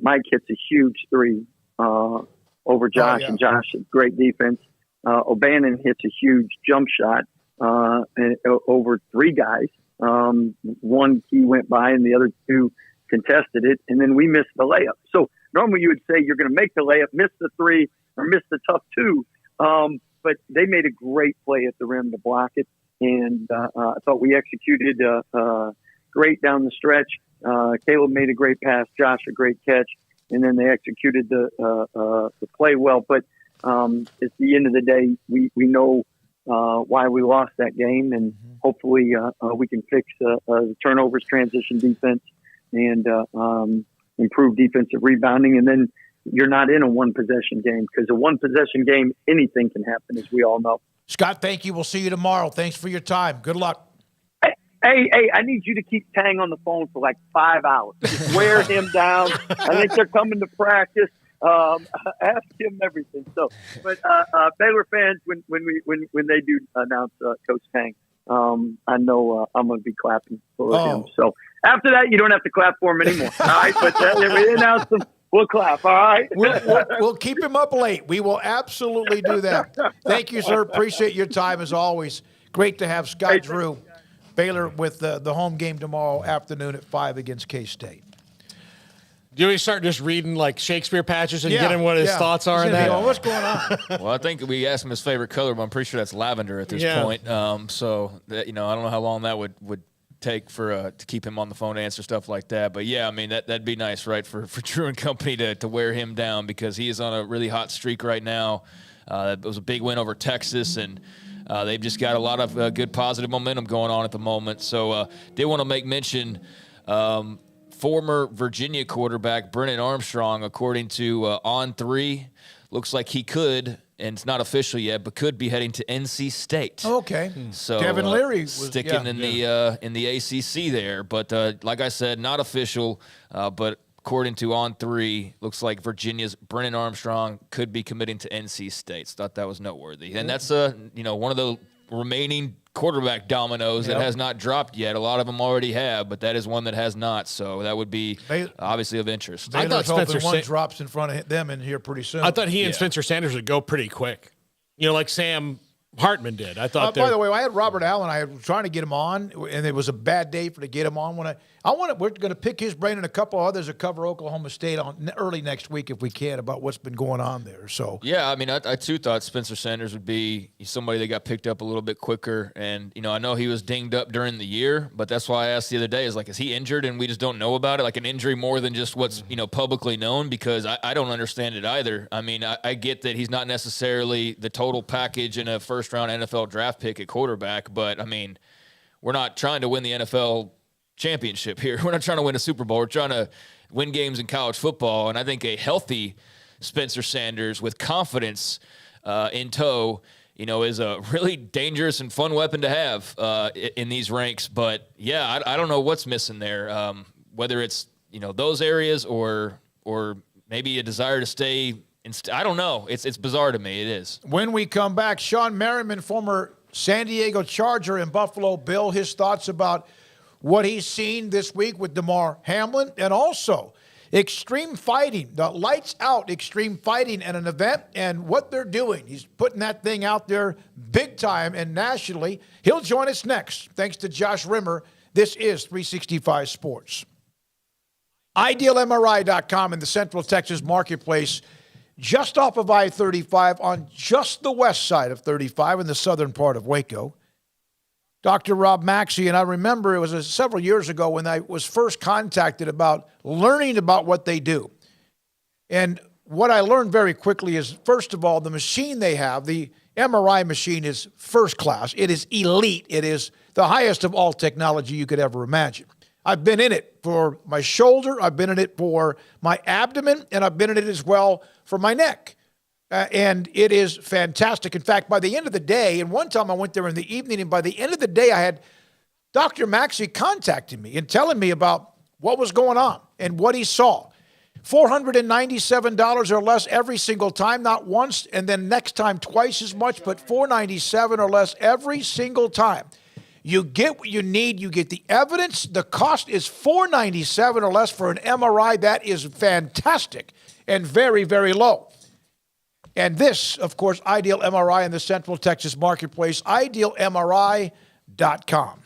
Mike hits a huge three over Josh, and Josh has great defense. O'Bannon hits a huge jump shot over three guys. One key went by and the other two contested it, and then we missed the layup. So normally you would say you're going to make the layup, miss the three, or miss the tough two. But they made a great play at the rim to block it. And I thought we executed great down the stretch. Caleb made a great pass, Josh a great catch, and then they executed the play well. But at the end of the day, we know why we lost that game, and hopefully we can fix the turnovers, transition defense, and improve defensive rebounding. And then you're not in a one-possession game, because a one-possession game, anything can happen, as we all know. Scott, thank you. We'll see you tomorrow. Thanks for your time. Good luck. Hey, I need you to keep Tang on the phone for 5 hours. Just wear him down. I think they're coming to practice. Ask him everything. So, but Baylor fans, when they do announce Coach Tang, I know I'm going to be clapping for him. So after that, you don't have to clap for him anymore. All right, but if we announce him, we'll clap, all right? We'll keep him up late. We will absolutely do that. Thank you, sir. Appreciate your time as always. Great to have Scott Drew, Baylor with the home game tomorrow afternoon at 5 against K-State. Do we start just reading Shakespeare patches and get him what his thoughts are in that? What's going on? Well, I think we asked him his favorite color, but I'm pretty sure that's lavender at this point. So that, I don't know how long that would take for to keep him on the phone to answer stuff like that. But yeah, that'd be nice, right, for Drew and company to wear him down, because he is on a really hot streak right now. It was a big win over Texas, and they've just got a lot of good positive momentum going on at the moment. So did want to make mention, former Virginia quarterback Brennan Armstrong, according to On3, looks like he could and it's not official yet, but could be heading to NC State. Okay. So Kevin Leary was sticking in the ACC there, but like I said, not official. But according to On3, looks like Virginia's Brennan Armstrong could be committing to NC State. So thought that was noteworthy, and that's one of the remaining quarterback dominoes that has not dropped yet. A lot of them already have, but that is one that has not. So that would be obviously of interest. I thought Spencer one drops in front of them in here pretty soon. I thought he and Spencer Sanders would go pretty quick. Like Sam Hartman did. I thought. By the way, I had Robert Allen. I was trying to get him on, and it was a bad day to get him on. We're going to pick his brain and a couple others that cover Oklahoma State on early next week if we can about what's been going on there. So yeah, I mean, I too thought Spencer Sanders would be somebody that got picked up a little bit quicker, and I know he was dinged up during the year, but that's why I asked the other day is he injured and we just don't know about it, like an injury more than just what's publicly known, because I don't understand it either. I mean, I get that he's not necessarily the total package in a first round NFL draft pick at quarterback, but I mean, we're not trying to win the NFL championship here. We're not trying to win a Super Bowl. We're trying to win games in college football. And I think a healthy Spencer Sanders with confidence in tow, is a really dangerous and fun weapon to have in these ranks. But yeah, I don't know what's missing there. Whether it's those areas or maybe a desire to stay. I don't know. It's bizarre to me. It is. When we come back, Sean Merriman, former San Diego Charger and Buffalo Bill, his thoughts about what he's seen this week with Demar Hamlin, and also extreme fighting, the lights out extreme fighting at an event and what they're doing. He's putting that thing out there big time and nationally. He'll join us next. Thanks to Josh Rimmer. This is 365 Sports. IdealMRI.com in the Central Texas marketplace, just off of I-35 on just the west side of 35 in the southern part of Waco. Dr. Rob Maxey, and I remember it was several years ago when I was first contacted about learning about what they do. And what I learned very quickly is, first of all, the machine they have, the MRI machine, is first class. It is elite. It is the highest of all technology you could ever imagine. I've been in it for my shoulder, I've been in it for my abdomen, and I've been in it as well for my neck. And it is fantastic. In fact, by the end of the day, and one time I went there in the evening, and by the end of the day, I had Dr. Maxey contacting me and telling me about what was going on and what he saw. $497 or less every single time, not once, and then next time twice as much, but $497 or less every single time. You get what you need. You get the evidence. The cost is $497 or less for an MRI. That is fantastic and very, very low. And this, of course, Ideal MRI in the Central Texas marketplace, idealmri.com.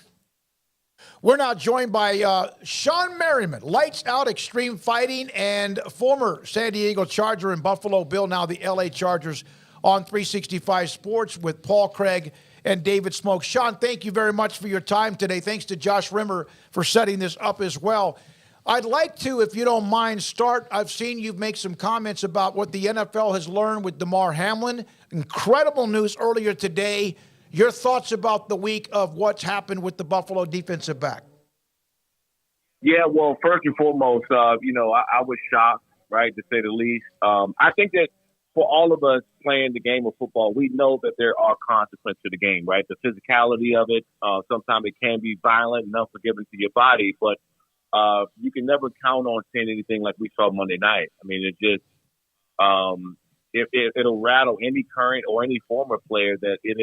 We're now joined by Sean Merriman, lights out extreme fighting, and former San Diego Charger and Buffalo Bill, now the LA Chargers, on 365 Sports with Paul Craig and David Smoak. Sean, thank you very much for your time today. Thanks to Josh Rimmer for setting this up as well. I'd like to, if you don't mind, start. I've seen you make some comments about what the NFL has learned with Demar Hamlin. Incredible news earlier today. Your thoughts about the week of what's happened with the Buffalo defensive back? Yeah, well, first and foremost, I was shocked, right, to say the least. I think that for all of us playing the game of football, we know that there are consequences to the game, right? The physicality of it, sometimes it can be violent and unforgiving to your body, but you can never count on seeing anything like we saw Monday night. I mean, it just it'll rattle any current or any former player that it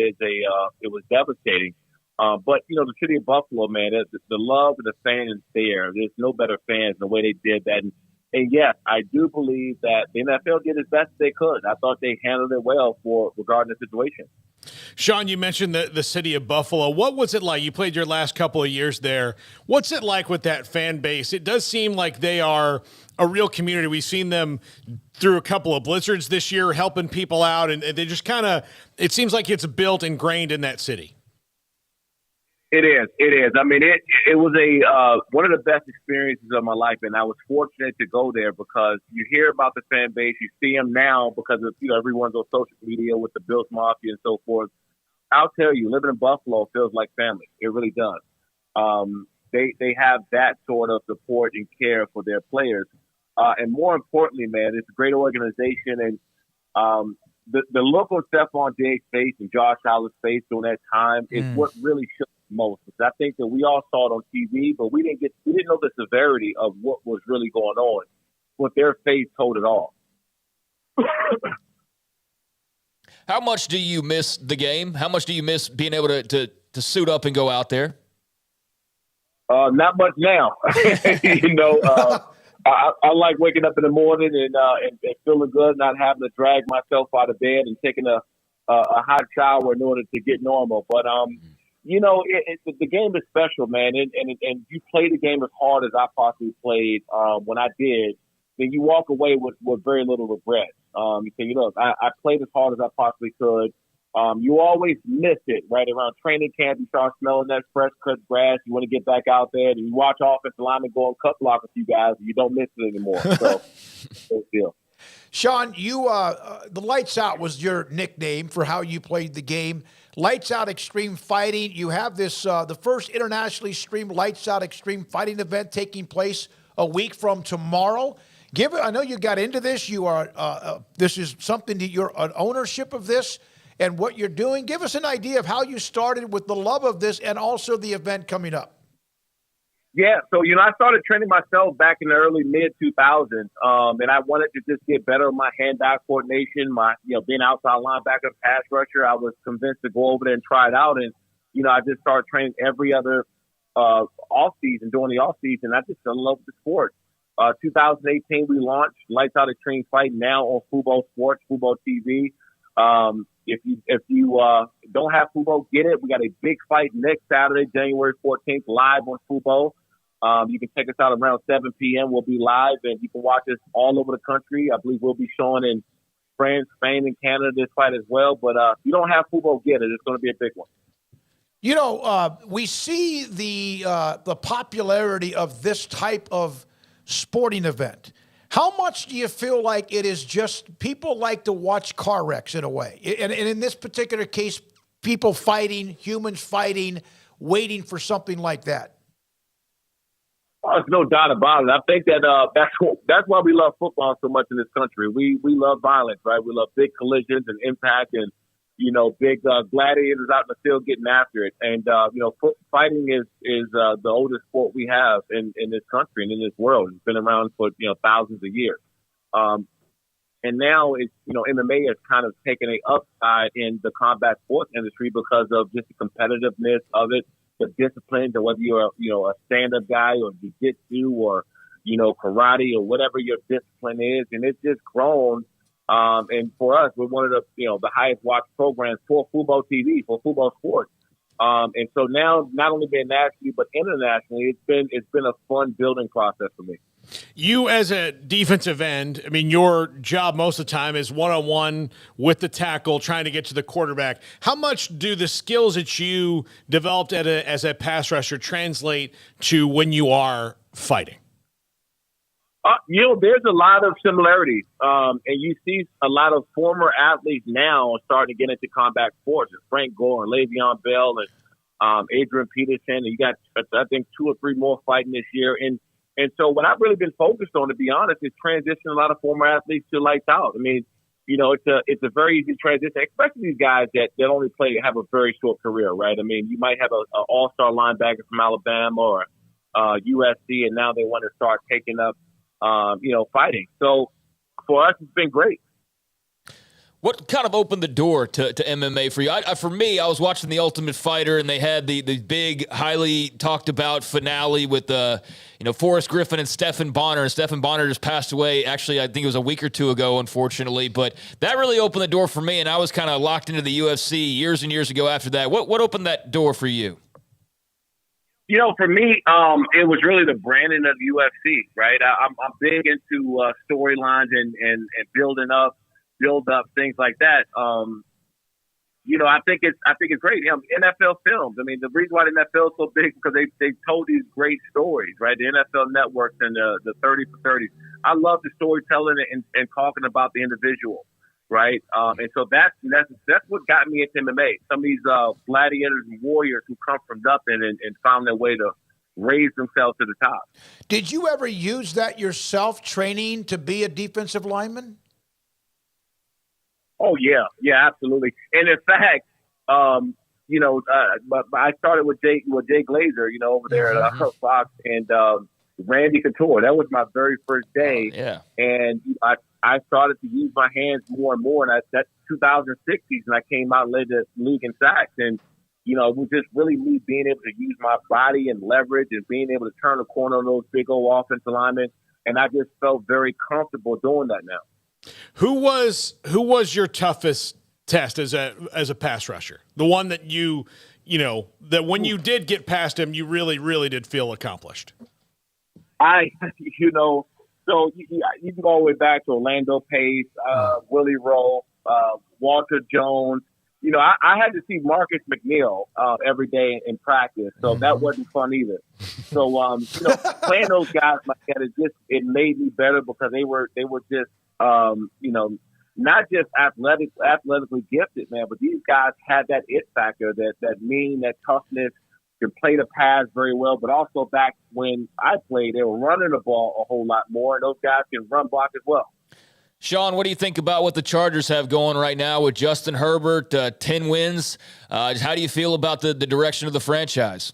was devastating. But the city of Buffalo, man, the love of the fans there. There's no better fans than the way they did that. And yes, I do believe that the NFL did as best they could. I thought they handled it well regarding the situation. Sean, you mentioned the city of Buffalo. What was it like? You played your last couple of years there. What's it like with that fan base? It does seem like they are a real community. We've seen them through a couple of blizzards this year, helping people out, and they just it seems like it's built, ingrained in that city. It is. I mean, it was one of the best experiences of my life, and I was fortunate to go there because you hear about the fan base, you see them now because of everyone's on social media with the Bills Mafia and so forth. I'll tell you, living in Buffalo feels like family. It really does. They have that sort of support and care for their players, and more importantly, man, it's a great organization, and the look on Stephon Diggs' face and Josh Allen's face during that time is what really shook us most. I think that we all saw it on TV, but we didn't know the severity of what was really going on. But their face told it all. How much do you miss the game? How much do you miss being able to suit up and go out there? Not much now. I like waking up in the morning and feeling good, not having to drag myself out of bed and taking a hot shower in order to get normal. But the game is special, man. And you play the game as hard as I possibly played when I did. Then you walk away with very little regret. You say, look, I played as hard as I possibly could. You always miss it, right? Around training camp, you start smelling that fresh cut grass. You want to get back out there, and you watch offensive linemen go and cut block with you guys, and you don't miss it anymore. So, good deal. Sean, you the Lights Out was your nickname for how you played the game. Lights Out Extreme Fighting. You have this the first internationally streamed Lights Out Extreme Fighting event taking place a week from tomorrow. I know you got into this. You are this is something that you're an ownership of this and what you're doing. Give us an idea of how you started with the love of this and also the event coming up. Yeah, so I started training myself back in the early mid-2000s, and I wanted to just get better at my hand-eye coordination. My being outside linebacker, pass rusher, I was convinced to go over there and try it out, and I just started training every other off season. During the off season, I just fell in love with the sport. 2018, we launched Lights Out Extreme Fight now on Fubo Sports, Fubo TV. If you don't have Fubo, get it. We got a big fight next Saturday, January 14th, live on Fubo. You can check us out around 7 p.m. We'll be live, and you can watch us all over the country. I believe we'll be showing in France, Spain, and Canada this fight as well. But if you don't have Fubo, get it. It's going to be a big one. We see the popularity of this type of sporting event. How much do you feel like it is just people like to watch car wrecks in a way? And in this particular case, people fighting, humans fighting, waiting for something like that? Oh, there's no doubt about it. I think that that's why we love football so much in this country. We love violence, right? We love big collisions and impact and, big gladiators out in the field getting after it. And, fighting is the oldest sport we have in this country and in this world. It's been around for, thousands of years. And now it's, MMA has kind of taken a upside in the combat sports industry because of just the competitiveness of it, the discipline, to whether you're a stand-up guy or jiu-jitsu or, karate or whatever your discipline is. And it's just grown. And for us, we're one of the highest watched programs for Fubo TV, for Fubo Sports. And so now, not only being nationally but internationally, it's been a fun building process for me. You as a defensive end, your job most of the time is one-on-one with the tackle, trying to get to the quarterback. How much do the skills that you developed as a pass rusher translate to when you are fighting? There's a lot of similarities, and you see a lot of former athletes now starting to get into combat sports. Frank Gore and Le'Veon Bell and Adrian Peterson, and you got, I think, 2 or 3 more fighting this year. And so what I've really been focused on, to be honest, is transitioning a lot of former athletes to Lights Out. It's a very easy transition, especially these guys that only have a very short career, right? You might have an all-star linebacker from Alabama or USC, and now they want to start taking up fighting. So for us, it's been great. What kind of opened the door to MMA for you? For me, I was watching The Ultimate Fighter, and they had the big, highly talked about finale with Forrest Griffin and Stephen Bonner. And Stephen Bonner just passed away. Actually, I think it was a week or 2 ago, unfortunately. But that really opened the door for me, and I was kind of locked into the UFC years and years ago after that. What opened that door for you? For me, it was really the branding of the UFC, right? I'm big into storylines and build up things like that. I think it's great. NFL films. The reason why the NFL is so big is because they told these great stories, right? The NFL networks and the 30 for 30. I love the storytelling and talking about the individual, right? And so that's what got me into MMA. Some of these gladiators and warriors who come from nothing and found their way to raise themselves to the top. Did you ever use that yourself, training to be a defensive lineman? Oh yeah, absolutely. And in fact, but I started with Jay Glazer, over there at Fox, and Randy Couture. That was my very first day. And I started to use my hands more and more. And that's 2006 season. I came out and led the league in sacks. And, it was just really me being able to use my body and leverage and being able to turn the corner on those big old offensive linemen. And I just felt very comfortable doing that now. Who was your toughest test as a pass rusher? The one that that when you did get past him, you really, really did feel accomplished. So you can go all the way back to Orlando Pace, Willie Rowe, Walter Jones. I had to see Marcus McNeil every day in practice, so that wasn't fun either. So, playing those guys like that, it made me better because they were just, not just athletically gifted, man, but these guys had that it factor, that mean, that toughness, could play the pass very well, but also back when I played, they were running the ball a whole lot more, and those guys can run block as well. Sean, what do you think about what the Chargers have going right now with Justin Herbert, 10 wins? How do you feel about the direction of the franchise?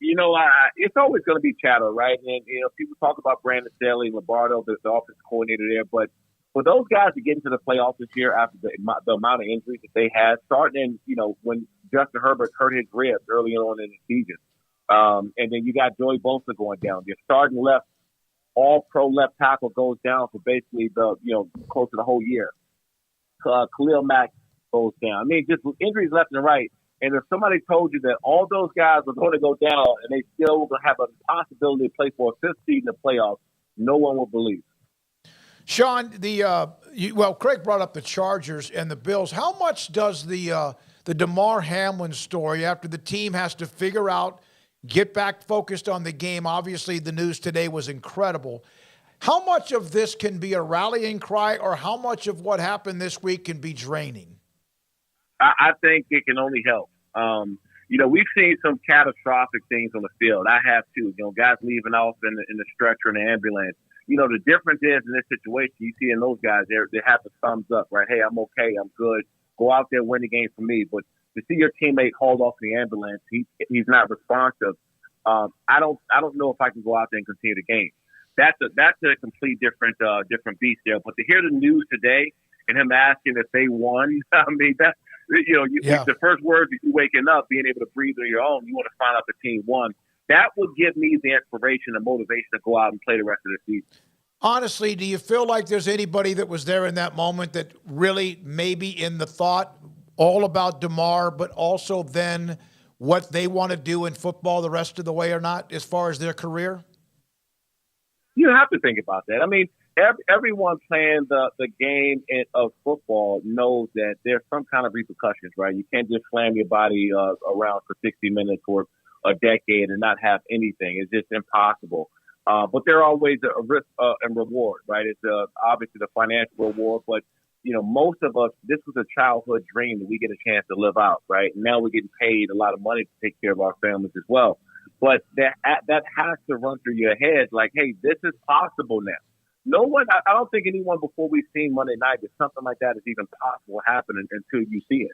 It's always going to be chatter, right? And, people talk about Brandon Staley and Lombardo, the offensive coordinator there, but for those guys to get into the playoffs this year after the amount of injuries that they had, starting in, when Justin Herbert hurt his ribs early on in the season, and then you got Joey Bosa going down. Your starting left, all-pro left tackle goes down for basically close to the whole year. Khalil Mack goes down. I mean, just injuries left and right. And if somebody told you that all those guys were going to go down and they still were going to have a possibility to play for a fifth seed in the playoffs, no one would believe. Sean, Craig brought up the Chargers and the Bills. How much does the Damar Hamlin story, after the team has to figure out, get back focused on the game? Obviously, the news today was incredible. How much of this can be a rallying cry, or how much of what happened this week can be draining? I think it can only help. We've seen some catastrophic things on the field. I have too. Guys leaving off in the stretcher and the ambulance. The difference is in this situation, you see in those guys, they have the thumbs up, right? Hey, I'm okay. I'm good. Go out there, win the game for me. But to see your teammate hauled off in the ambulance, he's not responsive. I don't know if I can go out there and continue the game. That's a complete different beast there. But to hear the news today and him asking if they won, I mean, that's, the first words of you waking up, being able to breathe on your own, you want to find out the team won. That would give me the inspiration and motivation to go out and play the rest of the season. Honestly, do you feel like there's anybody that was there in that moment that really maybe in the thought all about Damar, but also then what they want to do in football the rest of the way or not, as far as their career? You have to think about that. I mean, everyone playing the game of football knows that there's some kind of repercussions, right? You can't just slam your body around for 60 minutes or a decade and not have anything. It's just impossible. But there are always a risk and reward, right? It's obviously the financial reward, but most of us, this was a childhood dream that we get a chance to live out, right? Now we're getting paid a lot of money to take care of our families as well. But that has to run through your head like, hey, this is possible now. No one, I don't think anyone before we've seen Monday night that something like that is even possible happening until you see it.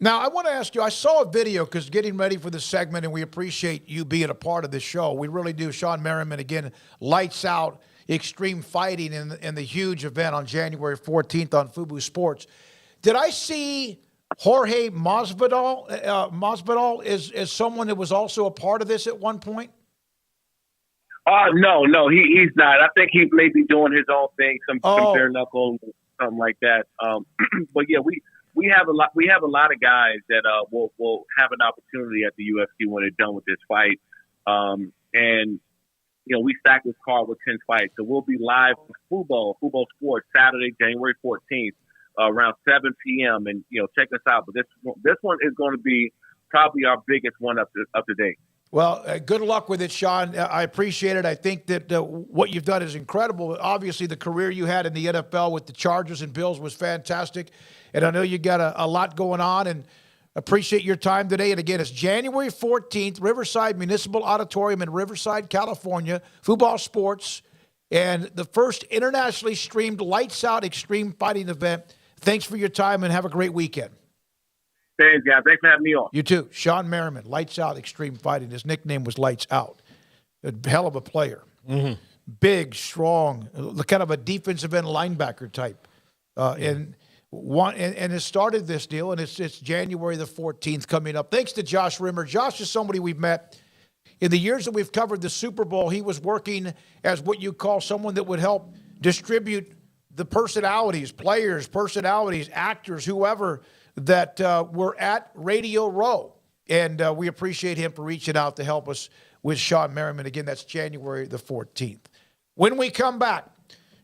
Now, I want to ask you, I saw a video because getting ready for this segment, and we appreciate you being a part of this show. We really do. Sean Merriman, again, lights out extreme fighting in the huge event on January 14th on Fubo Sports. Did I see Jorge Masvidal as someone that was also a part of this at one point? No, he's not. I think he may be doing his own thing, some bare knuckle, something like that. But yeah, we have a lot of guys that will have an opportunity at the UFC when they're done with this fight. And we stacked this card with 10 fights, so we'll be live on Fubo Sports Saturday, January 14th, around 7 p.m. And check us out. But this one is going to be probably our biggest one up to date. Well, good luck with it, Sean. I appreciate it. I think that what you've done is incredible. Obviously, the career you had in the NFL with the Chargers and Bills was fantastic. And I know you got a lot going on, and appreciate your time today. And again, it's January 14th, Riverside Municipal Auditorium in Riverside, California, Football Sports, and the first internationally streamed lights out extreme fighting event Thanks for your time and have a great weekend. Thanks, guys. Thanks for having me on. You too. Sean Merriman, Lights Out Extreme Fighting. His nickname was Lights Out. A hell of a player. Mm-hmm. Big, strong, kind of a defensive end linebacker type. And it started this deal, and it's January the 14th coming up. Thanks to Josh Rimmer. Josh is somebody we've met. In the years that we've covered the Super Bowl, he was working as what you call someone that would help distribute the personalities, players, personalities, actors, whoever that were at Radio Row. And we appreciate him for reaching out to help us with Sean Merriman. Again, that's January the 14th. When we come back,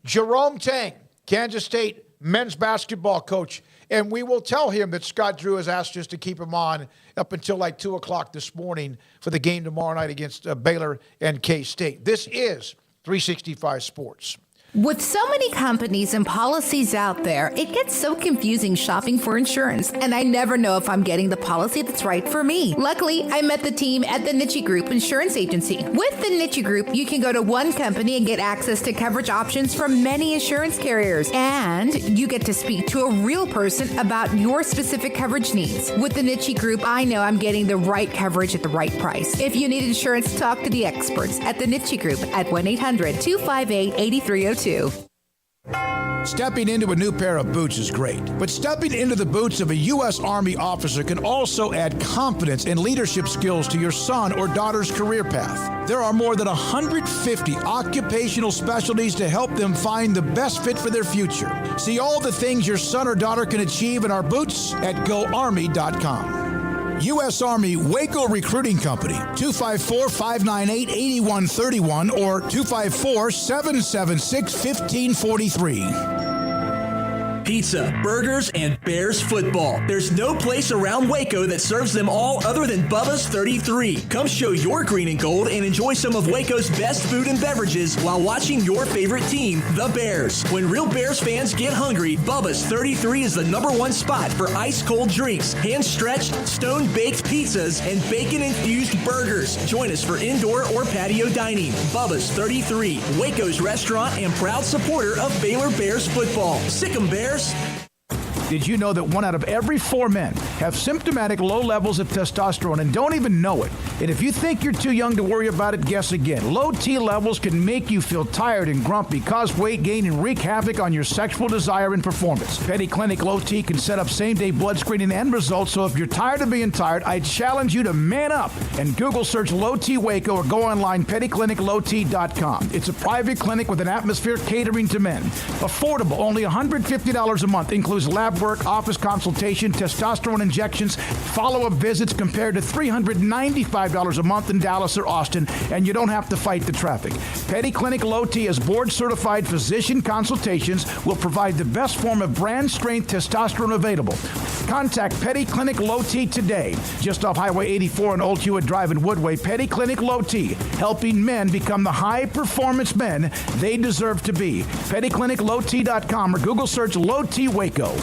Jerome Tang, Kansas State men's basketball coach, and we will tell him that Scott Drew has asked us to keep him on up until like 2 o'clock this morning for the game tomorrow night against Baylor and K-State. This is 365 Sports. With so many companies and policies out there, it gets so confusing shopping for insurance, and I never know if I'm getting the policy that's right for me. Luckily, I met the team at the Natio Group Insurance Agency. With the Natio Group, you can go to one company and get access to coverage options from many insurance carriers, and you get to speak to a real person about your specific coverage needs. With the Natio Group, I know I'm getting the right coverage at the right price. If you need insurance, talk to the experts at the Natio Group at 1-800-258-8302. Stepping into a new pair of boots is great, but stepping into the boots of a U.S. Army officer can also add confidence and leadership skills to your son or daughter's career path. There are more than 150 occupational specialties to help them find the best fit for their future. See all the things your son or daughter can achieve in our boots at GoArmy.com. U.S. Army Waco Recruiting Company, 254-598-8131 or 254-776-1543. Pizza, burgers, and Bears football. There's no place around Waco that serves them all other than Bubba's 33. Come show your green and gold and enjoy some of Waco's best food and beverages while watching your favorite team, the Bears. When real Bears fans get hungry, Bubba's 33 is the #1 spot for ice-cold drinks, hand-stretched, stone-baked pizzas, and bacon-infused burgers. Join us for indoor or patio dining. Bubba's 33, Waco's restaurant and proud supporter of Baylor Bears football. Sick 'em, Bears. Did you know that 1 out of every 4 men have symptomatic low levels of testosterone and don't even know it? And if you think you're too young to worry about it, guess again. Low T levels can make you feel tired and grumpy, cause weight gain, and wreak havoc on your sexual desire and performance. Petty Clinic Low T can set up same-day blood screening and results, so if you're tired of being tired, I challenge you to man up and Google search Low T Waco or go online pettycliniclowt.com. It's a private clinic with an atmosphere catering to men. Affordable, only $150 a month, includes lab work, office consultation, testosterone injections, follow-up visits compared to $395 a month in Dallas or Austin, and you don't have to fight the traffic. Petty Clinic Low T is board-certified physician consultations, will provide the best form of brand-strength testosterone available. Contact Petty Clinic Low T today, just off Highway 84 and Old Hewitt Drive in Woodway. Petty Clinic Low T, helping men become the high-performance men they deserve to be. PettyClinicLowT.com or Google search Low T Waco.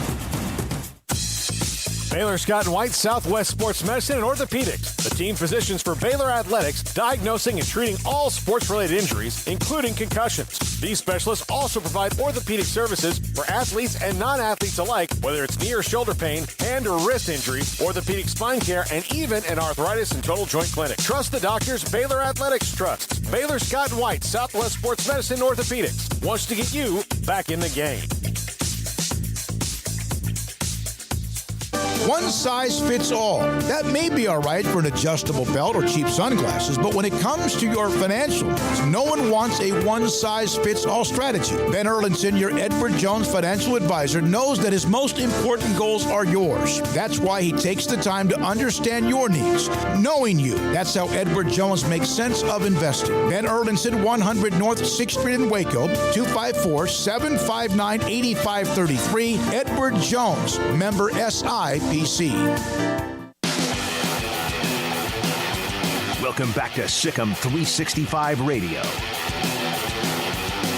Baylor Scott and White, Southwest Sports Medicine and Orthopedics, the team physicians for Baylor Athletics, diagnosing and treating all sports-related injuries, including concussions. These specialists also provide orthopedic services for athletes and non-athletes alike, whether it's knee or shoulder pain, hand or wrist injury, orthopedic spine care, and even an arthritis and total joint clinic. Trust the doctors Baylor Athletics trusts. Baylor Scott and White, Southwest Sports Medicine and Orthopedics wants to get you back in the game. One size fits all. That may be all right for an adjustable belt or cheap sunglasses, but when it comes to your financial needs, no one wants a one-size-fits-all strategy. Ben Erlinson, your Edward Jones financial advisor, knows that his most important goals are yours. That's why he takes the time to understand your needs, knowing you. That's how Edward Jones makes sense of investing. Ben Erlinson, 100 North 6th Street in Waco, 254-759-8533. Edward Jones, member SIPC. Welcome back to Sikkim 365 Radio.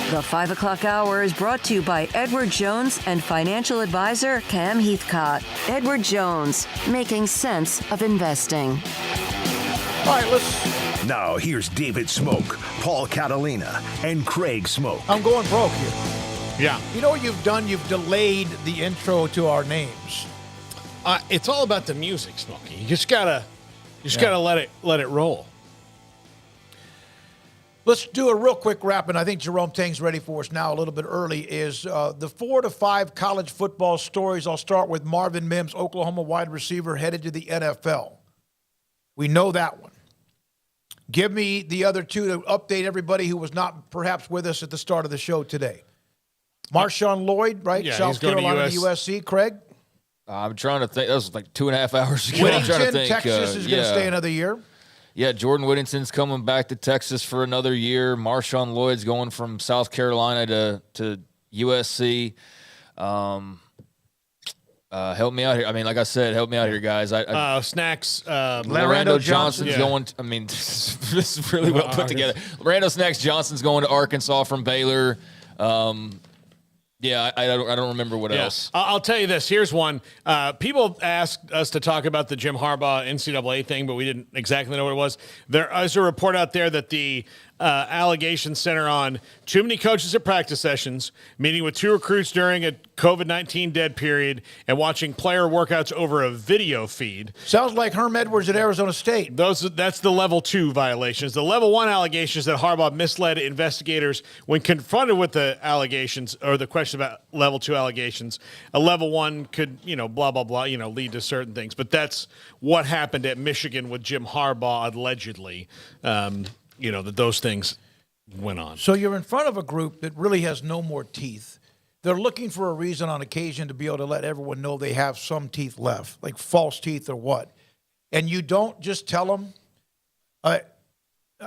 The 5 o'clock hour is brought to you by Edward Jones and financial advisor Cam Heathcott. Edward Jones, making sense of investing. All right, let's... Now, here's David Smoak, Paul Catalina, and Craig Smoak. I'm going broke here. Yeah. You know what you've done? You've delayed the intro to our names. It's all about the music, Smokey. You just gotta let it roll. Let's do a real quick wrap, and I think Jerome Tang's ready for us now a little bit early, is the 4 to 5 college football stories. I'll start with Marvin Mims, Oklahoma wide receiver, headed to the NFL. We know that one. Give me the other two to update everybody who was not perhaps with us at the start of the show today. Marshawn Lloyd, right? Yeah, South Carolina to USC. Craig? I'm trying to think. That was like 2.5 hours ago. Whittington, Texas is going to stay another year. Yeah, Jordan Whittington's coming back to Texas for another year. Marshawn Lloyd's going from South Carolina to USC. Help me out here. I mean, like I said, help me out here, guys. Snacks. Lorando Johnson's going. I mean, this is really well put together. Lorando Snacks Johnson's going to Arkansas from Baylor. Yeah, I don't remember what else. I'll tell you this. Here's one. People asked us to talk about the Jim Harbaugh NCAA thing, but we didn't exactly know what it was. There is a report out there that the allegations center on too many coaches at practice sessions, meeting with 2 recruits during a COVID-19 dead period, and watching player workouts over a video feed. Sounds like Herm Edwards at Arizona State. That's the level 2 violations. The level 1 allegations that Harbaugh misled investigators when confronted with the allegations or the question about level 2 allegations. A level 1 could, blah, blah, blah, lead to certain things. But that's what happened at Michigan with Jim Harbaugh, allegedly. That those things went on. So you're in front of a group that really has no more teeth. They're looking for a reason on occasion to be able to let everyone know they have some teeth left, like false teeth or what. And you don't just tell them.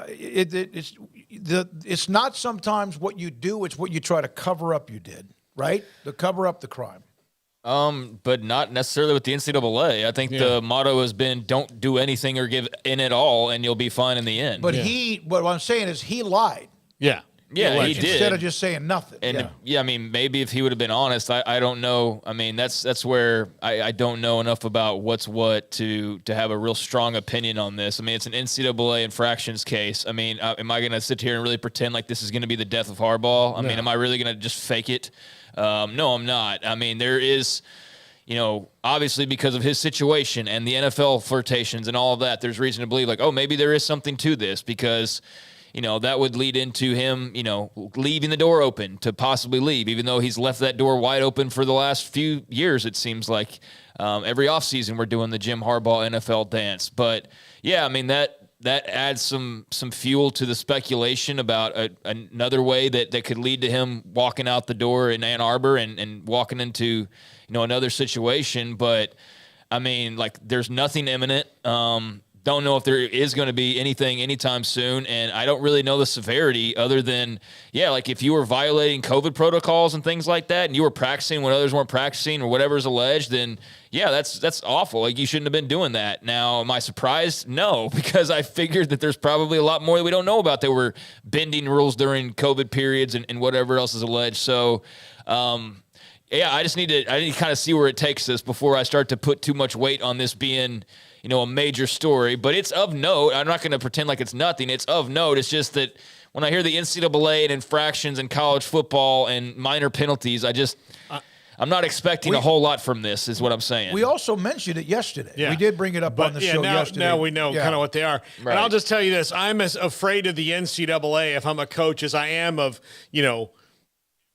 It's not sometimes what you do, it's what you try to cover up you did, right? To cover up the crime. But not necessarily with the NCAA. I think the motto has been don't do anything or give in at all, and you'll be fine in the end. But what I'm saying is he lied. Yeah. Yeah, he did. Instead of just saying nothing. And I mean, maybe if he would have been honest, I don't know. I mean, that's where I don't know enough about what's what to have a real strong opinion on this. I mean, it's an NCAA infractions case. I mean, am I going to sit here and really pretend like this is going to be the death of Harbaugh? I mean, am I really going to just fake it? No, I'm not. I mean, there is, obviously because of his situation and the NFL flirtations and all of that, there's reason to believe like, oh, maybe there is something to this because, that would lead into him, leaving the door open to possibly leave, even though he's left that door wide open for the last few years, it seems like. Every offseason we're doing the Jim Harbaugh NFL dance. But, yeah, I mean, that adds some fuel to the speculation about another way that could lead to him walking out the door in Ann Arbor and walking into, another situation. But, I mean, like, there's nothing imminent. Don't know if there is going to be anything anytime soon, and I don't really know the severity other than, like if you were violating COVID protocols and things like that and you were practicing when others weren't practicing or whatever's alleged, then, that's awful. Like, you shouldn't have been doing that. Now, am I surprised? No, because I figured that there's probably a lot more that we don't know about that were bending rules during COVID periods and whatever else is alleged. So, I need to kind of see where it takes us before I start to put too much weight on this being – a major story, but it's of note. I'm not going to pretend like it's nothing. It's of note. It's just that when I hear the NCAA and infractions in college football and minor penalties, I'm not expecting a whole lot from this, is what I'm saying. We also mentioned it yesterday. Yeah. We did bring it up on the show yesterday. Now we know kind of what they are. Right. And I'll just tell you this. I'm as afraid of the NCAA if I'm a coach as I am of,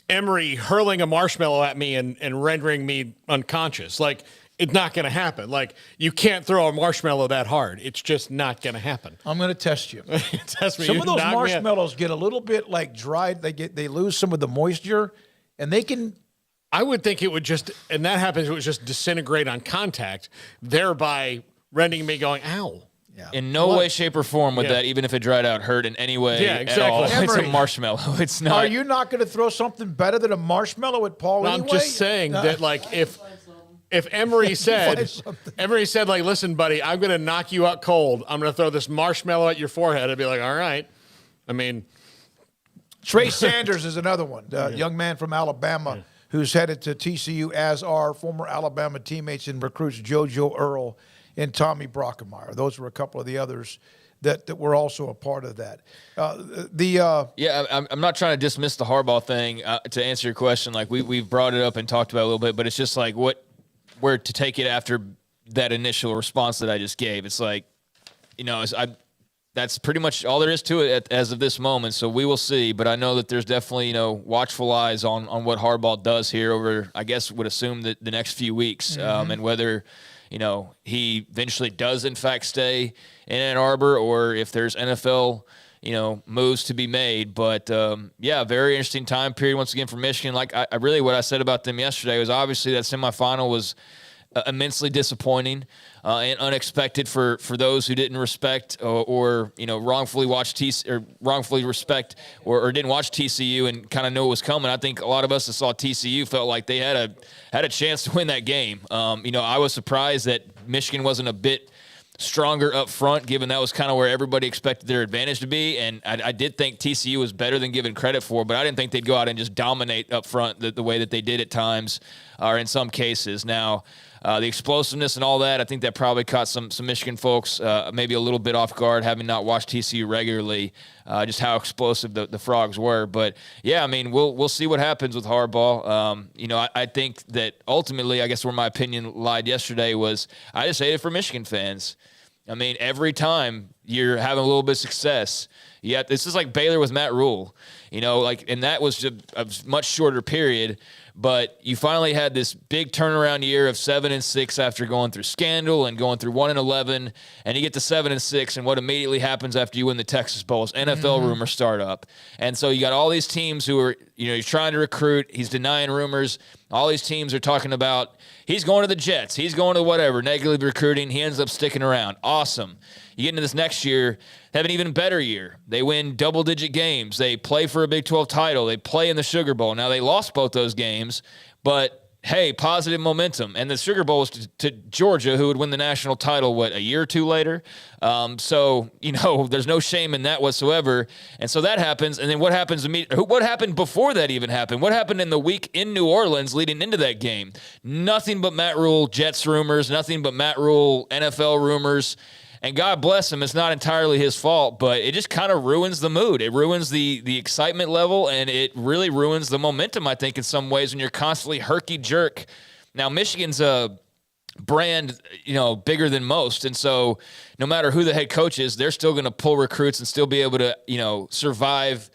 Emory hurling a marshmallow at me and rendering me unconscious. Like, it's not going to happen. Like, you can't throw a marshmallow that hard. It's just not going to happen. I'm going to test you. Test me. Some of those marshmallows get a little bit like dried. They lose some of the moisture, and they can. I would think it would just, and that happens. It would just disintegrate on contact, thereby rendering me going, "Ow." Yeah. In no way, shape, or form would that, even if it dried out, hurt in any way at all. It's a marshmallow. It's not. Are you not going to throw something better than a marshmallow at Paul anyway? I'm just saying that, like, if Emory said, like, listen, buddy, I'm going to knock you out cold. I'm going to throw this marshmallow at your forehead. I'd be like, all right. I mean. Trey Sanders is another one, the young man from Alabama who's headed to TCU, as are former Alabama teammates and recruits JoJo Earl and Tommy Brockemeyer. Those were a couple of the others that were also a part of that. I'm not trying to dismiss the Harbaugh thing. To answer your question, like we've brought it up and talked about it a little bit, but it's just like where to take it after that initial response that I just gave. It's like, that's pretty much all there is to it as of this moment. So we will see, but I know that there's definitely, watchful eyes on what Harbaugh does here over, I guess, would assume that the next few weeks, and whether, he eventually does in fact stay in Ann Arbor or if there's NFL, moves to be made. But very interesting time period once again for Michigan. Like I really, what I said about them yesterday was obviously that semifinal was immensely disappointing and unexpected for those who didn't respect or wrongfully watched wrongfully respect or didn't watch TCU and kind of know what was coming. I think a lot of us that saw TCU felt like they had a chance to win that game. I was surprised that Michigan wasn't a bit stronger up front, given that was kind of where everybody expected their advantage to be. And I did think TCU was better than given credit for, but I didn't think they'd go out and just dominate up front the way that they did at times or in some cases. Now, the explosiveness and all that, I think that probably caught some Michigan folks maybe a little bit off guard, having not watched TCU regularly, just how explosive the Frogs were. But, yeah, I mean, we'll see what happens with Harbaugh. I think that ultimately, I guess where my opinion lied yesterday was I just hate it for Michigan fans. I mean, every time you're having a little bit of success, this is like Baylor with Matt Rule, and that was just a much shorter period. But you finally had this big turnaround year of 7-6 after going through scandal and going through 1-11, and you get to 7-6, and what immediately happens after you win the Texas Bowl is NFL rumors start up. And so you got all these teams who are, you're trying to recruit. He's denying rumors. All these teams are talking about he's going to the Jets. He's going to whatever, negative recruiting. He ends up sticking around. Awesome. You get into this next year, have an even better year. They win double-digit games. They play for a Big 12 title. They play in the Sugar Bowl. Now, they lost both those games, but, hey, positive momentum. And the Sugar Bowl was to Georgia, who would win the national title, a year or two later? So, there's no shame in that whatsoever. And so that happens. And then what happens what happened before that even happened? What happened in the week in New Orleans leading into that game? Nothing but Matt Rule Jets rumors, nothing but Matt Rule NFL rumors. And God bless him, it's not entirely his fault, but it just kind of ruins the mood. It ruins the excitement level, and it really ruins the momentum, I think, in some ways when you're constantly herky-jerk. Now, Michigan's a brand, bigger than most, and so no matter who the head coach is, they're still going to pull recruits and still be able to, survive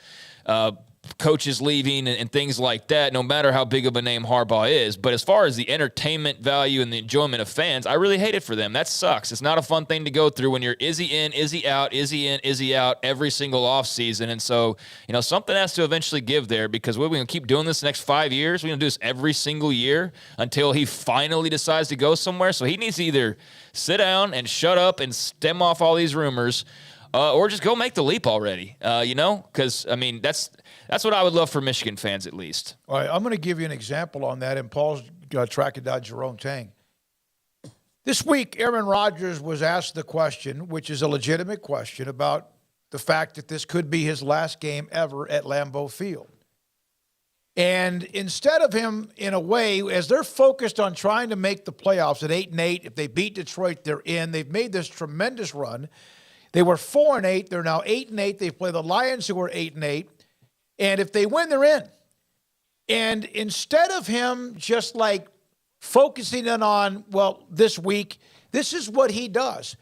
coaches leaving and things like that, no matter how big of a name Harbaugh is. But as far as the entertainment value and the enjoyment of fans, I really hate it for them. That sucks. It's not a fun thing to go through when you're Izzy in, Izzy out, Izzy in, Izzy out every single offseason. And so, something has to eventually give there, because we're going to keep doing this the next 5 years. We're going to do this every single year until he finally decides to go somewhere. So he needs to either sit down and shut up and stem off all these rumors, or just go make the leap already, because, I mean, that's what I would love for Michigan fans, at least. All right, I'm going to give you an example on that, and Paul's tracking down Jerome Tang. This week, Aaron Rodgers was asked the question, which is a legitimate question, about the fact that this could be his last game ever at Lambeau Field. And instead of him, in a way, as they're focused on trying to make the playoffs at 8-8, if they beat Detroit, they're in. They've made this tremendous run. They were 4-8. They're now 8-8. They play the Lions, who are 8-8. And if they win, they're in. And instead of him just like focusing in on, this week, this is what he does.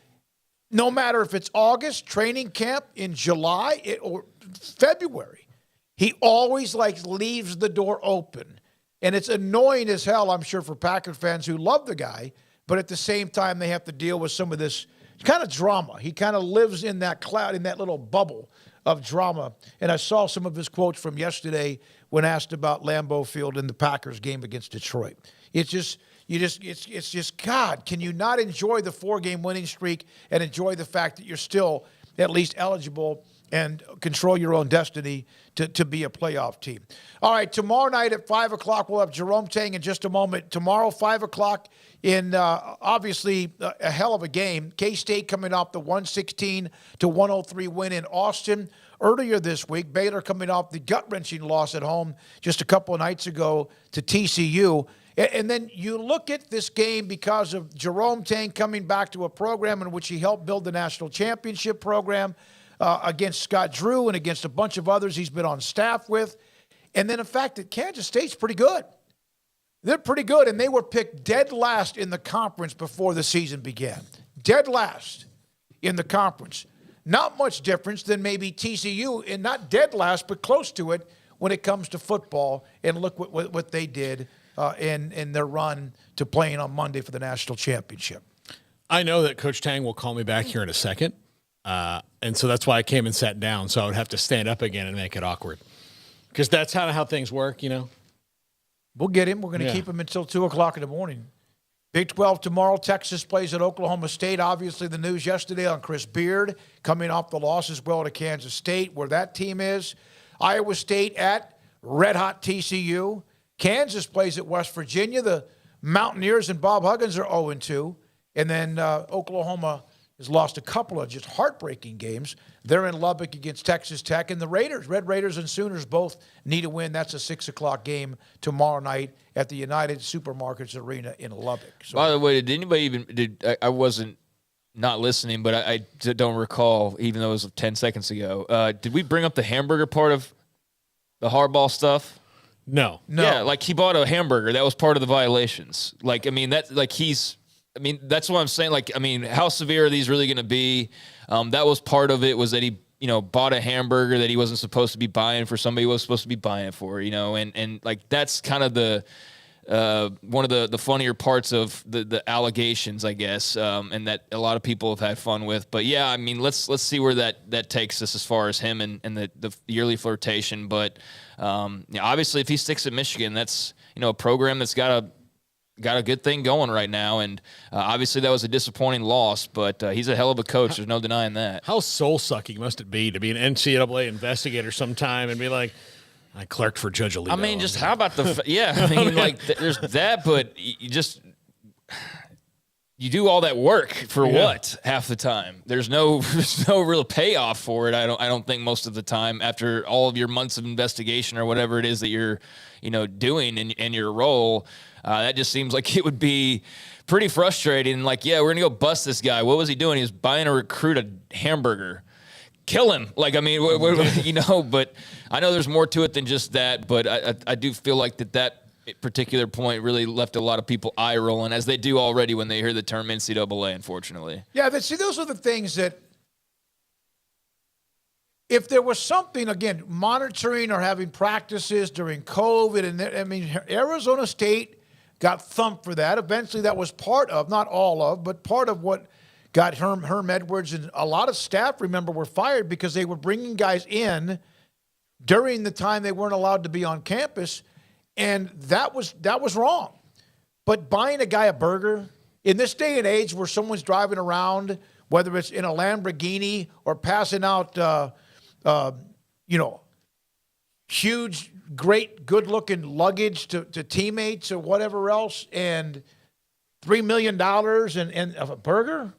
No matter if it's August, training camp, in July, or February, he always leaves the door open. And it's annoying as hell, I'm sure, for Packer fans who love the guy, but at the same time, they have to deal with some of this kind of drama. He kind of lives in that cloud, in that little bubble of drama. And I saw some of his quotes from yesterday when asked about Lambeau Field in the Packers game against Detroit. It's just, God, can you not enjoy the 4-game winning streak and enjoy the fact that you're still at least eligible and control your own destiny to be a playoff team? All right, tomorrow night at 5 o'clock, we'll have Jerome Tang in just a moment. Tomorrow, 5 o'clock, in obviously a hell of a game. K-State coming off the 116-103 win in Austin earlier this week. Baylor coming off the gut-wrenching loss at home just a couple of nights ago to TCU. And then you look at this game because of Jerome Tang coming back to a program in which he helped build the national championship program against Scott Drew and against a bunch of others he's been on staff with. And then the fact that Kansas State's pretty good. They're pretty good, and they were picked dead last in the conference before the season began. Dead last in the conference. Not much difference than maybe TCU, and not dead last, but close to it when it comes to football. And look what they did in their run to playing on Monday for the national championship. I know that Coach Tang will call me back here in a second, and so that's why I came and sat down, so I would have to stand up again and make it awkward. Because that's how things work, you know. We'll get him. We're going to keep him until 2 o'clock in the morning. Big 12 tomorrow. Texas plays at Oklahoma State. Obviously, the news yesterday on Chris Beard coming off the loss as well to Kansas State, where that team is. Iowa State at red-hot TCU. Kansas plays at West Virginia. The Mountaineers and Bob Huggins are 0-2. And then Oklahoma has lost a couple of just heartbreaking games. They're in Lubbock against Texas Tech. And the Raiders, Red Raiders and Sooners both need a win. That's a 6 o'clock game tomorrow night at the United Supermarkets Arena in Lubbock. So, by the way, did anybody I wasn't not listening, but I don't recall, even though it was 10 seconds ago. Did we bring up the hamburger part of the hardball stuff? No. Yeah, like he bought a hamburger. That was part of the violations. Like, I mean, that's what I'm saying. Like, I mean, how severe are these really going to be? That was part of it, was that he, bought a hamburger that he wasn't supposed to be buying for somebody he was supposed to be buying it for, and like, that's kind of the, one of the funnier parts of the allegations, I guess, and that a lot of people have had fun with. But yeah, I mean, let's see where that takes us as far as him and the yearly flirtation. But obviously, if he sticks at Michigan, that's a program that's got a good thing going right now, and obviously that was a disappointing loss, but he's a hell of a coach. There's no denying that. How soul-sucking must it be to be an NCAA investigator sometime and be like, I clerked for Judge Alito. I mean, just how about there's that, but you do all that work for what half the time? There's no real payoff for it. I don't think most of the time after all of your months of investigation or whatever it is that you're doing in your role. That just seems like it would be pretty frustrating. Like, yeah, we're going to go bust this guy. What was he doing? He was buying a recruit a hamburger. Kill him. Like, I mean, but I know there's more to it than just that. But I do feel like that particular point really left a lot of people eye rolling, as they do already when they hear the term NCAA, unfortunately. Yeah, but see, those are the things that, if there was something, again, monitoring or having practices during COVID, and Arizona State got thumped for that. Eventually that was part of, not all of, but part of what got Herm Edwards and a lot of staff, remember, were fired because they were bringing guys in during the time they weren't allowed to be on campus, and that was wrong. But buying a guy a burger, in this day and age where someone's driving around, whether it's in a Lamborghini or passing out, huge, great, good-looking luggage to teammates or whatever else, and $3 million and a burger.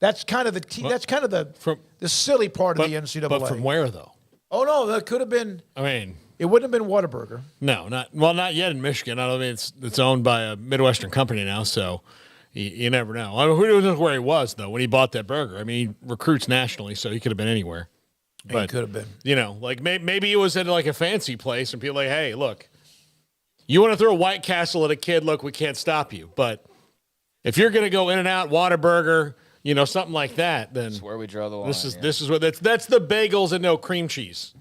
That's kind of the silly part of the NCAA. But from where though? Oh no, that could have been. I mean, it wouldn't have been Whataburger. No, not yet in Michigan. I mean, it's owned by a Midwestern company now, so you never know. I mean, who knows where he was though when he bought that burger? I mean, he recruits nationally, so he could have been anywhere. But it could have been. Like maybe it was at like a fancy place, and people like, hey, look, you want to throw a White Castle at a kid? Look, we can't stop you. But if you're going to go in and out, Whataburger, something like that, then that's where we draw the line. This is what that's the bagels and no cream cheese.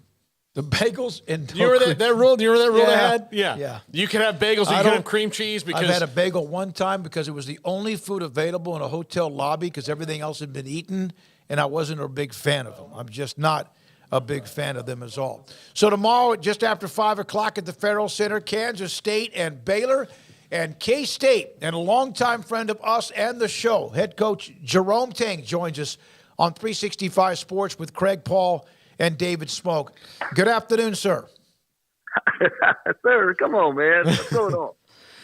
The bagels and no you remember that rule? Do you remember that rule they had? Yeah. You can have bagels and you can have cream cheese because I've had a bagel one time because it was the only food available in a hotel lobby because everything else had been eaten. And I wasn't a big fan of them. I'm just not a big fan of them at all. So tomorrow, just after 5 o'clock at the Farrell Center, Kansas State and Baylor. And K-State, and a longtime friend of us and the show, head coach Jerome Tang joins us on 365 Sports with Craig Paul and David Smoak. Good afternoon, sir. Sir, come on, man. What's going on?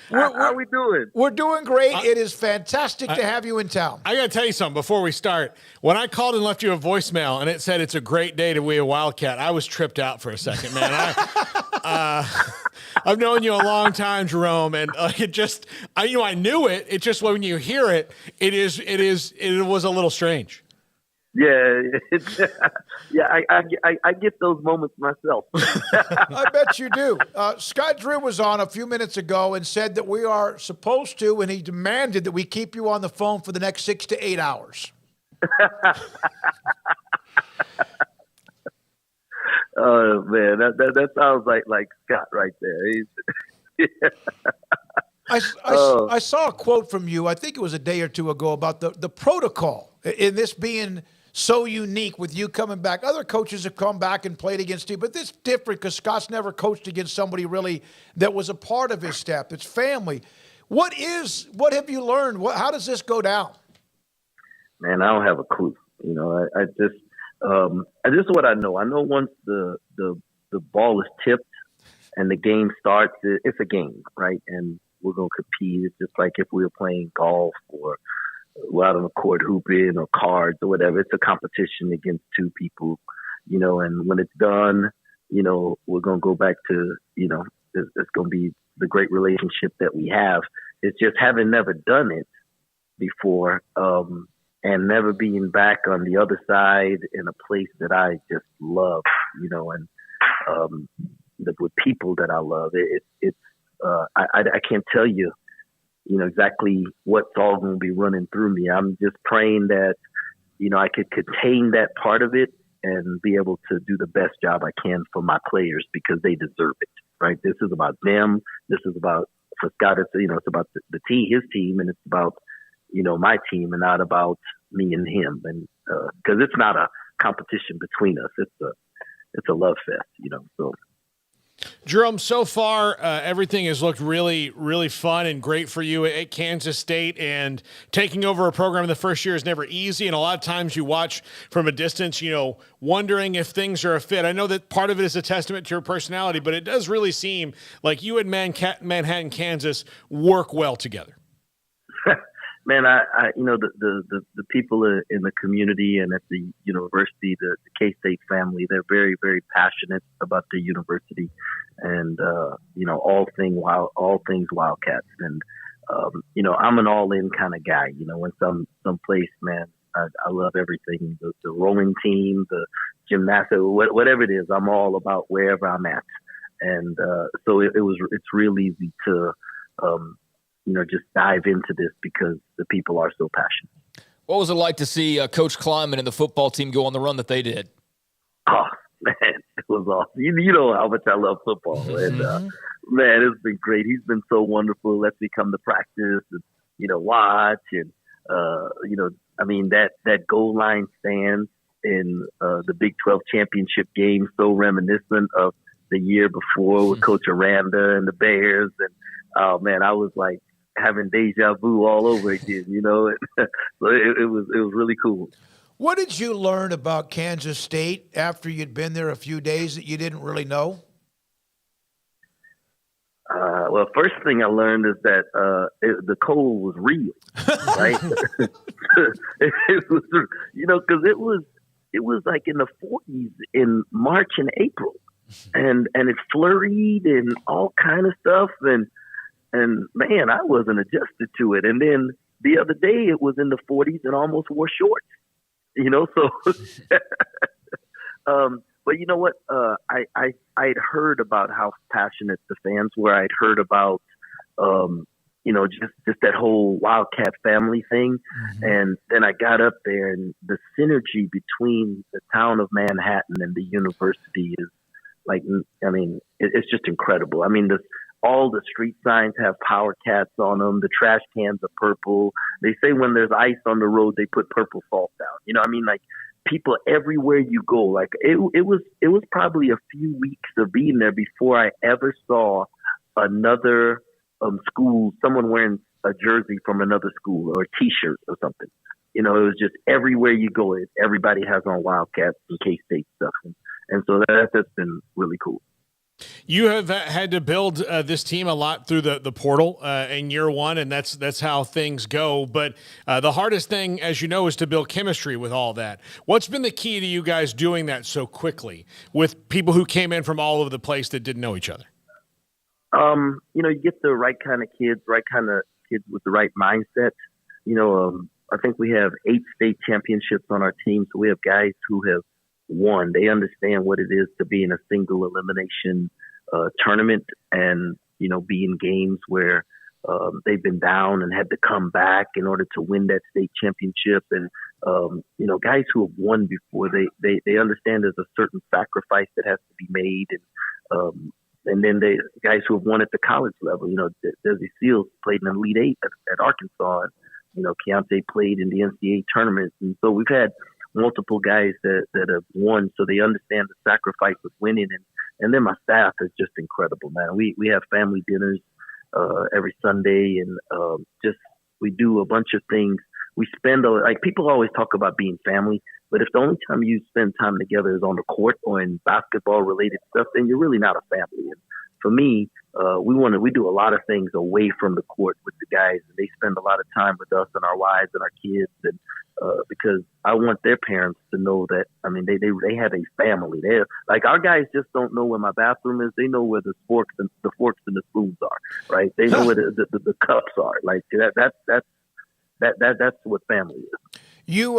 How are we doing? We're doing great. It is fantastic to have you in town. I got to tell you something before we start. When I called and left you a voicemail and it said it's a great day to be a Wildcat, I was tripped out for a second, man. I've known you a long time, Jerome, and I knew it. It just when you hear it, it was a little strange. Yeah, I get those moments myself. I bet you do. Scott Drew was on a few minutes ago and said that we are supposed to, and he demanded that we keep you on the phone for the next 6 to 8 hours. Oh man, that sounds like Scott right there. I saw a quote from you, I think it was a day or two ago, about the protocol in this being so unique with you coming back. Other coaches have come back and played against you, but this is different because Scott's never coached against somebody really that was a part of his staff. It's family. What have you learned? How does this go down? Man, I don't have a clue. I just what I know. I know once the ball is tipped and the game starts, it's a game, right? And we're going to compete. It's just like if we were playing golf or out on the court hooping or cards or whatever. It's a competition against two people, and when it's done, we're going to go back to, it's going to be the great relationship that we have. It's just having never done it before, and never being back on the other side in a place that I just love, and with people that I love. I can't tell you, exactly what's all going to be running through me. I'm just praying that, I could contain that part of it and be able to do the best job I can for my players because they deserve it, right? This is about them. This is about, for Scott, it's about the team, his team, and it's about, my team and not about me and him. And, cause it's not a competition between us. It's a love fest, so. Jerome, so far, everything has looked really, really fun and great for you at Kansas State, and taking over a program in the first year is never easy. And a lot of times you watch from a distance, wondering if things are a fit. I know that part of it is a testament to your personality, but it does really seem like you and Manhattan, Kansas work well together. Man, the people in the community and at the university, the K-State family, they're very, very passionate about the university and, all things Wildcats. And, I'm an all-in kind of guy, when some place, man, I love everything, the rowing team, the gymnastics, whatever it is, I'm all about wherever I'm at. And, so it's really easy to, just dive into this because the people are so passionate. What was it like to see Coach Kleiman and the football team go on the run that they did? Oh, man, it was awesome. You know how much I love football. And, man, it's been great. He's been so wonderful. Let's me come to practice and, watch. And, that goal line stand in the Big 12 championship game, so reminiscent of the year before with Coach Aranda and the Bears. And, oh, man, I was like, having deja vu all over again, so it was really cool. What did you learn about Kansas State after you'd been there a few days that you didn't really know? Well, first thing I learned is that the cold was real, right? It was, because it was like in the 40s in March and April, and it flurried and all kind of stuff, and man, I wasn't adjusted to it. And then the other day it was in the 40s and almost wore shorts, so, but you know what? I'd heard about how passionate the fans were. I'd heard about, just that whole Wildcat family thing. Mm-hmm. And then I got up there and the synergy between the town of Manhattan and the university is it's just incredible. All the street signs have Power Cats on them. The trash cans are purple. They say when there's ice on the road, they put purple salt down. People everywhere you go. It was probably a few weeks of being there before I ever saw another school, someone wearing a jersey from another school or a T-shirt or something. It was just everywhere you go. Everybody has on Wildcats and K-State stuff, and so that's been really cool. You have had to build this team a lot through the portal in year one, and that's how things go. But the hardest thing, as you know, is to build chemistry with all that. What's been the key to you guys doing that so quickly with people who came in from all over the place that didn't know each other? You get the right kind of kids with the right mindset. I think we have 8 state championships on our team, so we have guys who have won. They understand what it is to be in a single elimination tournament and, be in games where they've been down and had to come back in order to win that state championship. And, guys who have won before, they understand there's a certain sacrifice that has to be made. And then guys who have won at the college level, Desi Seals played in the Elite Eight at Arkansas. And, Keontae played in the NCAA tournament. And so we've had multiple guys that have won, so they understand the sacrifice of winning. And then my staff is just incredible, man. We have family dinners every Sunday, and we do a bunch of things. We spend, people always talk about being family, but if the only time you spend time together is on the court or in basketball-related stuff, then you're really not a family. And for me, we do a lot of things away from the court with the guys, and they spend a lot of time with us and our wives and our kids, and because I want their parents to know that, they have a family. They're like, our guys just don't know where my bathroom is. They know where the forks and the spoons are, right? They know where the cups are. Like that's what family is. You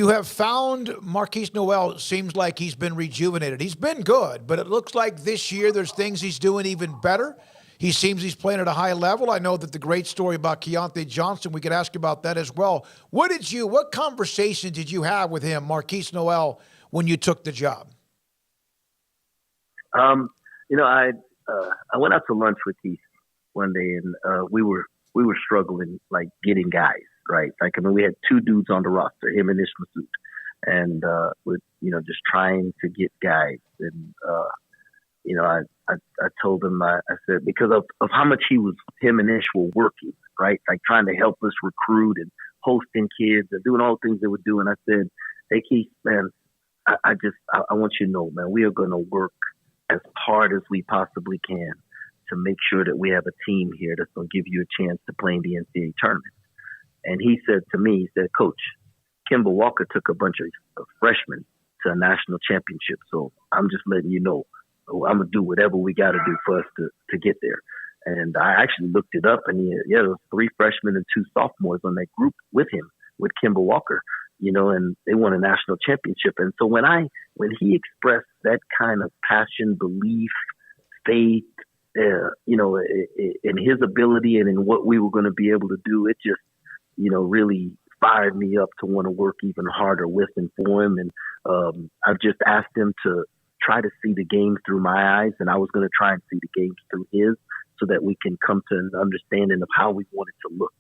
have found Marquise Noel. Seems like he's been rejuvenated. He's been good, but it looks like this year there's things he's doing even better. He seems he's playing at a high level. I know that the great story about Keontae Johnson, we could ask you about that as well. What conversation did you have with him, Marquise Noel, when you took the job? I went out to lunch with Keith one day, and we were struggling, like, getting guys, right? We had 2 dudes on the roster, him and Ish Massoud, and with just trying to get guys. And I told him, I said, because of how much him and Ish were working, right? Like trying to help us recruit and hosting kids and doing all the things they were doing. I said, hey, Keith, man, I want you to know, man, we are going to work as hard as we possibly can to make sure that we have a team here that's going to give you a chance to play in the NCAA tournament. And he said to me, Coach, Kemba Walker took a bunch of freshmen to a national championship. So I'm just letting you know, I'm going to do whatever we got to do for us to get there. And I actually looked it up, and there was 3 freshmen and 2 sophomores on that group with him, with Kemba Walker, and they won a national championship. And so when he expressed that kind of passion, belief, faith, in his ability and in what we were going to be able to do, it just, really fired me up to want to work even harder with and for him. And I've just asked him to try to see the game through my eyes, and I was going to try and see the games through his, so that we can come to an understanding of how we want it to look.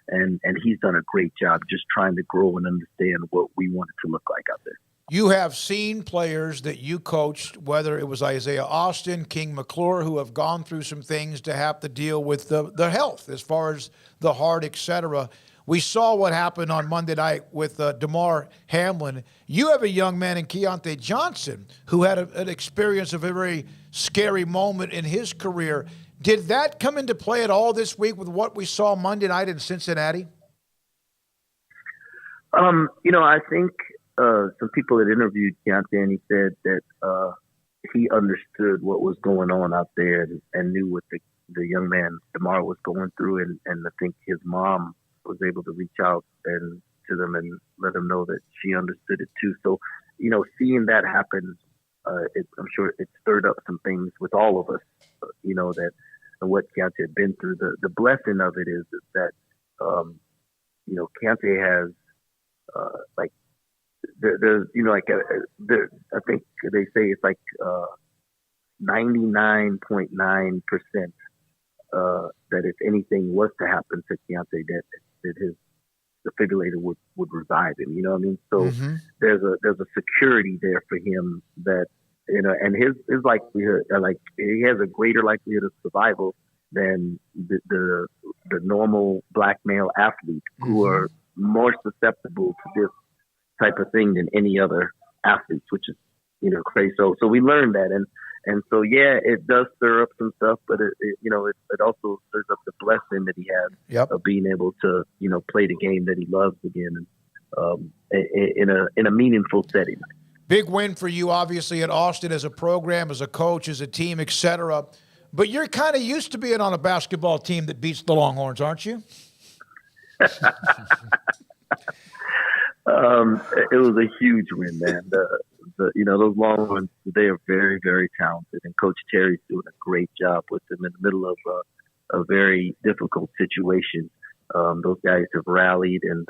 And he's done a great job just trying to grow and understand what we want it to look like out there. You have seen players that you coached, whether it was Isaiah Austin, King McClure, who have gone through some things to have to deal with the health as far as the heart, et cetera. We saw what happened on Monday night with Demar Hamlin. You have a young man in Keontae Johnson who had an experience of a very scary moment in his career. Did that come into play at all this week with what we saw Monday night in Cincinnati? I think some people had interviewed Keontae, and he said that he understood what was going on out there and knew what the young man Demar was going through, and I think his mom was able to reach out to them and let them know that she understood it too. So, seeing that happen, I'm sure it stirred up some things with all of us, that what Keontae had been through. The blessing of it is that, Keontae has, I think they say it's like 99.9% that if anything was to happen to Keontae, that his defibrillator would revive him. You know what I mean? So there's a security there for him that, and his likelihood, he has a greater likelihood of survival than the normal black male athlete who are more susceptible to this type of thing than any other athletes, which is, crazy. So we learned that. And so, yeah, it does stir up some stuff, but it also stirs up the blessing that he has of being able to, play the game that he loves again, in a meaningful setting. Big win for you, obviously, at Austin as a program, as a coach, as a team, et cetera. But you're kind of used to being on a basketball team that beats the Longhorns, aren't you? It was a huge win, man. Those Longhorns, they are very, very talented, and Coach Terry's doing a great job with them in the middle of a very difficult situation. Those guys have rallied, and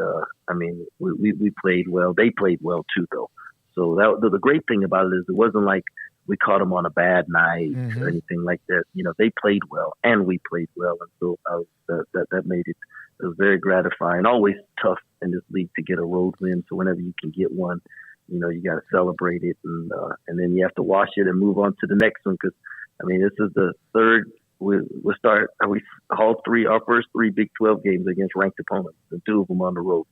we played well. They played well too, though. So the great thing about it is it wasn't like we caught them on a bad night or anything like that. They played well, and we played well, and so that made it. It was very gratifying. Always tough in this league to get a road win. So whenever you can get one, you got to celebrate it, and then you have to wash it and move on to the next one. Because this is the third. Our first three Big 12 games against ranked opponents, and 2 of them on the road.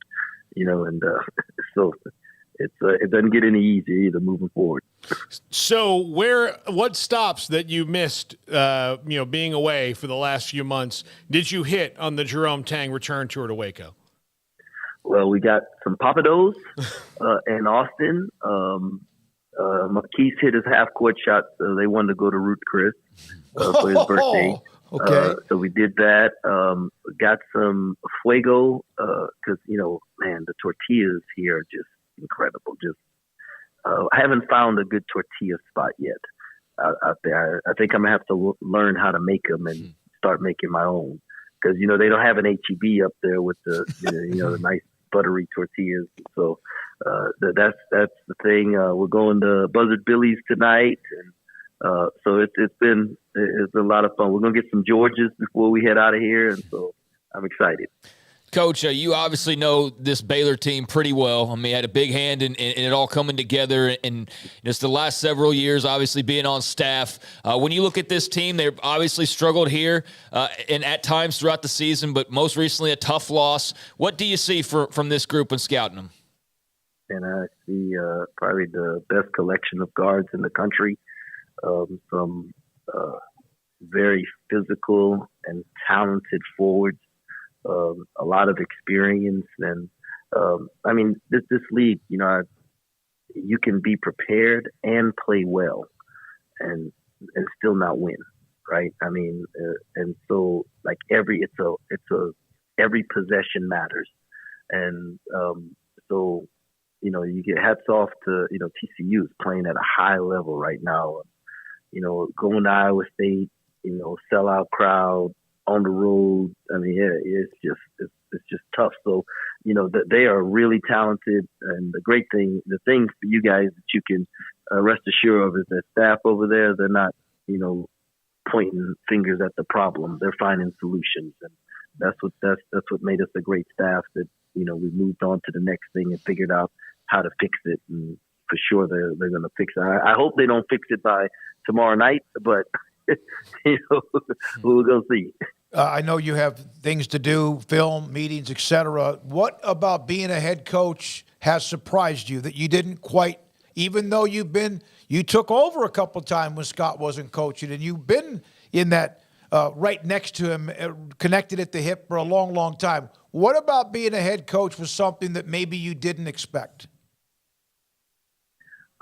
So it doesn't get any easier either moving forward. So what stops that you missed, being away for the last few months, did you hit on the Jerome Tang return tour to Waco? Well, we got some Papados in Austin. McKees hit his half-court shot, so they wanted to go to Ruth Chris for his birthday. Okay. So we did that. Got some Fuego because, the tortillas here are just incredible. I haven't found a good tortilla spot yet out there. I think I'm going to have to learn how to make them and start making my own because, they don't have an H-E-B up there with the, the nice buttery tortillas. So that's the thing. We're going to Buzzard Billy's tonight. And so it's been a lot of fun. We're going to get some Georges before we head out of here. And so I'm excited. Coach, you obviously know this Baylor team pretty well. You had a big hand in it all coming together and just the last several years, obviously being on staff. When you look at this team, they've obviously struggled here and at times throughout the season, but most recently a tough loss. What do you see from this group when scouting them? And I see probably the best collection of guards in the country, from very physical and talented forwards. A lot of experience, and this league, you can be prepared and play well, and still not win, right? And so like every possession matters, and so you get hats off to TCU is playing at a high level right now. Going to Iowa State, sellout crowd. On the road, it's just tough. So, they are really talented, and the thing for you guys that you can rest assured of is that staff over there, they're not, pointing fingers at the problem. They're finding solutions, and that's what made us a great staff. That we moved on to the next thing and figured out how to fix it, and for sure they're going to fix it. I hope they don't fix it by tomorrow night, but. We'll go see. I know you have things to do, film, meetings, etc. What about being a head coach has surprised you that you didn't quite, even though you took over a couple times when Scott wasn't coaching, and you've been in that right next to him, connected at the hip for a long, long time. What about being a head coach was something that maybe you didn't expect?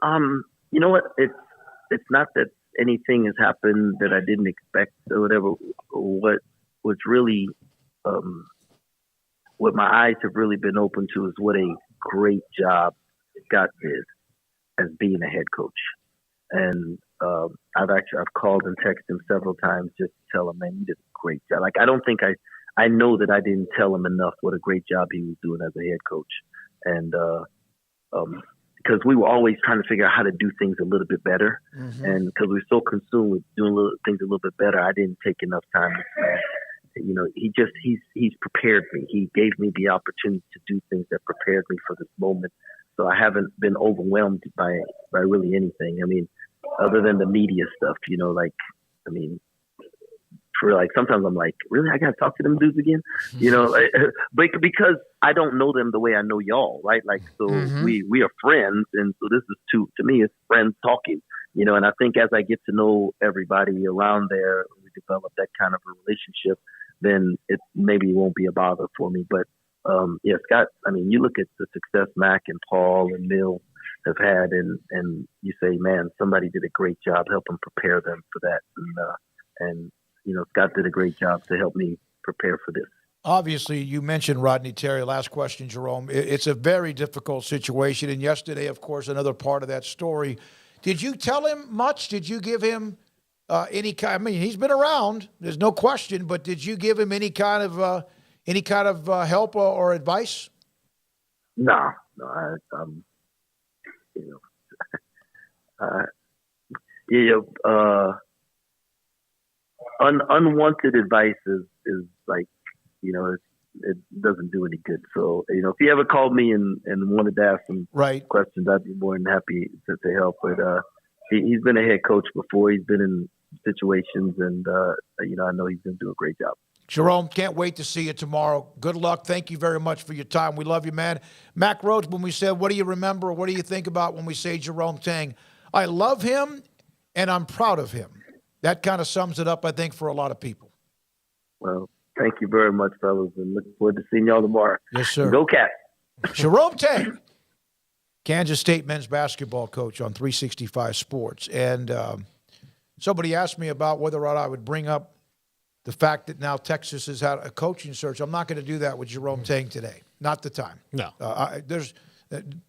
You know what? It's not that anything has happened that I didn't expect or whatever. What was really, what my eyes have really been open to is what a great job Scott did as being a head coach. And I've called and texted him several times just to tell him, man, you did a great job. Like, I know that I didn't tell him enough what a great job he was doing as a head coach. And, because we were always trying to figure out how to do things a little bit better. Mm-hmm. And because we were so consumed with doing things a little bit better, I didn't take enough time to, he's prepared me. He gave me the opportunity to do things that prepared me for this moment. So I haven't been overwhelmed by really anything. Other than the media stuff, sometimes I'm like, really, I got to talk to them dudes again, but because I don't know them the way I know y'all, right? Like, so mm-hmm. we are friends, and so this is to me, it's friends talking, and I think as I get to know everybody around there, we develop that kind of a relationship, then it maybe won't be a bother for me. But Scott, you look at the success Mack and Paul and Mill have had, and you say, man, somebody did a great job helping prepare them for that. and Scott did a great job to help me prepare for this. Obviously, you mentioned Rodney Terry. Last question, Jerome. It's a very difficult situation. And yesterday, of course, another part of that story. Did you tell him much? Did you give him any kind? I mean, he's been around. There's no question. But did you give him any kind of help or advice? No. Unwanted advice is like, it doesn't do any good. So, if he ever called me and wanted to ask some questions, I'd be more than happy to help. But he's been a head coach before. He's been in situations, and I know he's going to do a great job. Jerome, can't wait to see you tomorrow. Good luck. Thank you very much for your time. We love you, man. Mack Rhoades, when we said, what do you remember? What do you think about when we say Jerome Tang? I love him, and I'm proud of him. That kind of sums it up, I think, for a lot of people. Well, thank you very much, fellas, and looking forward to seeing y'all tomorrow. Yes, sir. Go Cats. Jerome Tang, Kansas State men's basketball coach on 365 Sports. And somebody asked me about whether or not I would bring up the fact that now Texas has had a coaching search. I'm not going to do that with Jerome Tang today. Not the time. No. There's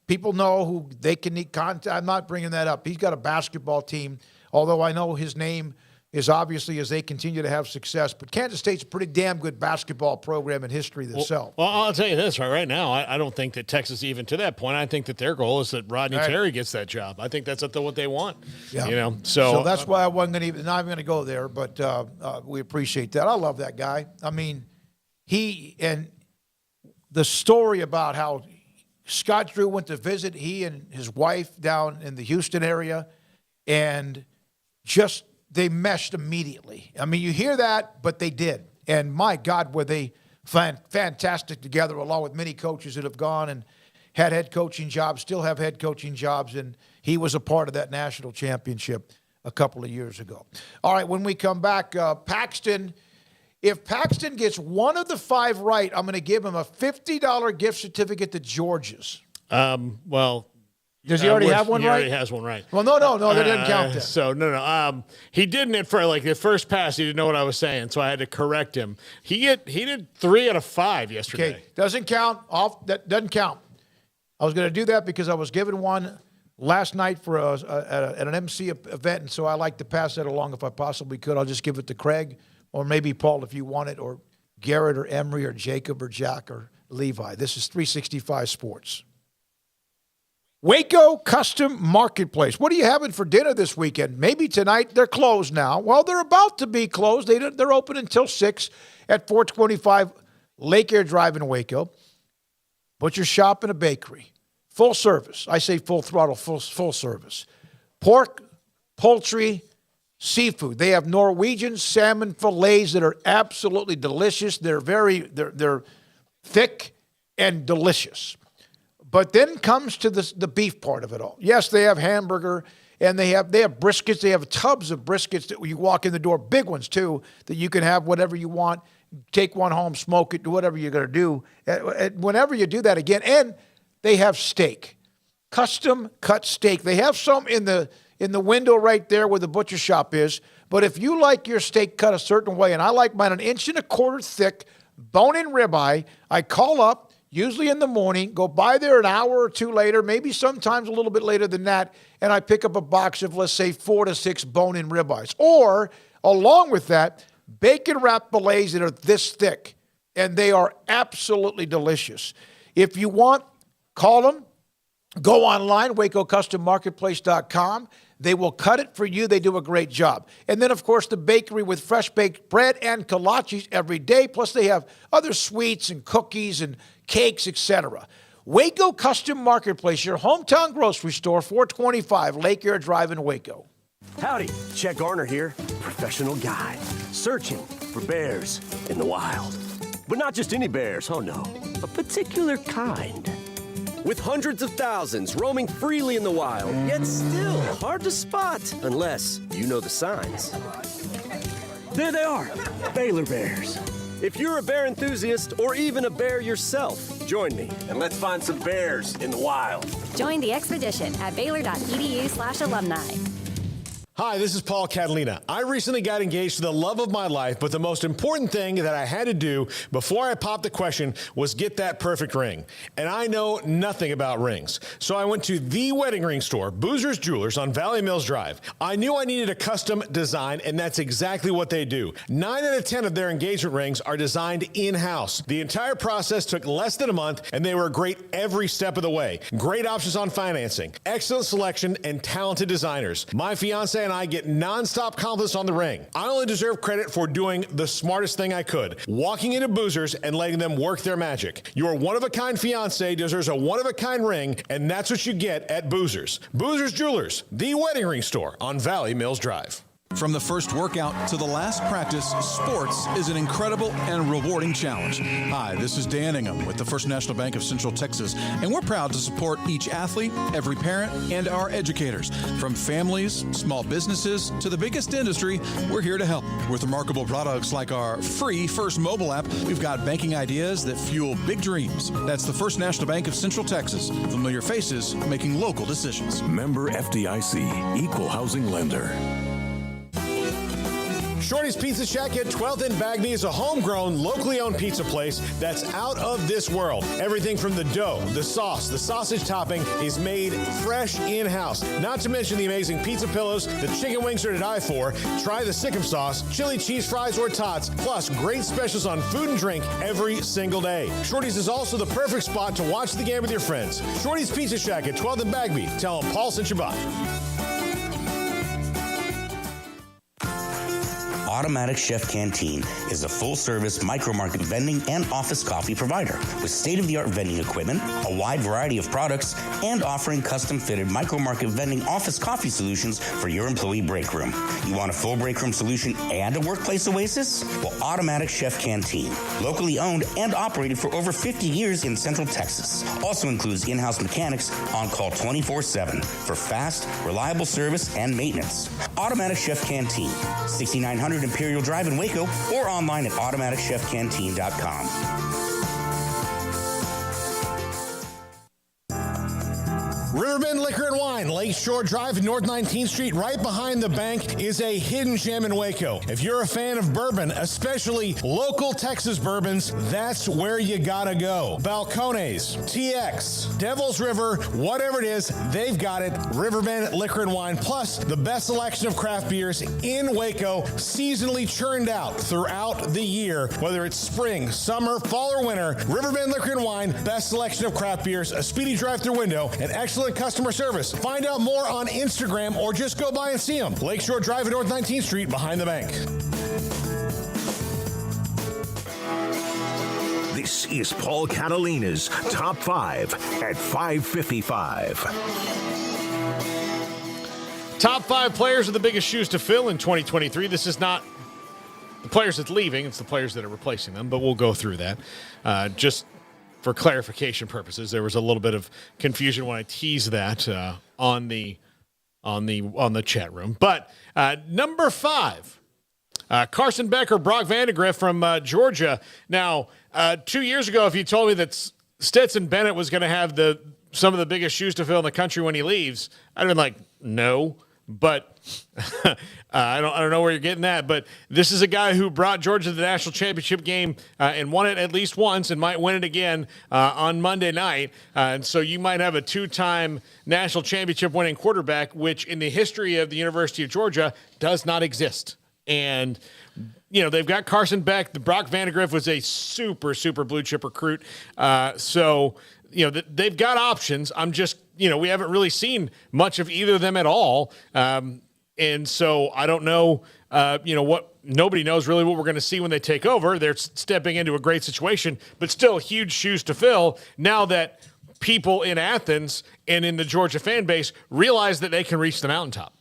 people know who they can need contact. I'm not bringing that up. He's got a basketball team, although I know his name is obviously as they continue to have success. But Kansas State's a pretty damn good basketball program in history themselves. Well, I'll tell you this right now. I don't think that Texas, even to that point, I think that their goal is that Rodney Terry gets that job. I think that's what they want. Yeah. So that's why I wasn't going to not even going to go there. But we appreciate that. I love that guy. I mean, he and the story about how Scott Drew went to visit he and his wife down in the Houston area, and just they meshed immediately. I mean, you hear that, but they did. And my God, were they fantastic together, along with many coaches that have gone and had head coaching jobs, still have head coaching jobs, and he was a part of that national championship a couple of years ago. All right, when we come back, Paxton, if Paxton gets one of the 5 right, I'm going to give him a $50 gift certificate to George's. Does he already have one right? He right? already has one right. Well, no, that doesn't count then. So, no. He didn't it for the first pass. He didn't know what I was saying, so I had to correct him. He did 3 out of 5 yesterday. Okay, doesn't count. That doesn't count. I was going to do that because I was given one last night for at an MC event, and so I like to pass that along if I possibly could. I'll just give it to Craig, or maybe Paul if you want it, or Garrett, or Emery, or Jacob, or Jack, or Levi. This is 365 Sports. Waco Custom Marketplace. What are you having for dinner this weekend? Maybe tonight. They're closed now. Well, they're about to be closed. They're open until 6 at 425 Lake Air Drive in Waco. Butcher shop and a bakery. Full service. I say full throttle, full service. Pork, poultry, seafood. They have Norwegian salmon fillets that are absolutely delicious. They're thick and delicious. But then comes to the beef part of it all. Yes, they have hamburger, and they have briskets. They have tubs of briskets that when you walk in the door, big ones too, that you can have whatever you want. Take one home, smoke it, do whatever you're going to do. Whenever you do that again, and they have steak, custom cut steak. They have some in the window right there where the butcher shop is. But if you like your steak cut a certain way, and I like mine 1.25 inches thick, bone-in ribeye, I call up. Usually in the morning, go by there an hour or 2 later, maybe sometimes a little bit later than that, and I pick up a box of, let's say, 4 to 6 bone-in ribeyes. Or, along with that, bacon-wrapped fillets that are this thick, and they are absolutely delicious. If you want, call them. Go online, WacoCustomMarketplace.com. They will cut it for you. They do a great job. And then, of course, the bakery with fresh baked bread and kolaches every day. Plus, they have other sweets and cookies and cakes, etc. Waco Custom Marketplace, your hometown grocery store, 425 Lake Air Drive in Waco. Howdy, Chet Garner here, professional guide, searching for bears in the wild. But not just any bears, oh no, a particular kind. With hundreds of thousands roaming freely in the wild, yet still hard to spot unless you know the signs. There they are, Baylor bears. If you're a bear enthusiast or even a bear yourself, join me and let's find some bears in the wild. Join the expedition at Baylor.edu/alumni. Hi, this is Paul Catalina. I recently got engaged to the love of my life, but the most important thing that I had to do before I popped the question was get that perfect ring. And I know nothing about rings. So I went to the wedding ring store, Boozer's Jewelers on Valley Mills Drive. I knew I needed a custom design, and that's exactly what they do. 9 out of 10 of their engagement rings are designed in-house. The entire process took less than a month, and they were great every step of the way. Great options on financing, excellent selection, and talented designers. My fiance and I get nonstop compliments on the ring. I only deserve credit for doing the smartest thing I could, walking into Boozer's and letting them work their magic. Your one-of-a-kind fiance deserves a one-of-a-kind ring, and that's what you get at Boozer's. Boozer's Jewelers, the wedding ring store on Valley Mills Drive. From the first workout to the last practice, sports is an incredible and rewarding challenge. Hi, this is Dan Ingham with the First National Bank of Central Texas, and we're proud to support each athlete, every parent, and our educators. From families, small businesses, to the biggest industry, we're here to help. With remarkable products like our free First mobile app, we've got banking ideas that fuel big dreams. That's the First National Bank of Central Texas. Familiar faces making local decisions. Member FDIC, Equal Housing Lender. Shorty's Pizza Shack at 12th and Bagby is a homegrown, locally owned pizza place that's out of this world. Everything from the dough, the sauce, the sausage topping is made fresh in-house. Not to mention the amazing pizza pillows, the chicken wings are to die for. Try the Sikkim sauce, chili cheese fries or tots, plus great specials on food and drink every single day. Shorty's is also the perfect spot to watch the game with your friends. Shorty's Pizza Shack at 12th and Bagby. Tell them Paul sent you by. Automatic Chef Canteen is a full-service micro-market vending and office coffee provider with state-of-the-art vending equipment, a wide variety of products, and offering custom-fitted micro-market vending office coffee solutions for your employee break room. You want a full break room solution and a workplace oasis? Well, Automatic Chef Canteen, locally owned and operated for over 50 years in Central Texas, also includes in-house mechanics on call 24/7 for fast, reliable service and maintenance. Automatic Chef Canteen, 6900 Imperial Drive in Waco, or online at automaticchefcanteen.com. Riverbend Liquor and Wine, Lakeshore Drive and North 19th Street, right behind the bank, is a hidden gem in Waco. If you're a fan of bourbon, especially local Texas bourbons, that's where you gotta go. Balcones, TX, Devil's River, whatever it is, they've got it. Riverbend Liquor and Wine, plus the best selection of craft beers in Waco, seasonally churned out throughout the year. Whether it's spring, summer, fall, or winter, Riverbend Liquor and Wine, best selection of craft beers, a speedy drive-through window, and excellent customer service. Find out more on Instagram or just go by and see them. Lakeshore Drive at North 19th Street behind the bank. This is Paul Catalina's Top 5 at 5:55. Top 5 players are the biggest shoes to fill in 2023. This is not the players that's leaving. It's the players that are replacing them, but we'll go through that. Just for clarification purposes, there was a little bit of confusion when I teased that on the chat room. But number 5, Carson Beck or Brock Vandegrift from Georgia. Now, 2 years ago, if you told me that Stetson Bennett was going to have some of the biggest shoes to fill in the country when he leaves, I'd have been like, no. But I don't know where you're getting that. But this is a guy who brought Georgia to the national championship game and won it at least once and might win it again on Monday night. And so you might have a 2-time national championship winning quarterback, which in the history of the University of Georgia does not exist. And you know, they've got Carson Beck. The Brock Vandegrift was a super, super blue chip recruit. So, you know, they've got options. I'm just, you know, we haven't really seen much of either of them at all. And so I don't know, you know, what nobody knows really what we're going to see when they take over. They're stepping into a great situation, but still huge shoes to fill now that people in Athens and in the Georgia fan base realize that they can reach the mountaintop.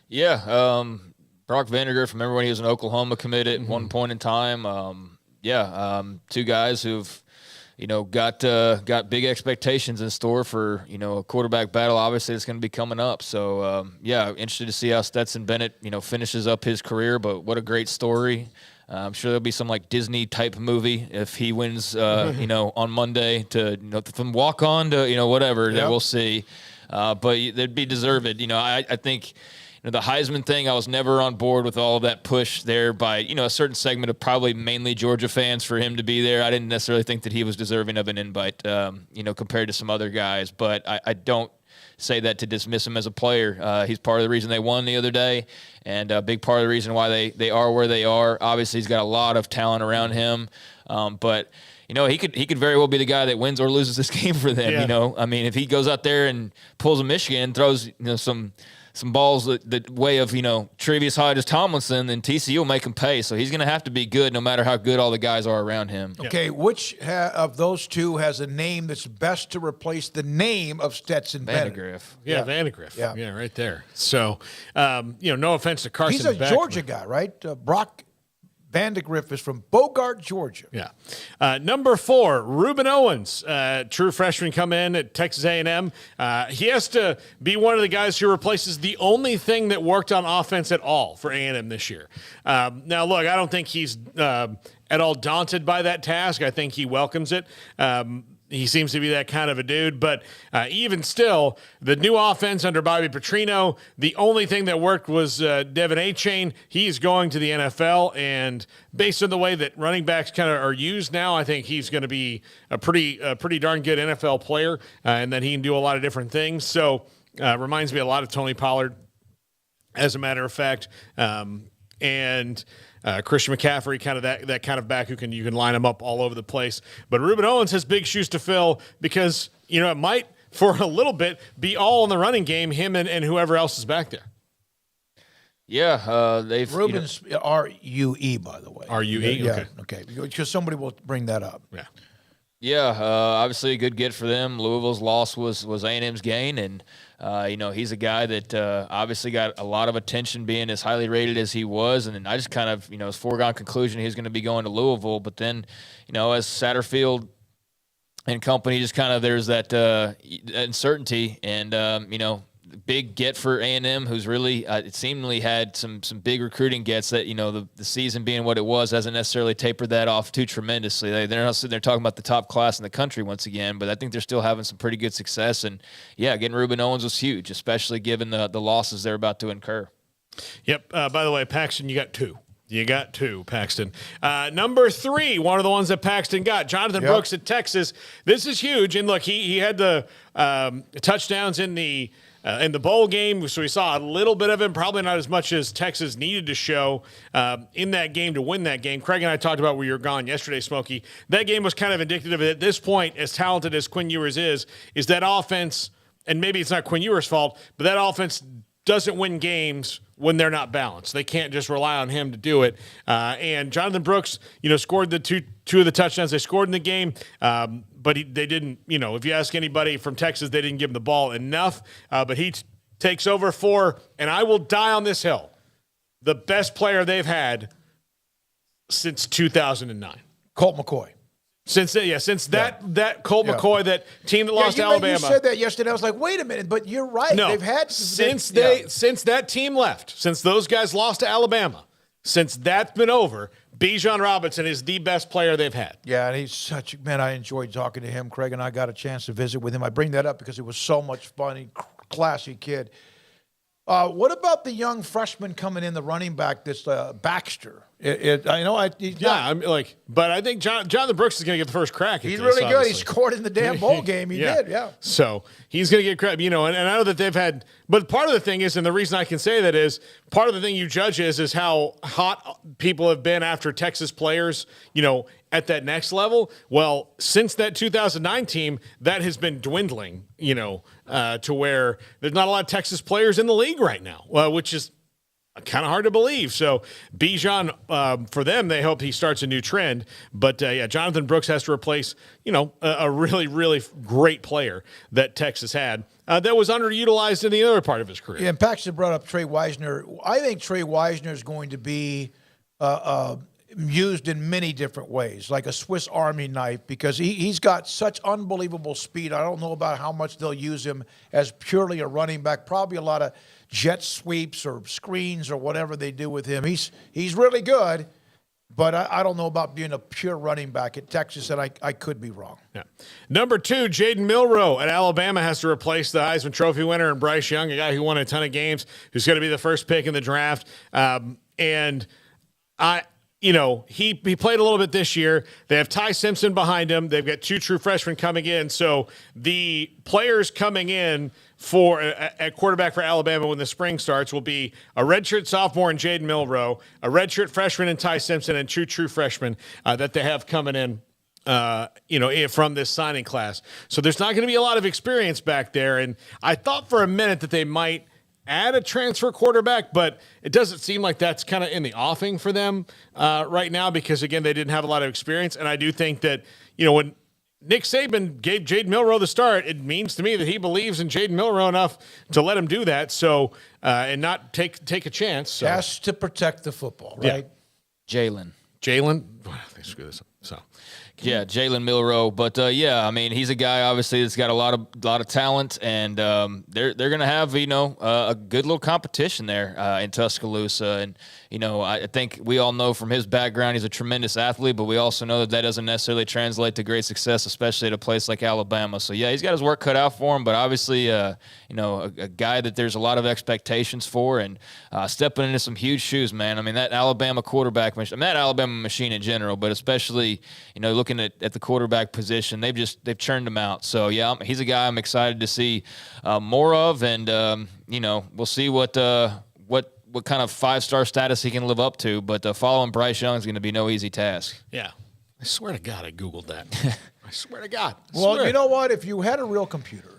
Yeah. Brock Vandegrift, remember when he was an Oklahoma committed at one point in time? Two guys who've, you know, got big expectations in store for, you know, a quarterback battle. Obviously, it's going to be coming up. So, interested to see how Stetson Bennett, you know, finishes up his career. But what a great story. I'm sure there'll be some, like, Disney-type movie if he wins, you know, on Monday to, you know, from walk-on to, you know, whatever. Yep. That we'll see. but they'd be deserved. I think the Heisman thing, I was never on board with all of that push there by, a certain segment of probably mainly Georgia fans for him to be there. I didn't necessarily think that he was deserving of an invite, compared to some other guys. But I don't say that to dismiss him as a player. He's part of the reason they won the other day, and a big part of the reason why they are where they are. Obviously, he's got a lot of talent around him, but he could very well be the guy that wins or loses this game for them. Yeah. If he goes out there and pulls a Michigan, throws some balls the way of, Tre'Vius Hodges Tomlinson, then TCU will make him pay. So he's going to have to be good no matter how good all the guys are around him. Okay, which of those two has a name that's best to replace the name of Stetson Bennett? Vandagriff. Yeah, Vandagriff. Yeah, right there. So, no offense to Carson He's a Beck, Georgia guy, right? Brock Vandagriff is from Bogart, Georgia. Yeah. Number 4, Ruben Owens, true freshman, come in at Texas A&M. He has to be one of the guys who replaces the only thing that worked on offense at all for A&M this year. Now, look, I don't think he's at all daunted by that task. I think he welcomes it. He seems to be that kind of a dude. But even still, the new offense under Bobby Petrino, the only thing that worked was Devin Achane. He's going to the NFL, and based on the way that running backs kind of are used now, I think he's going to be a pretty darn good NFL player, and that he can do a lot of different things. So reminds me a lot of Tony Pollard, as a matter of fact. Christian McCaffrey, kind of that kind of back you can line him up all over the place. But Ruben Owens has big shoes to fill because, it might, for a little bit, be all in the running game, him and whoever else is back there. Yeah, Ruben's R-U-E, by the way. R-U-E? Yeah, okay. Because somebody will bring that up. Yeah. Yeah, obviously a good get for them. Louisville's loss was A&M's gain, and he's a guy that obviously got a lot of attention being as highly rated as he was, and I just kind of, it's foregone conclusion he's going to be going to Louisville. But then, as Satterfield and company, just kind of there's that uncertainty, and big get for A&M, who's really it seemingly had some big recruiting gets that the season being what it was hasn't necessarily tapered that off too tremendously. They're not sitting there talking about the top class in the country once again, but I think they're still having some pretty good success. And yeah, getting Ruben Owens was huge, especially given the losses they're about to incur. Yep. By the way, Paxton, you got 2. You got 2, Paxton. Number 3, one of the ones that Paxton got, Jonathan Brooks at Texas. This is huge. And look, he had the touchdowns in the bowl game, so we saw a little bit of him, probably not as much as Texas needed to show in that game to win that game. Craig and I talked about where you were gone yesterday, Smokey. That game was kind of indicative at this point, as talented as Quinn Ewers is that offense, and maybe it's not Quinn Ewers' fault, but that offense doesn't win games when they're not balanced. They can't just rely on him to do it. And Jonathan Brooks, scored the two of the touchdowns they scored in the game. But they didn't, if you ask anybody from Texas, they didn't give him the ball enough. But he takes over for, and I will die on this hill, the best player they've had since 2009. Colt McCoy. Since that Colt McCoy, that team that lost to Alabama. You said that yesterday. I was like, wait a minute, but you're right. No, they've had since that team left, since those guys lost to Alabama, since that's been over, Bijan Robinson is the best player they've had. Yeah, and he's I enjoyed talking to him. Craig and I got a chance to visit with him. I bring that up because it was so much fun. Classy kid. What about the young freshman coming in, the running back, this Baxter? But I think Jonathan Brooks is going to get the first crack. He's really good. Obviously. He scored in the damn bowl game. He did, yeah. So he's going to get credit, and I know that they've had, but part of the thing is, and the reason I can say that is, part of the thing you judge is how hot people have been after Texas players, at that next level. Well, since that 2009 team, that has been dwindling, to where there's not a lot of Texas players in the league right now, which is kind of hard to believe. So Bijan, for them, they hope he starts a new trend. But, Jonathan Brooks has to replace, a really, really great player that Texas had that was underutilized in the other part of his career. Yeah, and Paxton brought up Trey Wisner. I think Trey Wisner is going to be used in many different ways, like a Swiss Army knife, because he's got such unbelievable speed. I don't know about how much they'll use him as purely a running back. Probably a lot of jet sweeps or screens or whatever they do with him. He's really good. But I don't know about being a pure running back at Texas, and I could be wrong. Yeah. Number 2, Jaden Milroe at Alabama has to replace the Heisman Trophy winner and Bryce Young, a guy who won a ton of games, who's going to be the first pick in the draft. And he played a little bit this year. They have Ty Simpson behind him. They've got 2 true freshmen coming in. So the players coming in for at quarterback for Alabama when the spring starts will be a redshirt sophomore in Jaden Milroe, a redshirt freshman in Ty Simpson, and 2 true freshmen that they have coming in, from this signing class. So there's not going to be a lot of experience back there. And I thought for a minute that they might add a transfer quarterback, but it doesn't seem like that's kind of in the offing for them right now because, again, they didn't have a lot of experience. And I do think that, when Nick Saban gave Jaden Milroe the start, it means to me that he believes in Jaden Milroe enough to let him do that. So, and not take a chance. So. Has to protect the football, right? Yeah. Jalen. They screw this up. So. Yeah, Jalen Milroe, but he's a guy obviously that's got a lot of talent, and they're going to have a good little competition there in Tuscaloosa, and I think we all know from his background he's a tremendous athlete, but we also know that doesn't necessarily translate to great success, especially at a place like Alabama. So yeah, he's got his work cut out for him, but obviously a guy that there's a lot of expectations for, and stepping into some huge shoes, man. I mean that Alabama quarterback, that Alabama machine in general, but especially looking at the quarterback position, they've churned him out. So yeah, he's a guy I'm excited to see more of, and we'll see what kind of 5-star status he can live up to. But following Bryce Young is going to be no easy task. Yeah, I swear to God, I Googled that. I swear to God. You know what? If you had a real computer.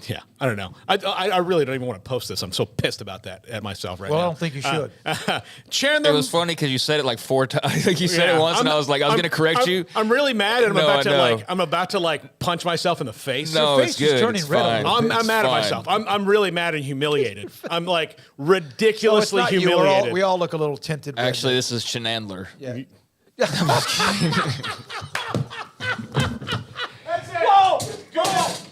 Yeah, I don't know. I really don't even want to post this. I'm so pissed about that at myself right now. Well, I don't think you should. Chandler, it was funny because you said it like 4 times. Like you said it once, and I was going to correct you. I'm really mad, and I'm about to punch myself in the face. No, your face is turning red. I'm mad at myself. I'm really mad and humiliated. I'm like ridiculously humiliated. We all look a little tinted red. Actually, this is Chenandler. Yeah. I'm just kidding. That's it. Whoa! Go!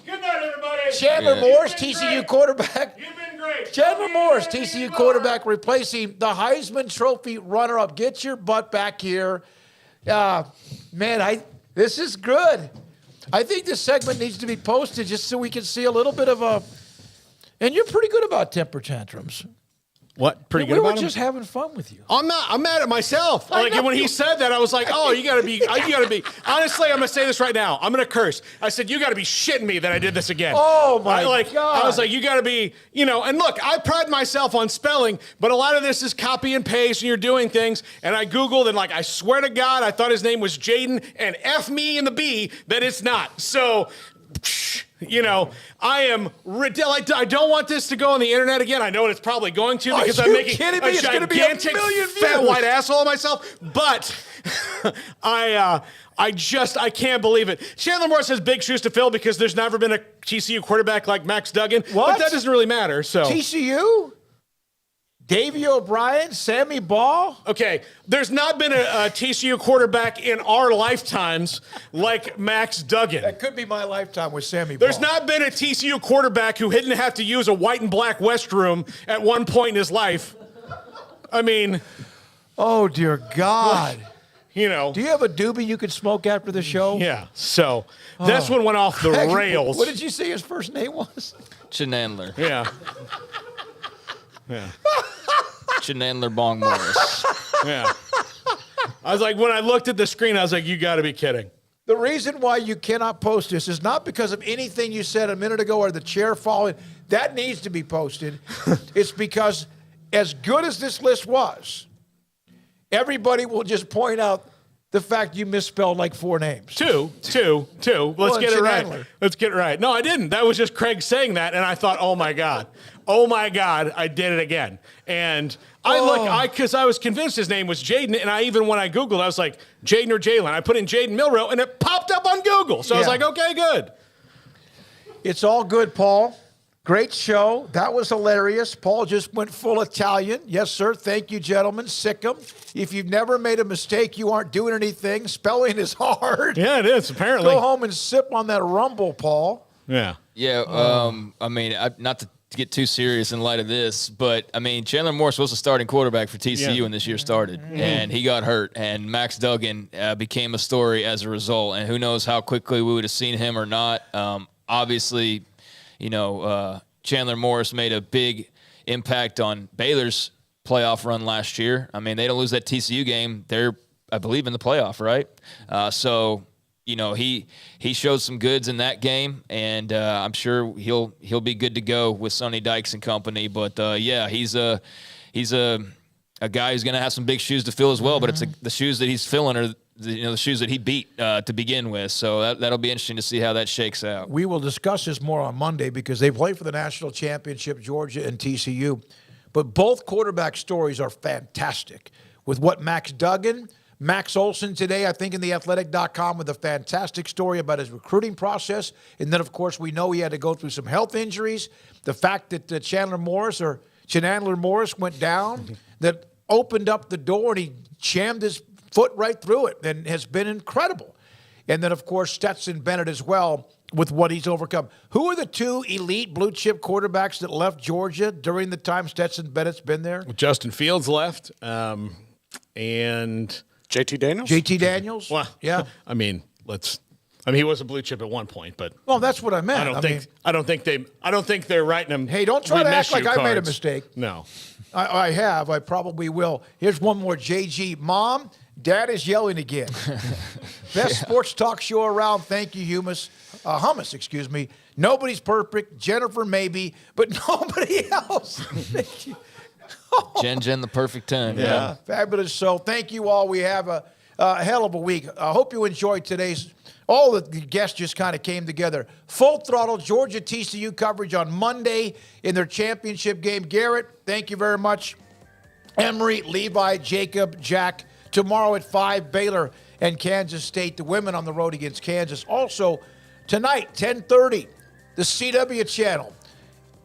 Good night, everybody. Chandler Morris, TCU quarterback. You've been great. Chandler Morris, TCU quarterback, replacing the Heisman Trophy runner-up. Get your butt back here. This is good. I think this segment needs to be posted just so we can see a little bit of a. And you're pretty good about temper tantrums. What? Pretty good about them? We were just having fun with you. I'm not. I'm mad at myself. When he said that, I was like, "Oh, you gotta be. Honestly, I'm gonna say this right now. I'm gonna curse. I said, "You gotta be shitting me that I did this again." Oh my God! I was like, "You gotta be." And look, I pride myself on spelling, but a lot of this is copy and paste, and you're doing things. And I googled, and I swear to God, I thought his name was Jaden, and F me in the B that it's not. So. I am ridiculous. I don't want this to go on the internet again. I know what it's probably going to because I'm making a gigantic fat white asshole of myself. But I can't believe it. Chandler Morris has big shoes to fill because there's never been a TCU quarterback like Max Duggan. What? But that doesn't really matter. So TCU? Davey O'Brien, Sammy Ball. Okay, there's not been a TCU quarterback in our lifetimes like Max Duggan. That could be my lifetime with Sammy Ball. There's not been a TCU quarterback who didn't have to use a white and black restroom at one point in his life. I mean, oh dear God. Do you have a doobie you could smoke after the show? Yeah. So this one went off the rails. What did you say his first name was? Chenandler. Yeah. Yeah. Chenandler Bong Morris. Yeah. I was like, when I looked at the screen, I was like, you got to be kidding. The reason why you cannot post this is not because of anything you said a minute ago or the chair falling. That needs to be posted. It's because as good as this list was, everybody will just point out the fact you misspelled like 4 names. Two. Let's get it right. Let's get it right. No, I didn't. That was just Craig saying that, and I thought, oh my God, I did it again. And because I was convinced his name was Jaden, and when I Googled, I was like, Jaden or Jalen. I put in Jaden Milroe, and it popped up on Google. So I was like, okay, good. It's all good, Paul. Great show. That was hilarious. Paul just went full Italian. Yes, sir. Thank you, gentlemen. Sick 'em. If you've never made a mistake, you aren't doing anything. Spelling is hard. Yeah, it is, apparently. Go home and sip on that rumble, Paul. Yeah. Yeah, not to get too serious in light of this, but I mean, Chandler Morris was a starting quarterback for TCU when this year started, and he got hurt, and Max Duggan became a story as a result, and who knows how quickly we would have seen him or not. Obviously, Chandler Morris made a big impact on Baylor's playoff run last year. I mean, they don't lose that TCU game. They're, I believe, in the playoff, right? He showed some goods in that game, and I'm sure he'll be good to go with Sonny Dykes and company. But he's a guy who's going to have some big shoes to fill as well. But it's the shoes that he's filling are the shoes that he beat to begin with. So that'll be interesting to see how that shakes out. We will discuss this more on Monday because they play for the national championship, Georgia and TCU. But both quarterback stories are fantastic. With what Max Duggan, Max Olson today, I think in theathletic.com with a fantastic story about his recruiting process. And then, of course, we know he had to go through some health injuries. The fact that Chandler Morris went down, that opened up the door and he jammed his foot right through it and has been incredible. And then, of course, Stetson Bennett as well with what he's overcome. Who are the two elite blue-chip quarterbacks that left Georgia during the time Stetson Bennett's been there? Justin Fields left, and JT Daniels? JT Daniels? Well, yeah. He was a blue chip at one point, but well, that's what I meant. I don't think they're writing him. Hey, don't try to act like I made a mistake. No. I have. I probably will. Here's one more, JG. Mom, Dad is yelling again. Best sports talk show around. Thank you, Hummus, excuse me. Nobody's perfect. Jennifer maybe, but nobody else. Thank you. Jen, the perfect time. Yeah, fabulous. So thank you all. We have a hell of a week. I hope you enjoyed today's. All the guests just kind of came together. Full throttle Georgia TCU coverage on Monday in their championship game. Garrett, thank you very much. Emery, Levi, Jacob, Jack. Tomorrow at 5, Baylor and Kansas State. The women on the road against Kansas. Also, tonight, 10:30, the CW channel.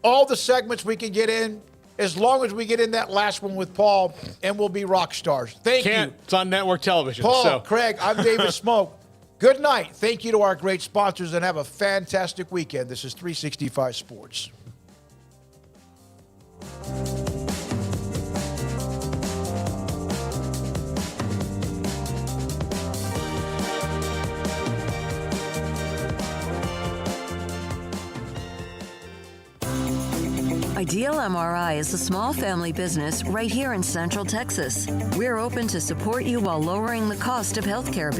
All the segments we can get in, as long as we get in that last one with Paul, and we'll be rock stars. Thank you. It's on network television. Paul, Craig, I'm David Smoak. Good night. Thank you to our great sponsors, and have a fantastic weekend. This is 365 Sports. Ideal MRI is a small family business right here in Central Texas. We're open to support you while lowering the cost of healthcare bills.